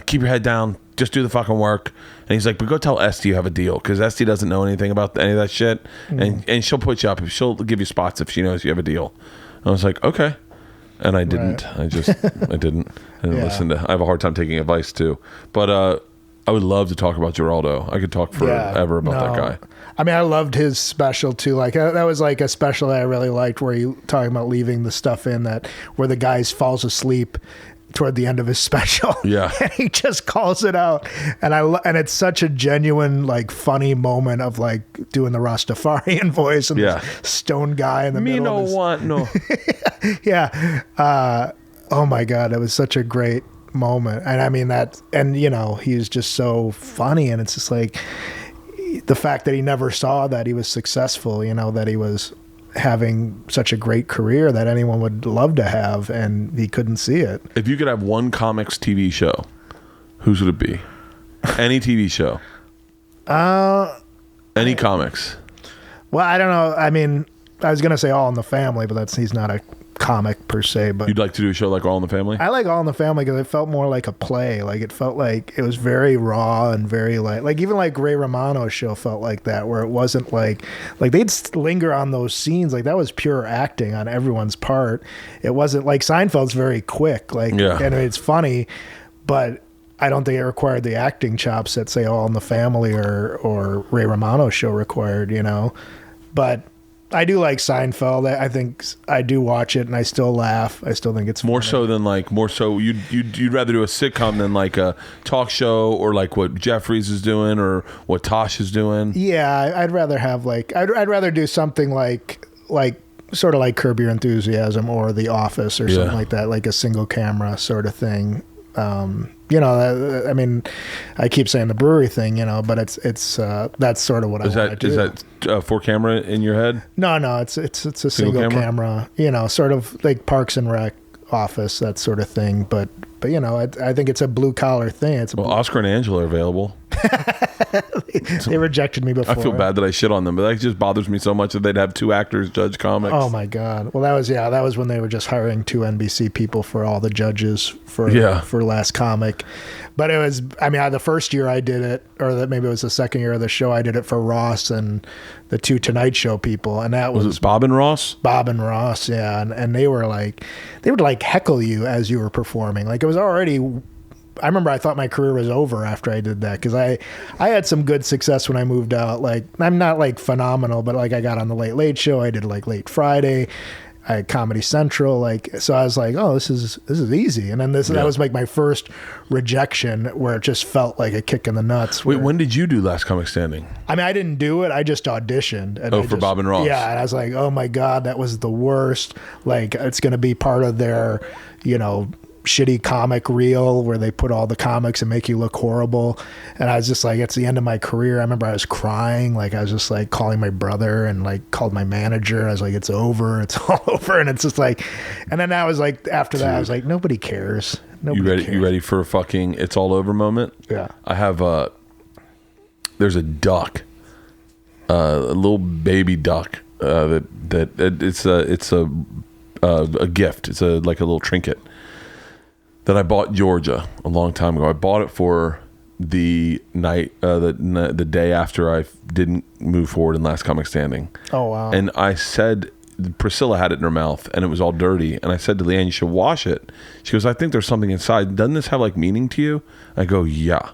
keep your head down, just do the fucking work. And he's like, but go tell Esty you have a deal, because Esty doesn't know anything about any of that shit. And she'll put you up. She'll give you spots if she knows you have a deal. And I was like, okay. And I didn't. Right. I didn't listen to. I have a hard time taking advice too. But I would love to talk about Giraldo. I could talk forever about that guy.
I mean, I loved his special too. Like that was like a special that I really liked, where he talking about leaving the stuff in that where the guy falls asleep toward the end of his special.
Yeah.
And he just calls it out. And it's such a genuine, like, funny moment of like doing the Rastafarian voice and this stone guy in the middle.
Me no want no.
Yeah. Oh my God. It was such a great moment. And I mean he's just so funny, and it's just like the fact that he never saw that he was successful, that he was having such a great career that anyone would love to have, and he couldn't see it.
If you could have one comics TV show, whose would it be? Any TV show? Any comics?
Well, I don't know. I mean, I was gonna say All in the Family, but he's not a comic per se. But
you'd like to do a show like All in the Family?
I like All in the Family because it felt more like a play. Like it felt like it was very raw and very like even like Ray Romano's show felt like that, where it wasn't like they'd linger on those scenes. Like that was pure acting on everyone's part. It wasn't like Seinfeld's very quick. Like, and it's funny, but I don't think it required the acting chops that say All in the Family or Ray Romano's show required, but I do like Seinfeld. I think I do watch it, and I still laugh. I still think it's
more
funny.
so you'd rather do a sitcom than like a talk show, or like what Jeffries is doing or what Tosh is doing.
Yeah, I'd rather have I'd rather do something like sort of like Curb Your Enthusiasm or The Office or something like that, like a single camera sort of thing. I mean, I keep saying the brewery thing, but it's that's sort of what I want to do.
Is that 4 camera in your head?
No, it's a single camera, sort of like Parks and Rec, Office, that sort of thing. But I think it's a blue collar thing.
Oscar and Angela are available.
They rejected me before.
I feel bad that I shit on them, but that just bothers me so much that they'd have 2 actors judge comics.
Oh my God. Well, that was when they were just hiring 2 NBC people for all the judges for Last Comic. But it was, the first year I did it, or maybe it was the second year of the show, I did it for Ross and the 2 Tonight Show people. And that was
it Bob and Ross?
Bob and Ross, yeah. And they would heckle you as you were performing. Like it was already, I remember I thought my career was over after I did that, because I had some good success when I moved out. Like I'm not like phenomenal, but like I got on the Late Late Show. I did like Late Friday. I had Comedy Central, so I was like, oh, this is easy. And then that was like my first rejection, where it just felt like a kick in the nuts.
Wait, when did you do Last Comic Standing?
I didn't do it. I just auditioned. And
for Bob and Ross.
Yeah, and I was like, oh my God, that was the worst. Like it's going to be part of their, shitty comic reel where they put all the comics and make you look horrible. And I was just like, it's the end of my career. I remember I was crying. Like I was just like calling my brother and like called my manager. I was like, it's over. It's all over. And it's just like, and then I was like, after that, I was like, nobody cares.
You ready for a fucking it's all over moment?
Yeah.
I have there's a duck a little baby duck it's a gift. It's like a little trinket that I bought Georgia a long time ago. I bought it for the night, the day after I didn't move forward in Last Comic Standing.
Oh, wow.
And I said, Priscilla had it in her mouth and it was all dirty. And I said to Leanne, you should wash it. She goes, I think there's something inside. Doesn't this have like meaning to you? I go, yeah.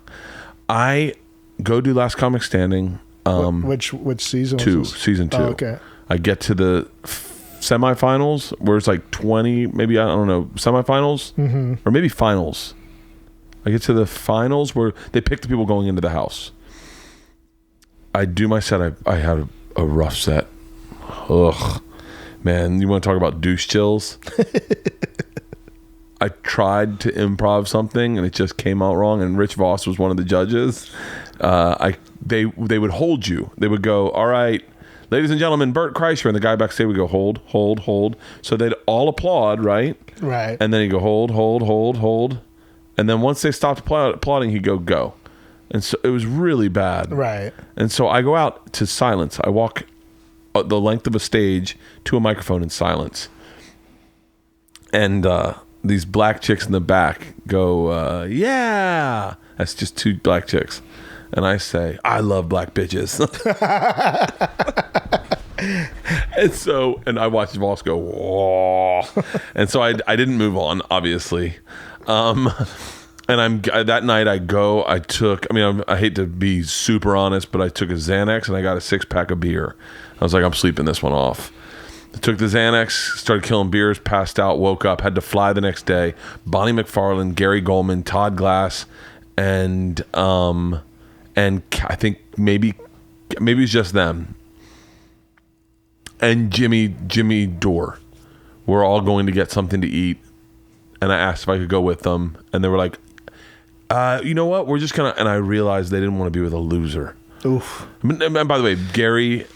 I go do Last Comic Standing.
Which season?
Season 2.
Oh, okay.
I get to the semifinals where it's like 20, maybe, I don't know, semifinals or maybe finals. I get to the finals where they pick the people going into the house. I do my set. I had a rough set. Ugh, man, you want to talk about douche chills? I tried to improv something and it just came out wrong. And Rich Voss was one of the judges. They would hold you. They would go, all right, ladies and gentlemen, Bert Kreischer, and the guy backstage would go, hold, hold, hold. So they'd all applaud, right?
Right.
And then he'd go, hold, hold, hold, hold. And then once they stopped applauding, he'd go. And so it was really bad.
Right.
And so I go out to silence. I walk the length of a stage to a microphone in silence. And these black chicks in the back go, yeah. That's just 2 black chicks. And I say, I love black bitches. And I watched Voss go, whoa. And so I didn't move on, obviously. And that night I hate to be super honest, but I took a Xanax and I got a 6-pack of beer. I was like, I'm sleeping this one off. I took the Xanax, started killing beers, passed out, woke up, had to fly the next day. Bonnie McFarlane, Gary Goldman, Todd Glass, and I think maybe it's just them. And Jimmy Dore. We're all going to get something to eat. And I asked if I could go with them. And they were like, you know what? We're just going to... And I realized they didn't want to be with a loser.
Oof.
And by the way, Gary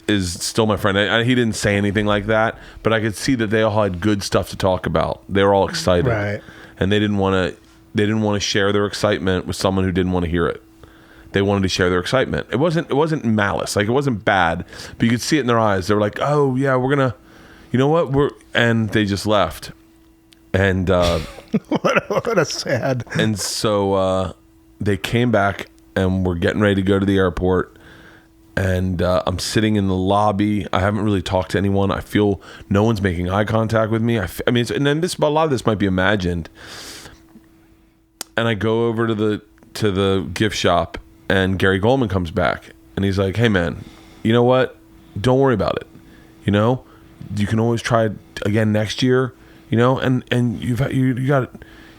is still my friend. He didn't say anything like that. But I could see that they all had good stuff to talk about. They were all excited.
Right.
And they didn't want to share their excitement with someone who didn't want to hear it. They wanted to share their excitement. It wasn't malice. Like, it wasn't bad, but you could see it in their eyes. They were like, oh yeah, we're gonna, you know what, and they just left. And
what a sad.
And so they came back and we're getting ready to go to the airport. And I'm sitting in the lobby. I haven't really talked to anyone. I feel no one's making eye contact with me. I mean, and then a lot of this might be imagined. And I go over to the gift shop. And Gary Goldman comes back and he's like, hey man, you know what? Don't worry about it. You know, you can always try it again next year, you know, and you're going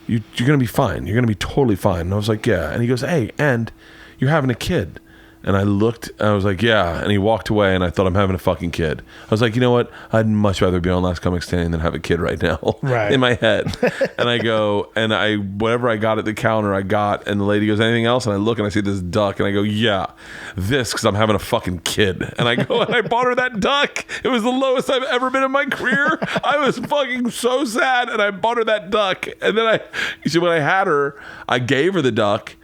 to be fine. You're going to be totally fine. And I was like, yeah. And he goes, hey, and you're having a kid. And I looked, and I was like, yeah. And he walked away, and I thought, I'm having a fucking kid. I was like, you know what? I'd much rather be on Last Comic Standing than have a kid right now.
Right.
In my head. And I go, and whatever I got at the counter, I got. And the lady goes, anything else? And I look, and I see this duck, and I go, yeah, this, because I'm having a fucking kid. And I go, and I bought her that duck. It was the lowest I've ever been in my career. I was fucking so sad, and I bought her that duck. And then when I had her, I gave her the duck.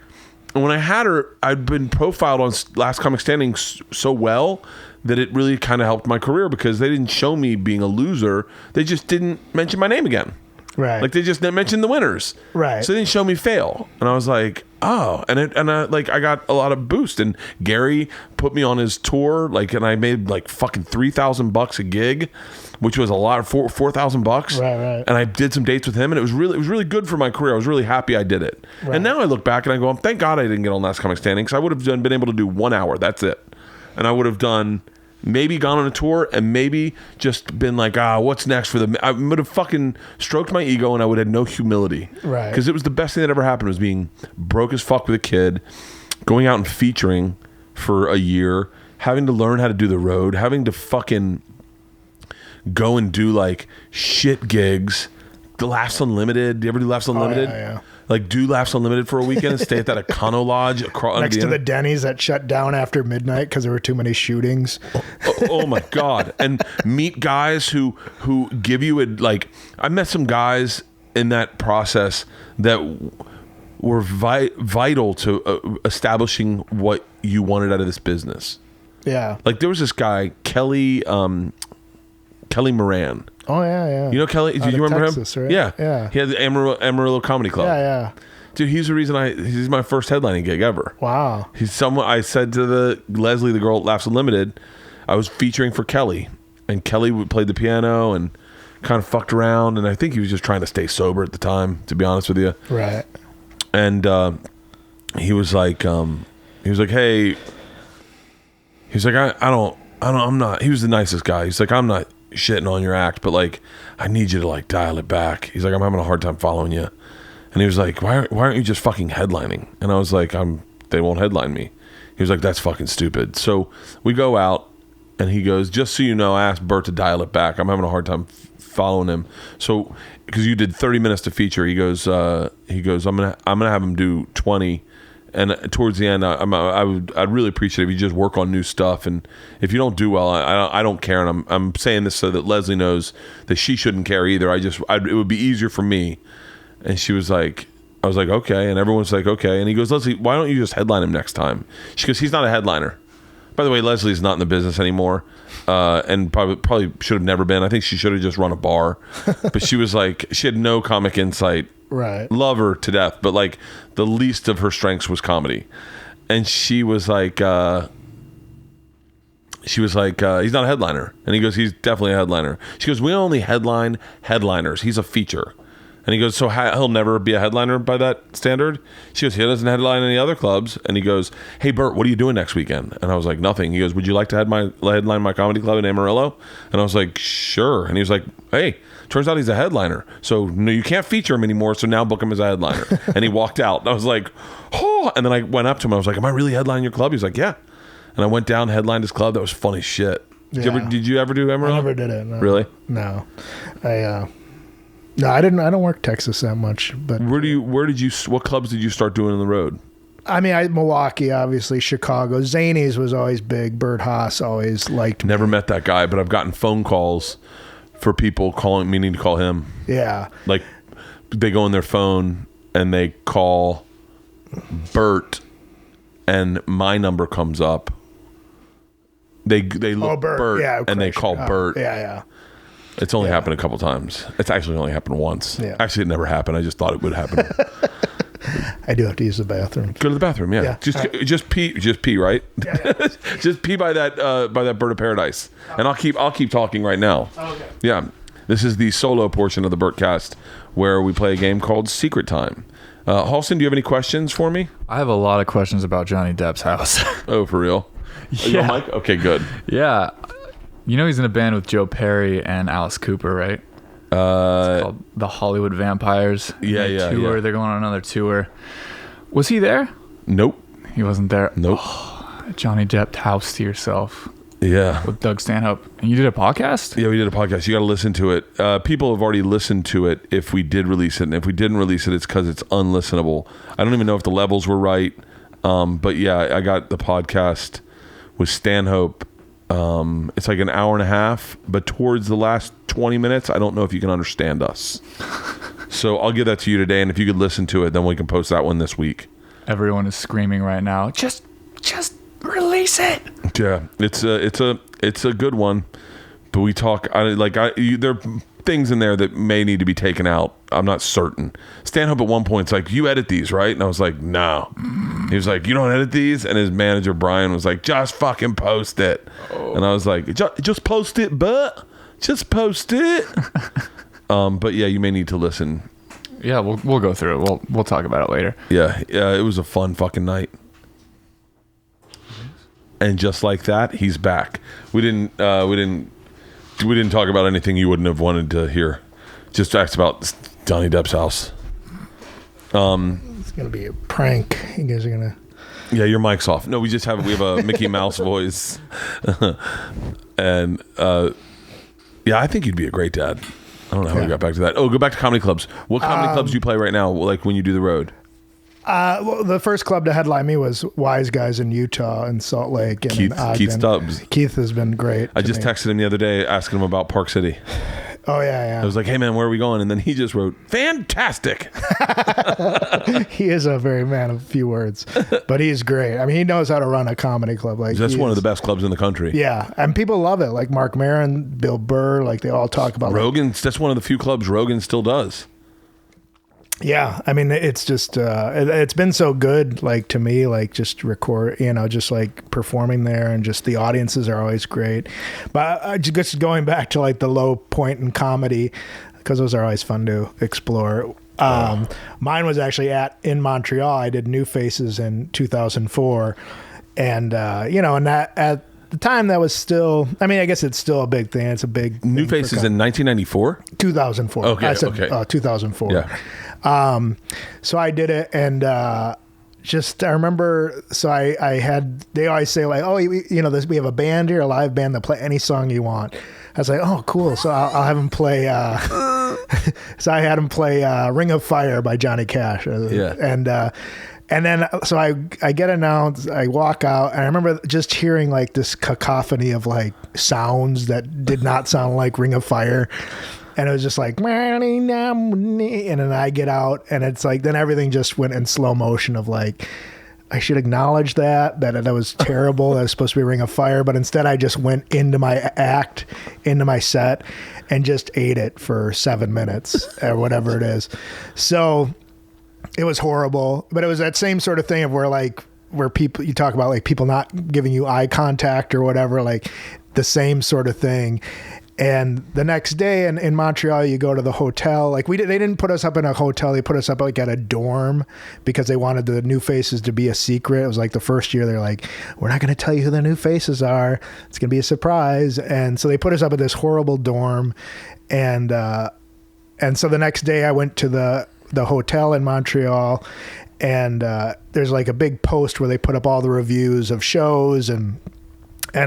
And when I had her, I'd been profiled on Last Comic Standing so well that it really kind of helped my career because they didn't show me being a loser. They just didn't mention my name again.
Right.
Like they just didn't mention the winners.
Right.
So they didn't show me fail. And I was like, oh. And I got a lot of boost. And Gary put me on his tour. And I made like fucking $3,000 a gig, which was a lot of $4,000.
Right.
And I did some dates with him, and it was really good for my career. I was really happy I did it. Right. And now I look back and I go, thank God I didn't get on Last Comic Standing, because I would have been able to do 1 hour. That's it. And I would have maybe gone on a tour and maybe just been like, what's next for them? I would have fucking stroked my ego, and I would have had no humility.
Right.
Because it was the best thing that ever happened, was being broke as fuck with a kid, going out and featuring for a year, having to learn how to do the road, having to fucking go and do like shit gigs. The Laughs Unlimited. Do you ever do Laughs Unlimited?
Yeah.
Like do Laughs Unlimited for a weekend and stay at that Econo Lodge
next to the Denny's that shut down after midnight because there were too many shootings.
Oh my God. And meet guys who give you I met some guys in that process that were vital to establishing what you wanted out of this business.
Yeah.
Like there was this guy, Kelly Moran.
Oh yeah.
You know Kelly? Do you remember
Texas,
him?
right?
Yeah.
Yeah.
He had the Amarillo Comedy Club.
Yeah.
Dude, he's the reason he's my first headlining gig ever.
Wow.
He's someone I said to Leslie, the girl at Laughs Unlimited, I was featuring for Kelly, and Kelly played the piano and kind of fucked around, and I think he was just trying to stay sober at the time, to be honest with you.
Right.
And he was like, hey, he's like, I'm not. He was the nicest guy. He's like, I'm not shitting on your act, but like, I need you to like dial it back. He's like, I'm having a hard time following you. And he was like, why aren't you just fucking headlining? And I was like, they won't headline me. He was like, that's fucking stupid. So we go out, and he goes, just so you know, I asked Bert to dial it back. I'm having a hard time following him. So, because you did 30 minutes to feature, he goes, I'm gonna have him do 20. And towards the end, I'd really appreciate it if you just work on new stuff. And if you don't do well, I don't care. And I'm saying this so that Leslie knows that she shouldn't care either. It would be easier for me. And she was like, I was like, okay. And everyone's like, okay. And he goes, Leslie, why don't you just headline him next time? She goes, he's not a headliner. By the way, Leslie's not in the business anymore. And probably should have never been. I think she should have just run a bar. But she was like, she had no comic insight.
Right.
Love her to death. But like the least of her strengths was comedy. And she was like, he's not a headliner. And he goes, he's definitely a headliner. She goes, we only headline headliners. He's a feature. And he goes, so he'll never be a headliner by that standard? She goes, he doesn't headline any other clubs. And he goes, hey, Bert, what are you doing next weekend? And I was like, nothing. He goes, would you like to headline my comedy club in Amarillo? And I was like, sure. And he was like, hey, turns out he's a headliner. So no, you can't feature him anymore. So now book him as a headliner. And he walked out. And I was like, oh. And then I went up to him. I was like, am I really headlining your club? He was like, yeah. And I went down, headlined his club. That was funny shit.
Yeah.
Did you ever do Amarillo?
I never did it. No.
Really?
No. No, I didn't. I don't work Texas that much. But
what clubs did you start doing on the road?
I mean, Milwaukee, obviously, Chicago. Zanies was always big. Bert Haas always liked me.
Never met that guy, but I've gotten phone calls for people meaning to call him.
Yeah.
Like they go on their phone and they call Bert, and my number comes up. They look Bert,
yeah,
and they call Bert.
Yeah.
It's only happened a couple times. It's actually only happened once.
Yeah.
Actually, it never happened. I just thought it would happen.
I do have to use the bathroom.
Go to the bathroom. Yeah. Just pee, right? Yeah. Just pee by that Bird of Paradise, and I'll keep talking right now.
Oh, okay.
Yeah. This is the solo portion of the Bertcast where we play a game called Secret Time. Halston, do you have any questions for me?
I have a lot of questions about Johnny Depp's house.
Oh, for real?
Yeah.
Are you on mic? Okay, good.
Yeah. You know he's in a band with Joe Perry and Alice Cooper, right? It's called the Hollywood Vampires.
Yeah.
They're going on another tour. Was he there?
Nope.
He wasn't there.
Nope.
Oh, Johnny Depp house to yourself.
Yeah.
With Doug Stanhope. And you did a podcast?
Yeah, we did a podcast. You got to listen to it. People have already listened to it if we did release it. And if we didn't release it, it's because it's unlistenable. I don't even know if the levels were right. But yeah, I got the podcast with Stanhope. It's like an hour and a half, but towards the last 20 minutes, I don't know if you can understand us. So I'll give that to you today, and if you could listen to it, then we can post that one this week.
Everyone is screaming right now. Just release it.
Yeah, it's a good one, but we talk. There are things in there that may need to be taken out. I'm not certain. Stanhope at one point, it's like, you edit these, right? And I was like, no. He was like, you don't edit these? And his manager, Brian, was like, just fucking post it. Oh. And I was like, just post it, but just post it. But yeah, you may need to listen.
Yeah, we'll go through it. We'll talk about it later.
Yeah, it was a fun fucking night. And just like that, he's back. We didn't talk about anything you wouldn't have wanted to hear. Just talked about Johnny Depp's house.
It's gonna be a prank. You guys are gonna.
Yeah, your mic's off. No, we have a Mickey Mouse voice, and yeah, I think you'd be a great dad. I don't know how we got back to that. Oh, go back to comedy clubs. What comedy clubs do you play right now? Like when you do the road?
Well, the first club to headline me was Wise Guys in Utah and Salt Lake. And
Keith Stubbs.
Keith has been great.
I just texted him the other day asking him about Park City.
Oh yeah.
I was like, hey man, where are we going? And then he just wrote, fantastic.
He is a very man of few words, but he's great. I mean, he knows how to run a comedy club. Like
that's one of the best clubs in the country.
Yeah, and people love it. Like Mark Maron, Bill Burr, like they all talk about
Rogan. That's one of the few clubs Rogan still does.
Yeah, I mean, it's just it's been so good, like to me, like just record, just like performing there, and just the audiences are always great. But just going back to like the low point in comedy, because those are always fun to explore. Mine was actually in Montreal. I did New Faces in 2004, and and that at the time that was still, I mean, I guess it's still a big thing. It's a big
New Faces in 1994.
2004.
Okay,
I said 2004.
Yeah.
So I did it, and I remember, so I had, they always say like, oh, we have a band here, a live band that play any song you want. I was like, oh, cool. So I'll have him play, so I had him play Ring of Fire by Johnny Cash.
Yeah.
And then, so I get announced, I walk out, and I remember just hearing like this cacophony of like sounds that did not sound like Ring of Fire. And it was just like, and then I get out, and it's like, then everything just went in slow motion of like, I should acknowledge that was terrible. That was supposed to be Ring of Fire. But instead I just went into my act, into my set, and just ate it for 7 minutes or whatever it is. So it was horrible, but it was that same sort of thing of where people, you talk about like people not giving you eye contact or whatever, like the same sort of thing. And the next day in Montreal, you go to the hotel. Like they didn't put us up in a hotel. They put us up like at a dorm because they wanted the New Faces to be a secret. It was like the first year they're like, we're not going to tell you who the New Faces are. It's going to be a surprise. And so they put us up at this horrible dorm. And so the next day I went to the hotel in Montreal, and there's like a big post where they put up all the reviews of shows, and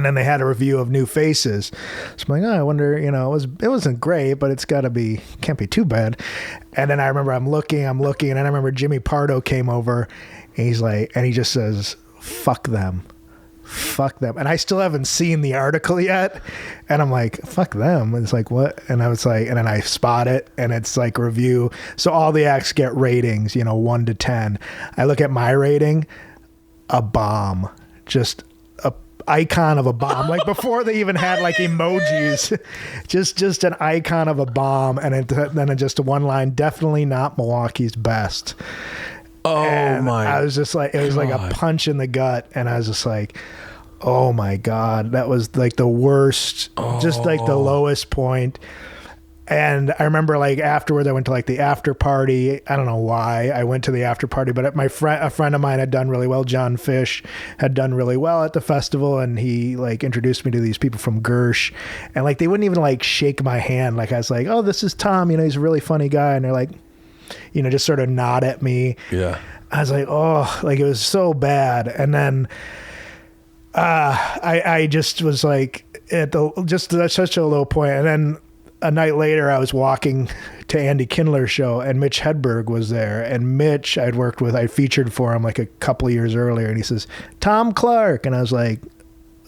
then they had a review of New Faces. So I'm like, oh, I wonder, it wasn't great, but can't be too bad. And then I remember I'm looking, and then I remember Jimmy Pardo came over, and he's like, and he just says, fuck them. And I still haven't seen the article yet. And I'm like, fuck them. And it's like, what? And I was like, and then I spot it, and it's like review. So all the acts get ratings, 1 to 10. I look at my rating, a bomb, just a icon of a bomb. Like before they even had like emojis, just an icon of a bomb. And then just a one line, definitely not Milwaukee's best.
Oh,
and
my
I was just like, it was
God.
like a punch in the gut. And I was just like, oh my God, that was like the worst, just like the lowest point. And I remember like afterwards I went to like the after party. I don't know why I went to the after party, but a friend of mine had done really well. John Fish had done really well at the festival, and he like introduced me to these people from Gersh, and like they wouldn't even like shake my hand. Like I was like, oh, this is Tom, he's a really funny guy. And they're like, just sort of nod at me.
Yeah.
I was like, oh, like it was so bad. And then I just was like at such a low point. And then a night later I was walking to Andy Kindler's show, and Mitch Hedberg was there. And Mitch I featured for him like a couple of years earlier. And he says, Tom Clark. And I was like,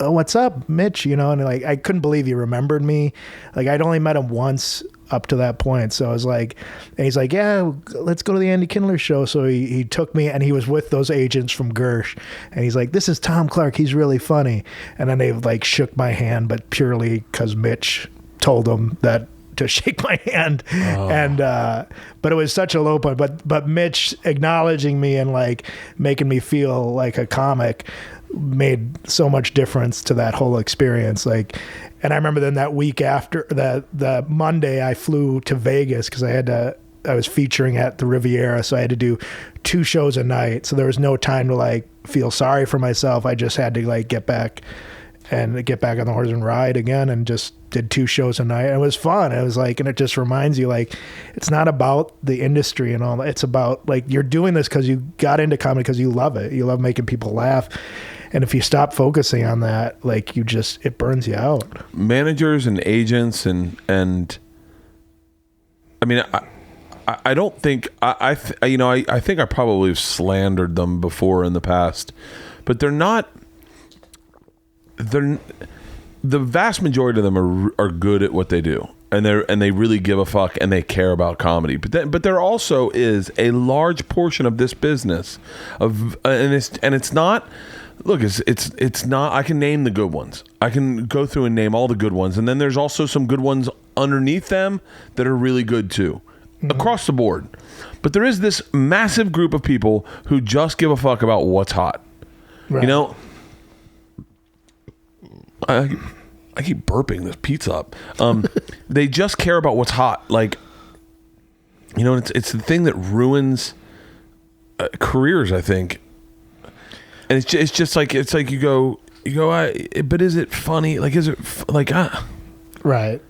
oh, what's up, Mitch? And like, I couldn't believe he remembered me. Like I'd only met him once up to that point. So I was like, and he's like, yeah, let's go to the Andy Kindler show. So he took me, and he was with those agents from Gersh, and he's like, this is Tom Clark. He's really funny. And then they like shook my hand, but purely because Mitch told them that to shake my hand. And but it was such a low point, but Mitch acknowledging me and like making me feel like a comic made so much difference to that whole experience. Like, and I remember then that week after the Monday I flew to Vegas because I was featuring at the Riviera, so I had to do 2 shows a night. So there was no time to like feel sorry for myself. I just had to like get back on the horse and ride again, and just did 2 shows a night. And it was fun. It was like, and it just reminds you like, it's not about the industry and all that. It's about like, you're doing this because you got into comedy because you love it. You love making people laugh. And if you stop focusing on that, like it burns you out. Managers and agents and I mean, I don't think I think I probably have slandered them before in the past, but the vast majority of them are good at what they do.
and they really give a fuck and they care about comedy. But there also is a large portion of this business and it's not. Look, it's not. I can name the good ones. I can go through and name all the good ones, and then there's also some good ones underneath them that are really good too, across the board. But there is this massive group of people who just give a fuck about what's hot. Right. You know, I keep burping this pizza up. They just care about what's hot. Like, you know, it's the thing that ruins careers, I think. And it's just like you go. But is it funny? Like, is it
Right.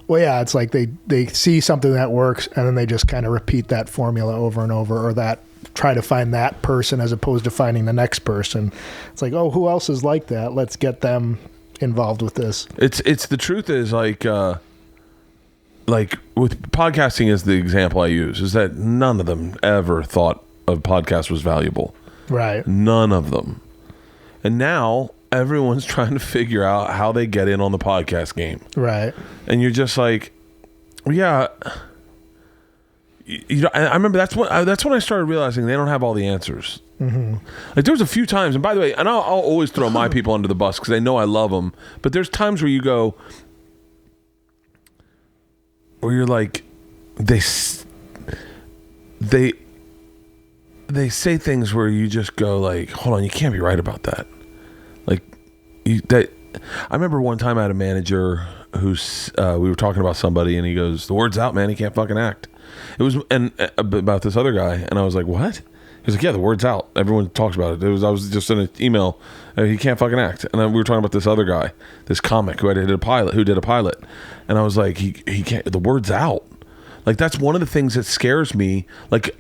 Well, yeah, it's like they see something that works and then they just kind of repeat that formula over and over, or that try to find that person as opposed to finding the next person. It's like, oh, who else is like that? Let's get them involved with this.
It's the truth is like with podcasting is the example I use, is that none of them ever thought a podcast was valuable.
Right.
None of them. And now everyone's trying to figure out how they get in on the podcast game.
Right.
And you're just like, yeah. You know, I remember that's when I started realizing they don't have all the answers. Mm-hmm. Like there was a few times, and by the way, and I'll always throw my people under the bus because I know I love them. But there's times where you go, where you're like, they say things where you just go like, hold on, you can't be right about that. Like I remember one time I had a manager who's we were talking about somebody and he goes, the word's out, man, he can't fucking act. It was about this other guy, and I was like, what? He was like, yeah, the word's out, everyone talks about it. I was just in an email, he can't fucking act. And then we were talking about this other guy, this comic who did a pilot, and I was like, he can't, the word's out. Like that's one of the things that scares me. Like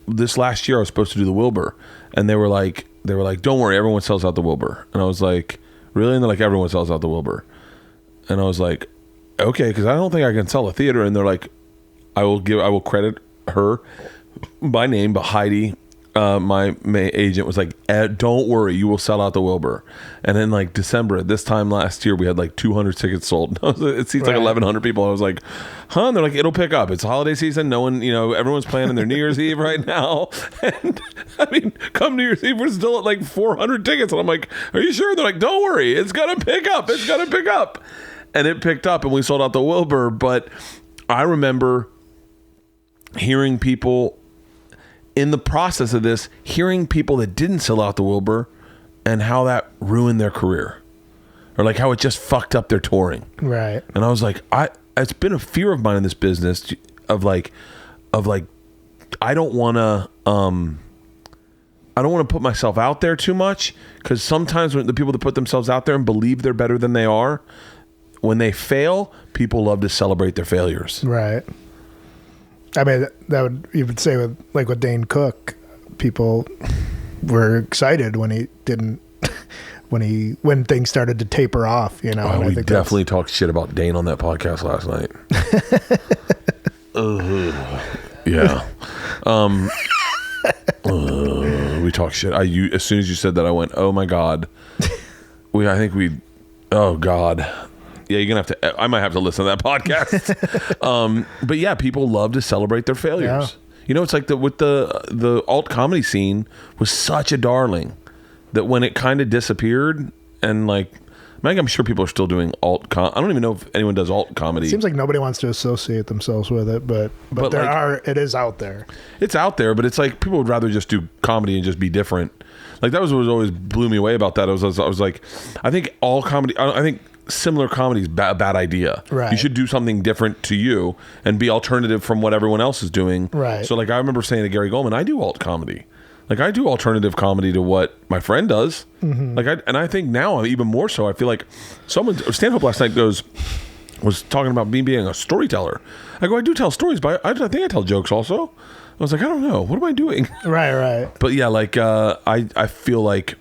this last year I was supposed to do the Wilbur, and they were like, don't worry, everyone sells out the Wilbur. And I was like, really? And they're like, everyone sells out the Wilbur. And I was like, okay, because I don't think I can sell a theater. And they're like, I will credit her by name, but Heidi, my agent, was like, don't worry, you will sell out the Wilbur. And then like December at this time last year, we had like 200 tickets sold. It seats like 1,100 people. I was like, huh? And they're like, it'll pick up. It's holiday season. No one, everyone's planning their New Year's Eve right now. And I mean, come New Year's Eve, we're still at like 400 tickets. And I'm like, are you sure? They're like, don't worry, it's gonna pick up. It's gonna pick up. And it picked up, and we sold out the Wilbur. But I remember hearing people in the process of this, hearing people that didn't sell out the Wilbur and how that ruined their career, or like how it just fucked up their touring.
Right.
And I was like, it's been a fear of mine in this business of like, I don't want to put myself out there too much, because sometimes when the people that put themselves out there and believe they're better than they are, when they fail, people love to celebrate their failures.
Right. I mean, you would say with Dane Cook, people were excited when he didn't, when things started to taper off, we
definitely talked shit about Dane on that podcast last night. Yeah. We talked shit. As soon as you said that, I went, oh my God. Oh God. Yeah, you're gonna have to. I might have to listen to that podcast. But yeah, people love to celebrate their failures. Yeah. It's like the alt comedy scene was such a darling that when it kind of disappeared, and like, I'm sure people are still doing alt. I don't even know if anyone does alt comedy.
It seems like nobody wants to associate themselves with it, but it is out there.
It's out there, but it's like people would rather just do comedy and just be different. Like that was what always blew me away about that. I was like, I think all comedy. I think similar comedy is a bad idea.
Right.
You should do something different to you and be alternative from what everyone else is doing.
Right.
So like I remember saying to Gary Goldman, I do alt comedy. Like I do alternative comedy to what my friend does. Mm-hmm. I think now even more so. I feel like Stanhope last night was talking about me being a storyteller. I go, I do tell stories, but I think I tell jokes also. I was like, I don't know, what am I doing?
Right.
But yeah, like I feel like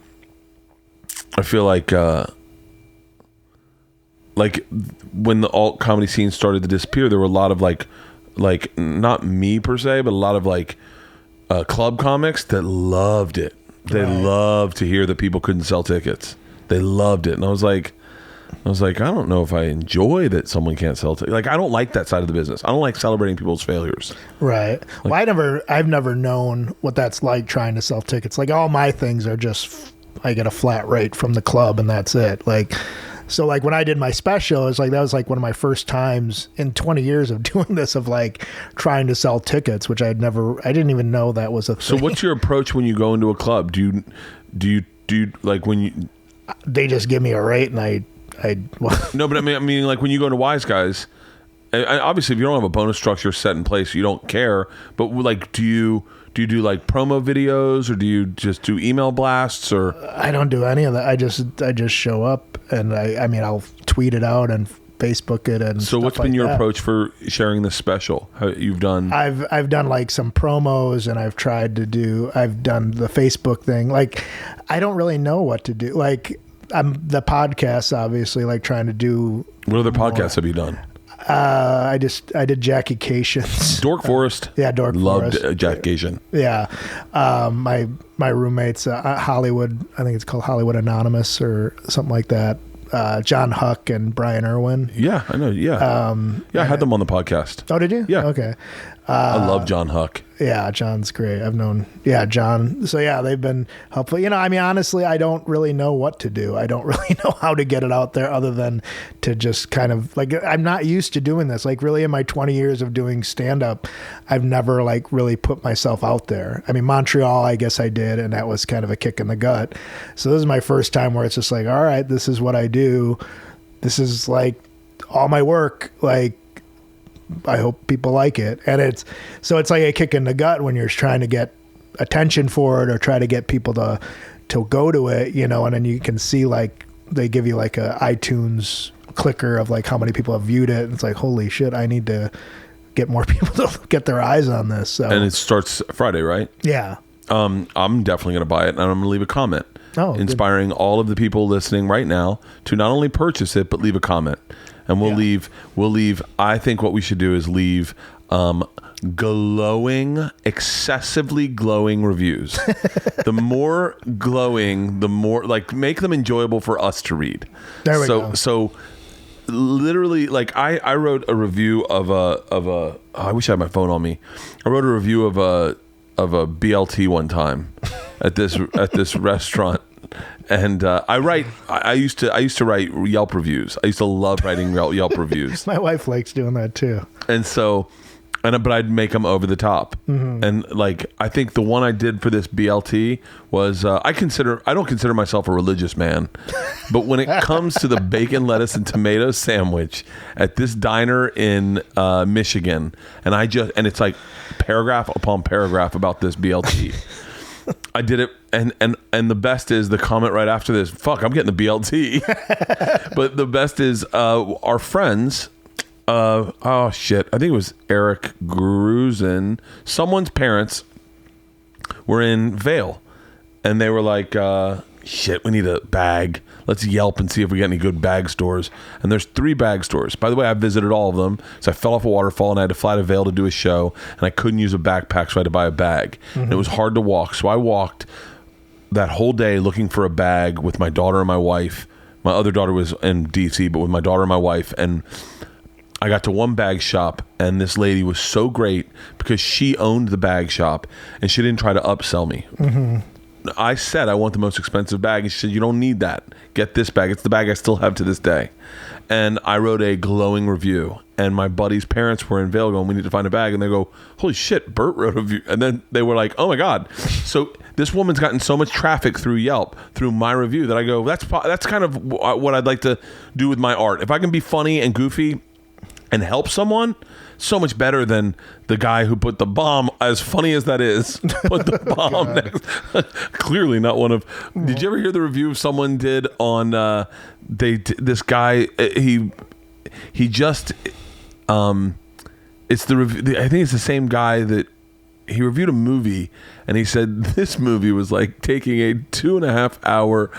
when the alt comedy scene started to disappear, there were a lot of like not me per se, but a lot of like club comics that loved it. They loved to hear that people couldn't sell tickets. They loved it. And I was like, I was like, I don't know if I enjoy that someone can't sell tickets. Like, I don't like that side of the business. I don't like celebrating people's failures.
Right. Well, I've never known what that's like trying to sell tickets. Like, all my things are just, I get a flat rate from the club and that's it. Like, so like when I did my special, it's like, that was like one of my first times in 20 years of doing this, of like trying to sell tickets, which I didn't even know that was a thing.
So what's your approach when you go into a club? Do you like when you,
they just give me a rate and I
no, but I mean, like when you go to Wise Guys, obviously if you don't have a bonus structure set in place, you don't care. But like, do you do like promo videos, or do you just do email blasts, or? I
don't do any of that. I just show up, and I mean I'll tweet it out and Facebook it and.
So what's been your approach for sharing this special? How you've done?
I've done like some promos, and I've done the Facebook thing. Like, I don't really know what to do. Like, I'm the podcast, obviously, like trying to do.
What other podcasts have you done?
I did Jackications.
Dork Forest.
Yeah, Dork Forest.
Loved Jackication.
Yeah. My roommates, Hollywood, I think it's called Hollywood Anonymous or something like that. John Huck and Brian Irwin.
Yeah, I know. Yeah. I had them on the podcast.
Oh, did you?
Yeah.
Okay.
I love John Huck.
Yeah, John's great. I've known, John. So yeah, they've been helpful. I mean, honestly, I don't really know what to do. I don't really know how to get it out there other than to just kind of like, I'm not used to doing this. Like, really in my 20 years of doing stand up, I've never like really put myself out there. I mean, Montreal, I guess I did. And that was kind of a kick in the gut. So this is my first time where it's just like, all right, this is what I do. This is like all my work. Like, I hope people like it. And it's like a kick in the gut when you're trying to get attention for it or try to get people to go to it, and then you can see like they give you like a iTunes clicker of like how many people have viewed it. And it's like, holy shit, I need to get more people to get their eyes on this. So. And
it starts Friday, right?
Yeah.
I'm definitely going to buy it, and I'm going to leave a comment. Inspiring all of the people listening right now to not only purchase it, but leave a comment. And we'll leave, I think what we should do is leave excessively glowing reviews. The more glowing, the more, like, make them enjoyable for us to read.
There we go.
So literally, like, I wrote a review of a I wish I had my phone on me. I wrote a review of a BLT one time at this restaurant. And I used to write Yelp reviews. I used to love writing Yelp reviews.
My wife likes doing that too.
And so, but I'd make them over the top. Mm-hmm. And like, I think the one I did for this BLT was, I don't consider myself a religious man, but when it comes to the bacon, lettuce, and tomato sandwich at this diner in Michigan, and it's like paragraph upon paragraph about this BLT. I did it, and the best is the comment right after this. Fuck, I'm getting the BLT. But the best is our friends. Oh shit! I think it was Eric Grusin. Someone's parents were in Vail, and they were like, "Shit, we need a bag. Let's Yelp and see if we get any good bag stores." And there's 3 bag stores. By the way, I visited all of them. So I fell off a waterfall and I had to fly to Vail to do a show, and I couldn't use a backpack, so I had to buy a bag. Mm-hmm. And it was hard to walk, so I walked that whole day looking for a bag with my daughter and my wife. My other daughter was in DC, but with my daughter and my wife. And I got to one bag shop, and this lady was so great because she owned the bag shop, and she didn't try to upsell me. Mm-hmm. I said I want the most expensive bag, and she said, you don't need that. Get this bag. It's the bag I still have to this day. And I wrote a glowing review, and my buddy's parents were in Vail going, we need to find a bag. And they go, holy shit, Bert wrote a review. And then they were like, oh my God. So this woman's gotten so much traffic through Yelp, through my review, that I go, that's kind of what I'd like to do with my art. If I can be funny and goofy and help someone, so much better than the guy who put the bomb, as funny as that is, put the bomb next. Clearly not one of. Did you ever hear the review someone did on this guy? He just it's the review. I think it's the same guy that he reviewed a movie, and he said this movie was like taking a 2.5 hour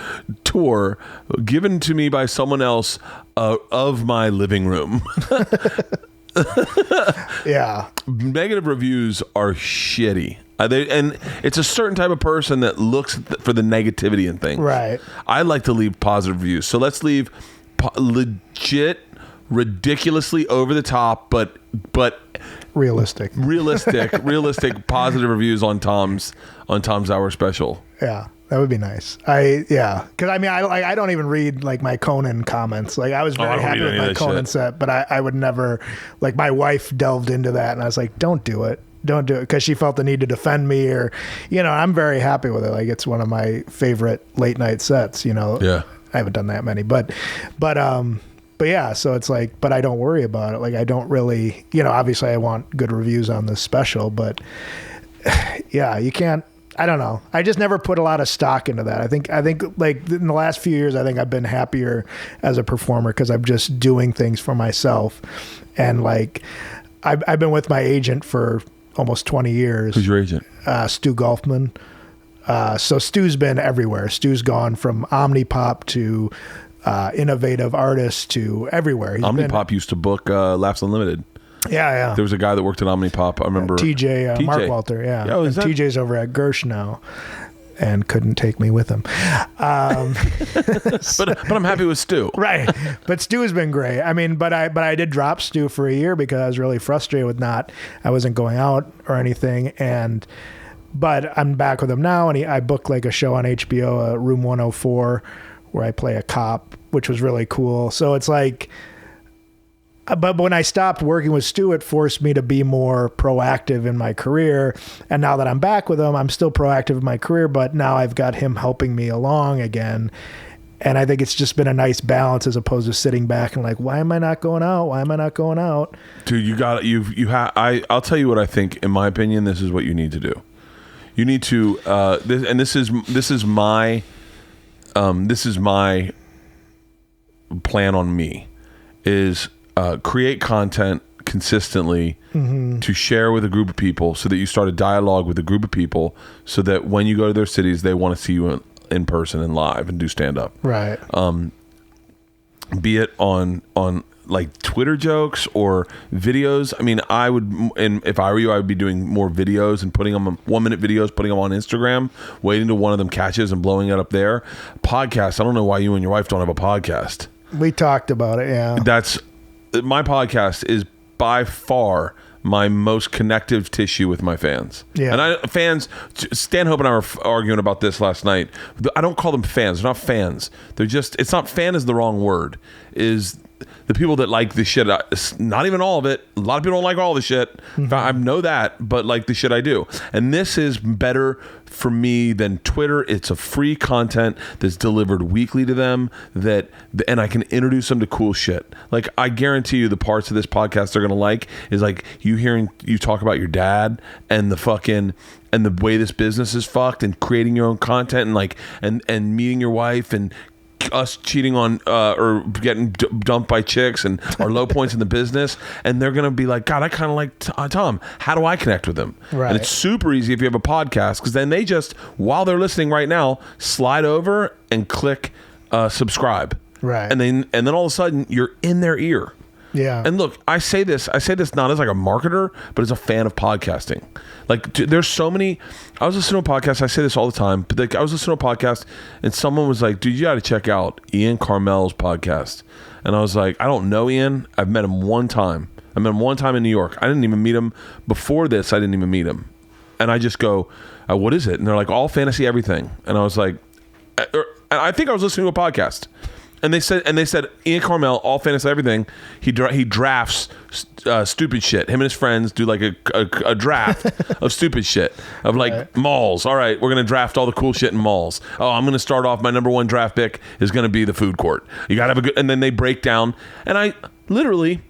tour given to me by someone else of my living room.
Yeah.
Negative reviews are shitty. And it's a certain type of person that looks for the negativity in things.
Right.
I like to leave positive reviews. So let's leave legit, ridiculously over the top, but
realistic
positive reviews on Tom's Hour Special.
Yeah, that would be nice. Because I mean, I don't even read like my Conan comments. Like I was very happy with my Conan set, but I would never, like my wife delved into that, and I was like, don't do it, because she felt the need to defend me, or I'm very happy with it. Like it's one of my favorite late night sets.
Yeah,
I haven't done that many, but yeah, so it's like, but I don't worry about it. Like I don't really, obviously I want good reviews on this special, but yeah, you can't. I don't know. I just never put a lot of stock into that. I think like in the last few years, I think I've been happier as a performer because I'm just doing things for myself. And like, I've been with my agent for almost 20 years.
Who's your agent?
Stu Golfman. So Stu's been everywhere. Stu's gone from Omnipop to innovative artists to everywhere.
Omnipop used to book Laughs Unlimited.
Yeah.
There was a guy that worked at Omnipop. I remember
TJ. Mark Walter. Yeah. TJ's over at Gersh now, and couldn't take me with him.
But I'm happy with Stu.
Right. But Stu has been great. I mean, but I did drop Stu for a year because I was really frustrated with I wasn't going out or anything, but I'm back with him now, and I booked like a show on HBO, Room 104, where I play a cop, which was really cool. So it's like. But when I stopped working with Stu, it forced me to be more proactive in my career. And now that I'm back with him, I'm still proactive in my career, but now I've got him helping me along again. And I think it's just been a nice balance as opposed to sitting back and like, why am I not going out? Why am I not going out?
Dude, I'll tell you what I think. In my opinion, this is what you need to do. You need to, this is my plan on me is, create content consistently to share with a group of people so that you start a dialogue with a group of people so that when you go to their cities, they want to see you in person and live and do stand up.
Right.
Be it on like Twitter jokes or videos. I mean, and if I were you, I would be doing more videos and putting them 1-minute videos, putting them on Instagram, waiting till one of them catches and blowing it up there. Podcast. I don't know why you and your wife don't have a podcast.
We talked about it. Yeah.
My podcast is by far my most connective tissue with my fans.
Yeah.
And Stanhope and I were arguing about this last night. I don't call them fans. They're not fans. It's not fan is the wrong word. Is the people that like the shit, not even all of it. A lot of people don't like all the shit. I know that, but like the shit I do. And this is better for me than Twitter. It's a free content that's delivered weekly to them and I can introduce them to cool shit. Like I guarantee you the parts of this podcast they're going to like is like you hearing you talk about your dad and the way this business is fucked and creating your own content and like, and meeting your wife and us cheating on or getting dumped by chicks and our low points in the business, and they're gonna be like, God, I kind of like Tom. How do I connect with him?
Right.
And it's super easy if you have a podcast because then they just, while they're listening right now, slide over and click subscribe.
Right.
And then all of a sudden you're in their ear.
Yeah.
And look, I say this not as like a marketer, but as a fan of podcasting. Like there's so many, I was listening to a podcast, I say this all the time, but like I was listening to a podcast and someone was like, dude, you got to check out Ian Carmel's podcast. And I was like, I don't know Ian. I've met him one time. I met him one time in New York. I didn't even meet him before this. I didn't even meet him. And I just go, what is it? And they're like, all fantasy everything. And I was like, I think I was listening to a podcast. And they said Ian Carmel, all fantasy everything. He drafts stupid shit. Him and his friends do like a draft of stupid shit of like malls. All right, we're gonna draft all the cool shit in malls. Oh, I'm gonna start off. My number one draft pick is gonna be the food court. You gotta have a good. And then they break down. And I literally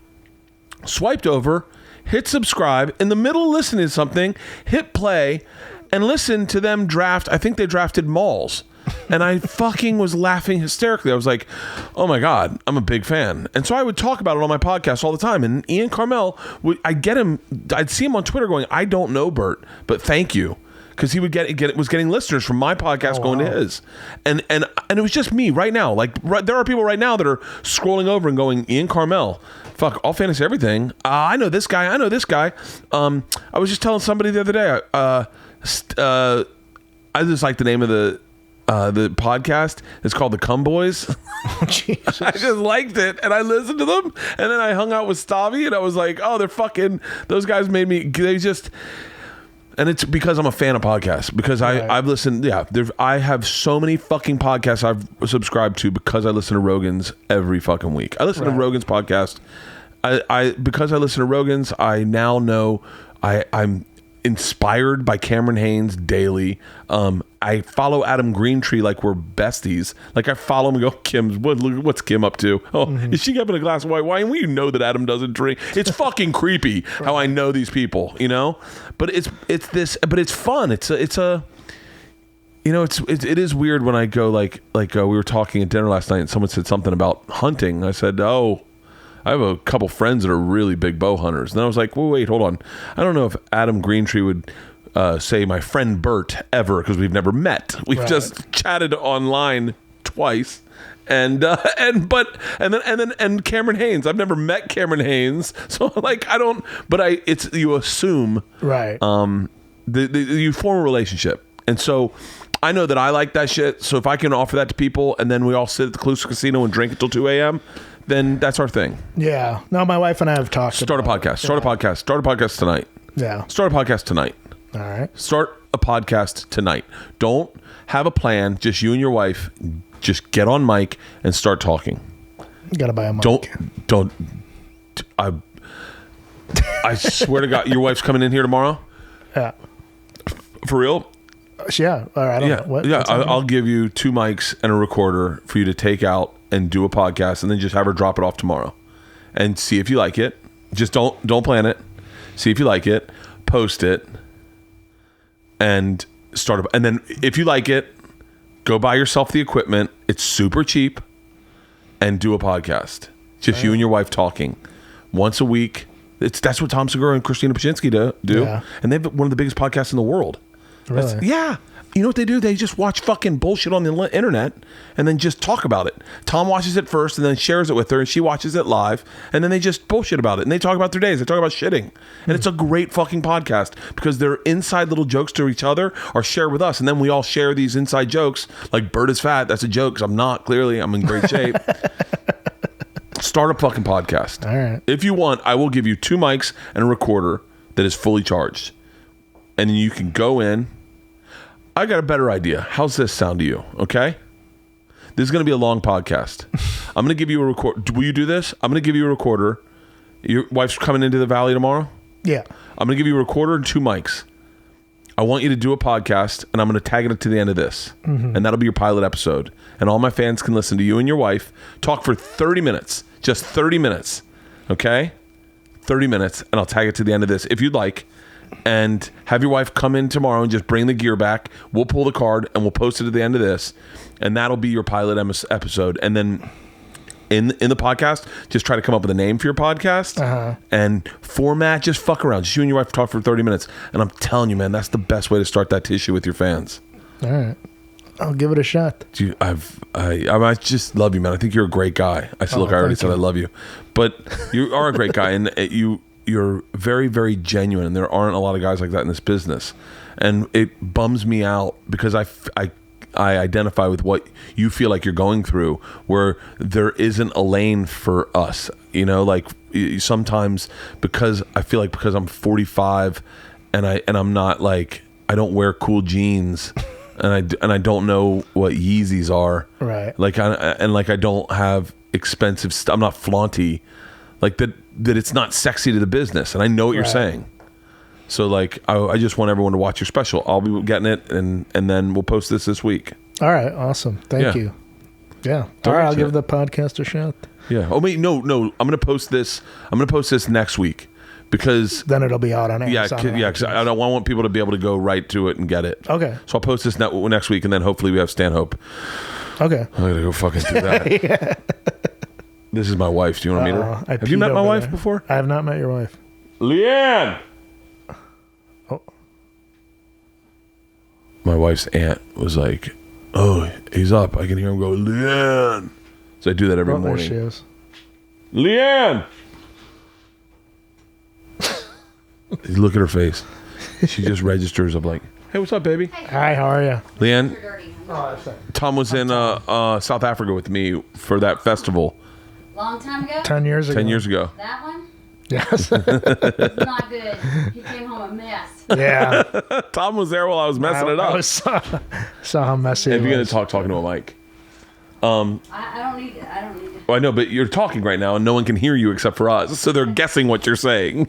swiped over, hit subscribe in the middle of listening to something, hit play, and listen to them draft. I think they drafted malls. And I fucking was laughing hysterically. I was like, oh my God, I'm a big fan. And so I would talk about it on my podcast all the time. And Ian Carmel, I'd see him on Twitter going, I don't know Bert, but thank you. Because he would was getting listeners from my podcast going to his. And it was just me right now. Like there are people right now that are scrolling over and going, Ian Carmel, fuck, all fantasy everything. I know this guy. I was just telling somebody the other day, I just like the name of the the podcast is called The Cum Boys.
Jesus.
I just liked it, and I listened to them, and then I hung out with Stavi, and I was like, oh, they're fucking, those guys made me, they just, and it's because I'm a fan of podcasts, because I've listened, I have so many fucking podcasts I've subscribed to because I listen to Rogan's every fucking week. I listen to Rogan's podcast. Because I listen to Rogan's, I now know I'm inspired by Cameron Haynes daily. I follow Adam Greentree like we're besties. Like I follow him and go, what's Kim up to? Oh, is she having a glass of white wine? We know that Adam doesn't drink. It's fucking creepy how I know these people, you know? But it's fun. It is weird when I go like we were talking at dinner last night and someone said something about hunting. I said, oh, I have a couple friends that are really big bow hunters. And I was like, well, wait, hold on. I don't know if Adam Greentree would say my friend Bert ever, because we've never met. We've just chatted online twice. And Cameron Haynes. I've never met Cameron Haynes. So like you assume.
Right.
You form a relationship. And so I know that I like that shit. So if I can offer that to people and then we all sit at the Calusa Casino and drink until 2 a.m., then that's our thing.
Yeah. No, my wife and I have talked
Start a podcast. Start a podcast tonight.
Yeah.
Start a podcast tonight.
All right.
Start a podcast tonight. Don't have a plan. Just you and your wife. Just get on mic and start talking.
You gotta buy a mic.
Don't. I swear to God, your wife's coming in here tomorrow?
Yeah.
For real?
Yeah. All right. I don't know. What,
I'll give you 2 mics and a recorder for you to take out and do a podcast, and then just have her drop it off tomorrow and see if you like it. Just don't plan it. See if you like it. Post it and start. And then if you like it, go buy yourself the equipment. It's super cheap, and do a podcast. Just you and your wife talking once a week. That's what Tom Segura and Christina Pachinski do.
Yeah.
And they have one of the biggest podcasts in the world.
Really?
Yeah. You know what they do? They just watch fucking bullshit on the internet and then just talk about it. Tom watches it first and then shares it with her, and she watches it live, and then they just bullshit about it, and they talk about their days. They talk about shitting. And it's a great fucking podcast because their inside little jokes to each other are shared with us, and then we all share these inside jokes. Like, Bert is fat. That's a joke, because I'm not. Clearly, I'm in great shape. Start a fucking podcast.
All right.
If you want, I will give you 2 mics and a recorder that is fully charged. And then you can go in. I got a better idea. How's this sound to you? Okay? This is going to be a long podcast. I'm going to give you a record. Will you do this? I'm going to give you a recorder. Your wife's coming into the valley tomorrow?
Yeah.
I'm going to give you a recorder and 2 mics. I want you to do a podcast, and I'm going to tag it to the end of this. Mm-hmm. And that'll be your pilot episode. And all my fans can listen to you and your wife talk for 30 minutes. Just 30 minutes. Okay? 30 minutes, and I'll tag it to the end of this if you'd like. And have your wife come in tomorrow and just bring the gear back. We'll pull the card and we'll post it at the end of this, and that'll be your pilot episode. And then in the podcast, just try to come up with a name for your podcast and format. Just fuck around. Just you and your wife talk for 30 minutes, and I'm telling you, man, that's the best way to start that tissue with your fans.
All right, I'll give it a shot.
Dude, I just love you, man. I think you're a great guy. I already said I love you, but you are a great guy, and you're very, very genuine, and there aren't a lot of guys like that in this business. And it bums me out because I identify with what you feel like you're going through, where there isn't a lane for us. You know, like sometimes because I feel like because I'm 45 and I'm not like, I don't wear cool jeans and I don't know what Yeezys are.
Right.
Like I don't have expensive stuff. I'm not flaunty. Like that it's not sexy to the business, and I know what you're saying. So like, I just want everyone to watch your special. I'll be getting it, and then we'll post this week.
All right, awesome. Thank you. Yeah. All right, I'll give the podcast a shot.
Yeah. Oh wait, no. I'm gonna post this. Next week because
then it'll be out on Amazon.
Yeah. Because I don't want people to be able to go right to it and get it.
Okay.
So I'll post this next week, and then hopefully we have Stanhope.
Okay.
I'm gonna go fucking do that.
Yeah.
This is my wife. Do you want to meet her? Have you met my wife before?
I have not met your wife.
Leanne!
Oh.
My wife's aunt was like, oh, he's up. I can hear him go, Leanne. So I do that every morning.
There she is.
Leanne! You look at her face. She just registers of like, Hey, what's up, baby?
Hi, how are you?
Leanne, Tom was in South Africa with me for that festival
Long time ago?
10 years ago.
10 years ago.
That one?
Yes.
It's not good. He came home a mess.
Yeah.
Tom was there while I was messing it up.
I saw how messy
If
it
you're
was.
going to talking to a mic.
I don't need it.
Well, I know, but you're talking right now and no one can hear you except for us. So they're guessing what you're saying.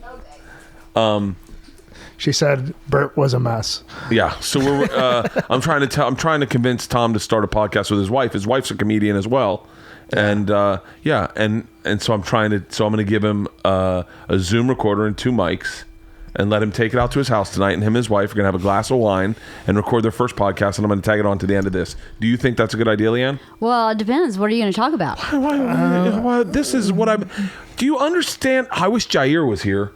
Okay.
She said Bert was a mess.
Yeah. So we're I'm trying to convince Tom to start a podcast with his wife. His wife's a comedian as well. And so I'm going to give him a Zoom recorder and 2 mics and let him take it out to his house tonight, and him and his wife are going to have a glass of wine and record their first podcast, and I'm going to tag it on to the end of this. Do you think that's a good idea, Leanne?
Well, it depends. What are you going to talk about?
This is what I'm... Do you understand? I wish Jair was here.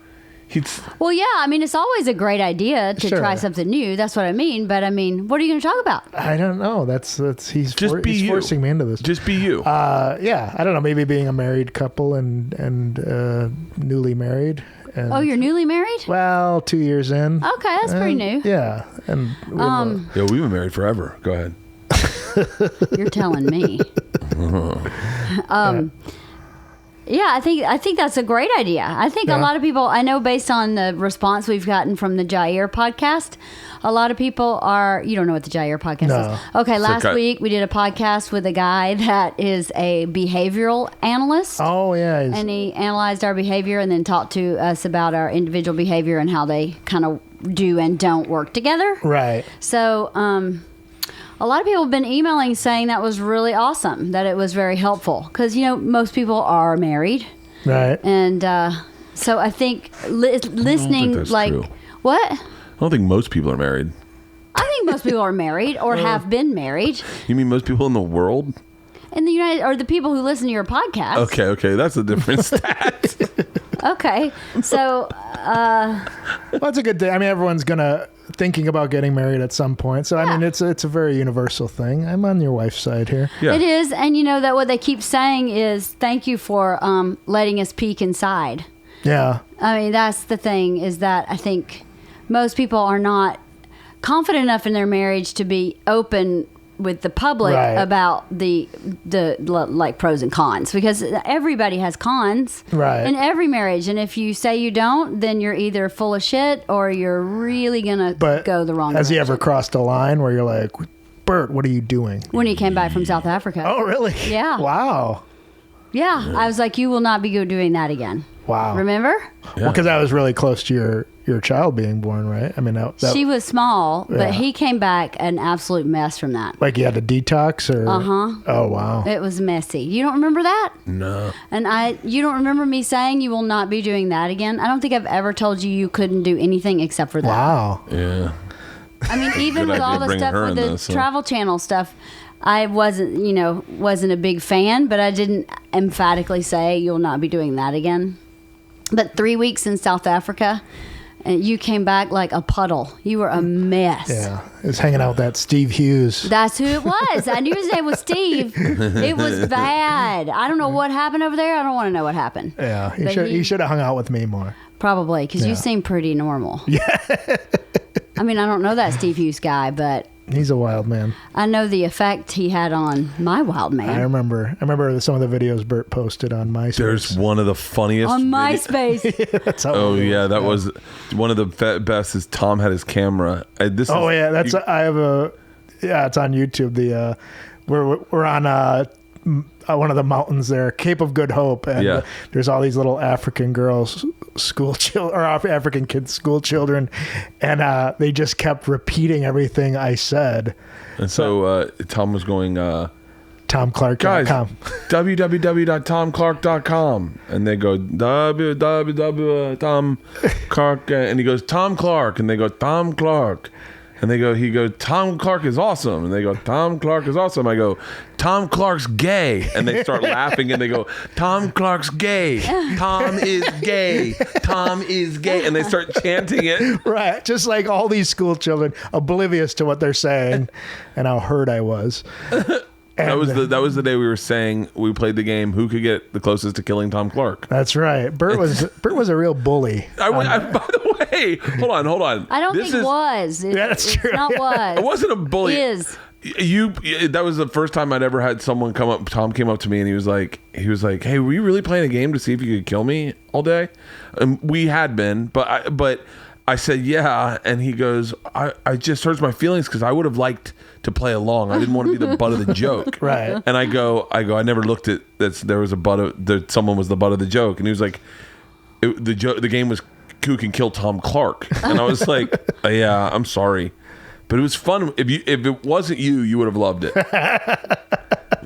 Well, yeah. I mean, it's always a great idea to
Sure.
try something new. That's what I mean. But I mean, what are you going to talk about?
I don't know. He's forcing me into this.
Just be you.
Yeah, I don't know. Maybe being a married couple and newly married. And,
Oh, you're newly married?
well, 2 years in.
Okay, that's pretty new.
Yeah, and we have
Yeah, we've been married forever. Go ahead.
You're telling me. Yeah, I think that's a great idea. I think a lot of people, I know based on the response we've gotten from the Jair podcast, a lot of people are, you don't know what the Jair podcast
No.
is. Okay, last
okay.
week we did a podcast with a guy that is a behavioral analyst.
oh yeah,
And he analyzed our behavior and then talked to us about our individual behavior and how they kind of do and don't work together.
right.
So, a lot of people have been emailing saying that was really awesome, that it was very helpful. Because, most people are married.
Right.
And so I think listening,
that's
like,
true.
what?
I don't think most people are married.
I think most people are married or have been married
You mean most people in the world?
in the United, or the people who listen to your podcast.
Okay, that's a different stat.
Okay. So,
Well, that's a good thing. I mean, everyone's thinking about getting married at some point. So I mean, it's a very universal thing. I'm on your wife's side here.
Yeah.
it is. And that what they keep saying is thank you for letting us peek inside.
Yeah.
I mean, that's the thing, is that I think most people are not confident enough in their marriage to be open with the public
Right.
about the like pros and cons, because everybody has cons
Right.
in every marriage, and if you say you don't, then you're either full of shit or you're really gonna
But
go the wrong
has he
direction.
ever crossed a line where you're like, Bert, what are you doing?
When he came back from South Africa.
Oh, really?
Yeah.
Wow.
Yeah, I was like, you will not be doing that again.
Wow.
Remember?
Well, because I was really close to your child being born, right? I mean, that
She was small,
Yeah.
but he came back an absolute mess from that.
like you had to detox or. Oh wow.
It was messy. You don't remember that?
No.
And you don't remember me saying you will not be doing that again? I don't think I've ever told you couldn't do anything except for that.
Wow.
Yeah.
I mean, even
Good
with all
idea
the
bringing
stuff
her
with
in
the
this, huh?
Travel Channel stuff, I wasn't a big fan, but I didn't emphatically say you'll not be doing that again. But 3 weeks in South Africa, and you came back like a puddle. You were a mess.
Yeah. It was hanging out with that Steve Hughes.
That's who it was. I knew his name was Steve. It was bad. I don't know what happened over there. I don't want to know what happened.
Yeah.
But
He should have hung out with me more.
Probably, because
Yeah.
you seem pretty normal. Yeah. I mean, I don't know that Steve Hughes guy, but
He's a wild man.
I know the effect he had on my wild
I
man.
remember some of the videos Bert posted on MySpace.
There's one of the funniest.
On MySpace.
That's how
Oh
it was.
yeah, that was one of the best. Is Tom had his camera. It's on
YouTube. The we're on one of the mountains there, Cape of Good Hope, and
Yeah.
there's all these little African girls, African kids, school children, and they just kept repeating everything I said.
And so Tom was going,
TomClark.com.
guys, www.tomclark.com, and they go www.tomclark, and he goes Tom Clark, and they go Tom Clark. And he goes, Tom Clark is awesome. And they go, Tom Clark is awesome. I go, Tom Clark's gay. And they start laughing and they go, Tom Clark's gay. Tom is gay. Tom is gay. And they start chanting it.
Right, just like all these school children, oblivious to what they're saying and how hurt I was.
That was the day we played the game, who could get the closest to killing Tom Clark.
That's right. Bert was a real bully.
By the way, Hey, hold on.
I don't think was.
That's true.
It's not was.
It wasn't a bully.
Is.
That was the first time I'd ever had someone come up. Tom came up to me and he was like, "Hey, were you really playing a game to see if you could kill me all day?" And we had been, but I said, "Yeah," and he goes, "I just hurts my feelings because I would have liked to play along. I didn't want to be the butt of the joke."
Right.
And I go, I never looked at there was a butt of that someone was the butt of the joke, and he was like, the game was who can kill Tom Clark, and I was like, "Yeah, I'm sorry." But it was fun. If it wasn't you, you would have loved it.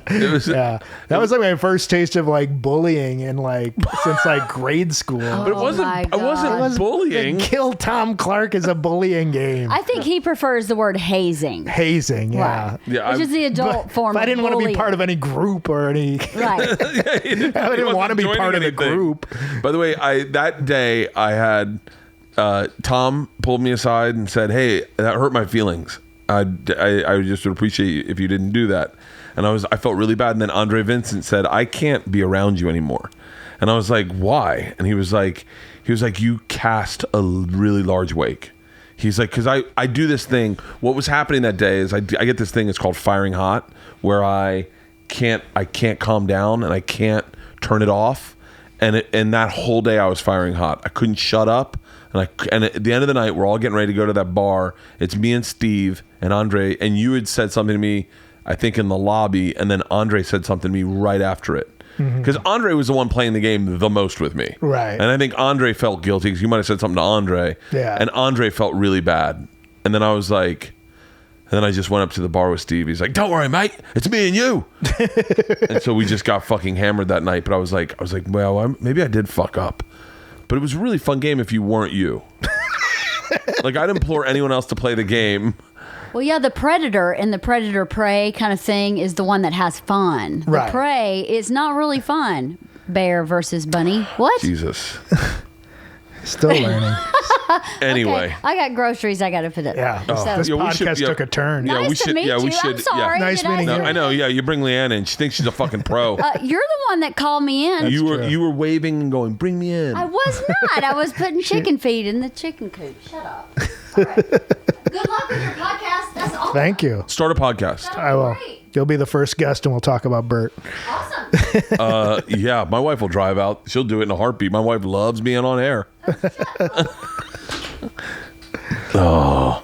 That was like my first taste of like bullying in like since like grade school.
But it wasn't bullying.
Kill Tom Clark is a bullying game.
I think he prefers the word hazing.
Hazing, yeah.
Right. Which is the adult form
I
of
didn't want to be
bullying.
part of any group or any.
Right.
I didn't want to be part of the group.
By the way, that day I had Tom pulled me aside and said, "Hey, that hurt my feelings. I just would appreciate if you didn't do that." And I felt really bad. And then Andre Vincent said, "I can't be around you anymore." And I was like, "Why?" And he was like, "You cast a really large wake." He's like, "Because I do this thing." What was happening that day is I get this thing. It's called firing hot, where I can't calm down and I can't turn it off. And that whole day I was firing hot. I couldn't shut up. And at the end of the night, we're all getting ready to go to that bar. It's me and Steve and Andre. And you had said something to me, I think in the lobby, and then Andre said something to me right after it. Because Andre was the one playing the game the most with me.
Right.
And I think Andre felt guilty because you might have said something to Andre.
Yeah.
And Andre felt really bad. And then I was like, and then I just went up to the bar with Steve. He's like, "Don't worry, mate. It's me and you." And so we just got fucking hammered that night. But I was like, well, maybe I did fuck up. But it was a really fun game if you weren't you. Like, I'd implore anyone else to play the game.
Well, yeah, the predator and the predator prey kind of thing is the one that has fun.
Right.
The prey is not really fun. Bear versus bunny. What?
Jesus.
Still learning.
Anyway.
Okay, I got groceries I got to put it.
Yeah.
So,
This
Yeah, we
podcast
should-
took a turn.
Yeah,
nice
we
to
should-
meet
yeah, we
you.
should-
I'm sorry.
yeah. Nice
Did I
meeting
No,
you.
say-
I know. Yeah, you bring Leanne in. She thinks she's a fucking pro.
You're the one that called me in.
You were waving and going, "Bring me in."
I was not. I was putting chicken feed in the chicken coop. Shut up. All right. Good luck with your podcast. That's awesome.
Thank you.
Start a podcast.
I will.
Great.
You'll be the first guest and we'll talk about Bert.
Awesome.
Yeah, my wife will drive out. She'll do it in a heartbeat. My wife loves being on air. Oh.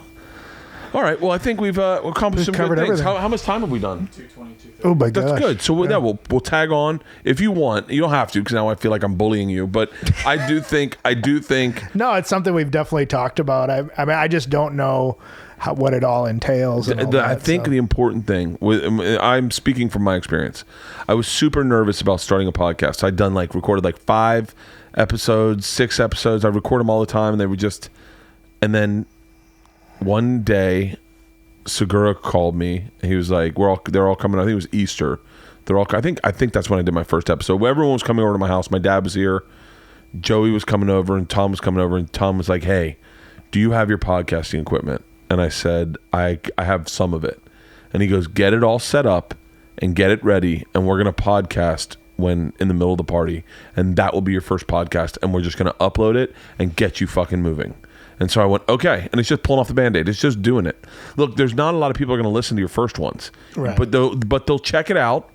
All right. Well, I think we've accomplished some
covered
good things.
everything.
How much time have we done?
222.
Oh my
That's
gosh.
good. So we'll tag on if you want. You don't have to because now I feel like I'm bullying you. But I do think.
No, it's something we've definitely talked about. I mean, I just don't know what it all entails. And all
I
that,
think
so.
the important thing, I'm speaking from my experience. I was super nervous about starting a podcast. I'd done recorded 5 episodes, 6 episodes. I record them all the time, and they were just. And then one day, Segura called me. And he was like, "They're all coming." I think it was Easter. I think that's when I did my first episode. Everyone was coming over to my house. My dad was here. Joey was coming over, and Tom was coming over. And Tom was like, "Hey, do you have your podcasting equipment?" And I said, I have some of it. And he goes, "Get it all set up and get it ready. And we're going to podcast when in the middle of the party. And that will be your first podcast. And we're just going to upload it and get you fucking moving." And so I went, okay. And it's just pulling off the Band-Aid. It's just doing it. Look, there's not a lot of people are going to listen to your first ones.
Right.
But they'll check it out.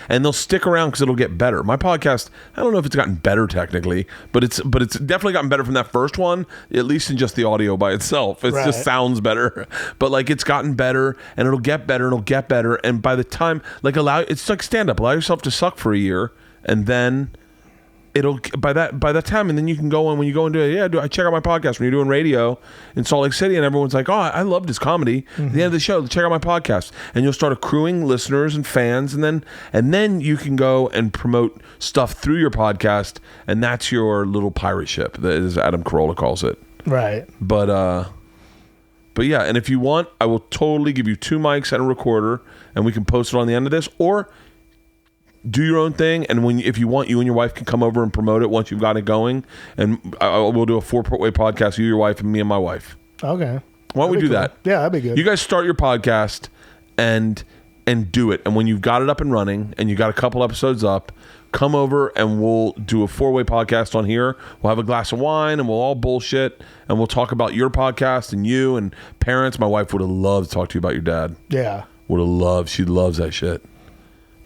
And they'll stick around because it'll get better. My podcast, I don't know if it's gotten better technically, but it's definitely gotten better from that first one, at least in just the audio by itself. It
Right.
just sounds better. But it's gotten better, and it'll get better, and it'll get better. And by the time, it's like stand-up. Allow yourself to suck for a year, and then it'll by that time, and then you can go on when you go into it. I check out my podcast when you're doing radio in Salt Lake City, and everyone's like, "Oh, I loved his comedy." At the end of the show, check out my podcast, and you'll start accruing listeners and fans, and then you can go and promote stuff through your podcast, and that's your little pirate ship, as Adam Carolla calls it.
Right.
But yeah, and if you want, I will totally give you 2 mics and a recorder, and we can post it on the end of this, or do your own thing, and if you want, you and your wife can come over and promote it once you've got it going, and we'll do a 4-way podcast, you, your wife, and me and my wife.
Okay.
Why don't we do that?
Yeah, that'd be good.
You guys start your podcast and do it, and when you've got it up and running, and you got a couple episodes up, come over and we'll do a 4-way podcast on here. We'll have a glass of wine and we'll all bullshit and we'll talk about your podcast and you and parents. My wife would have loved to talk to you about your dad.
Yeah.
Would have loved. She loves that shit.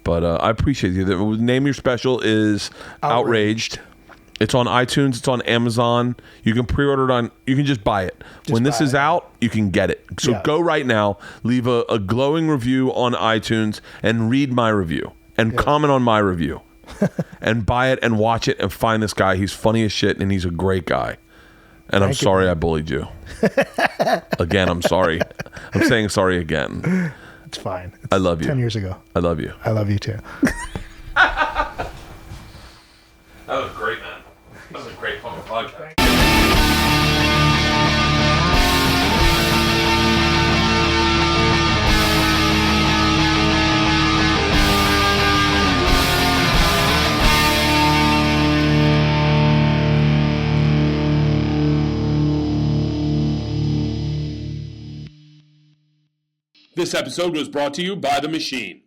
But I appreciate you. The name of your special is Outraged. It's on iTunes. It's on Amazon. You can pre-order it on. You can just buy it. When this is out, you can get it. So go right now. Leave a glowing review on iTunes and read my review and comment on my review and buy it and watch it and find this guy. He's funny as shit and he's a great guy. And I'm sorry I bullied you. Again, I'm sorry. I'm saying sorry again.
It's fine.
I love you.
10 years ago.
I love you.
I love you too.
That was great, man. That was a great fucking podcast. This episode was brought to you by The Machine.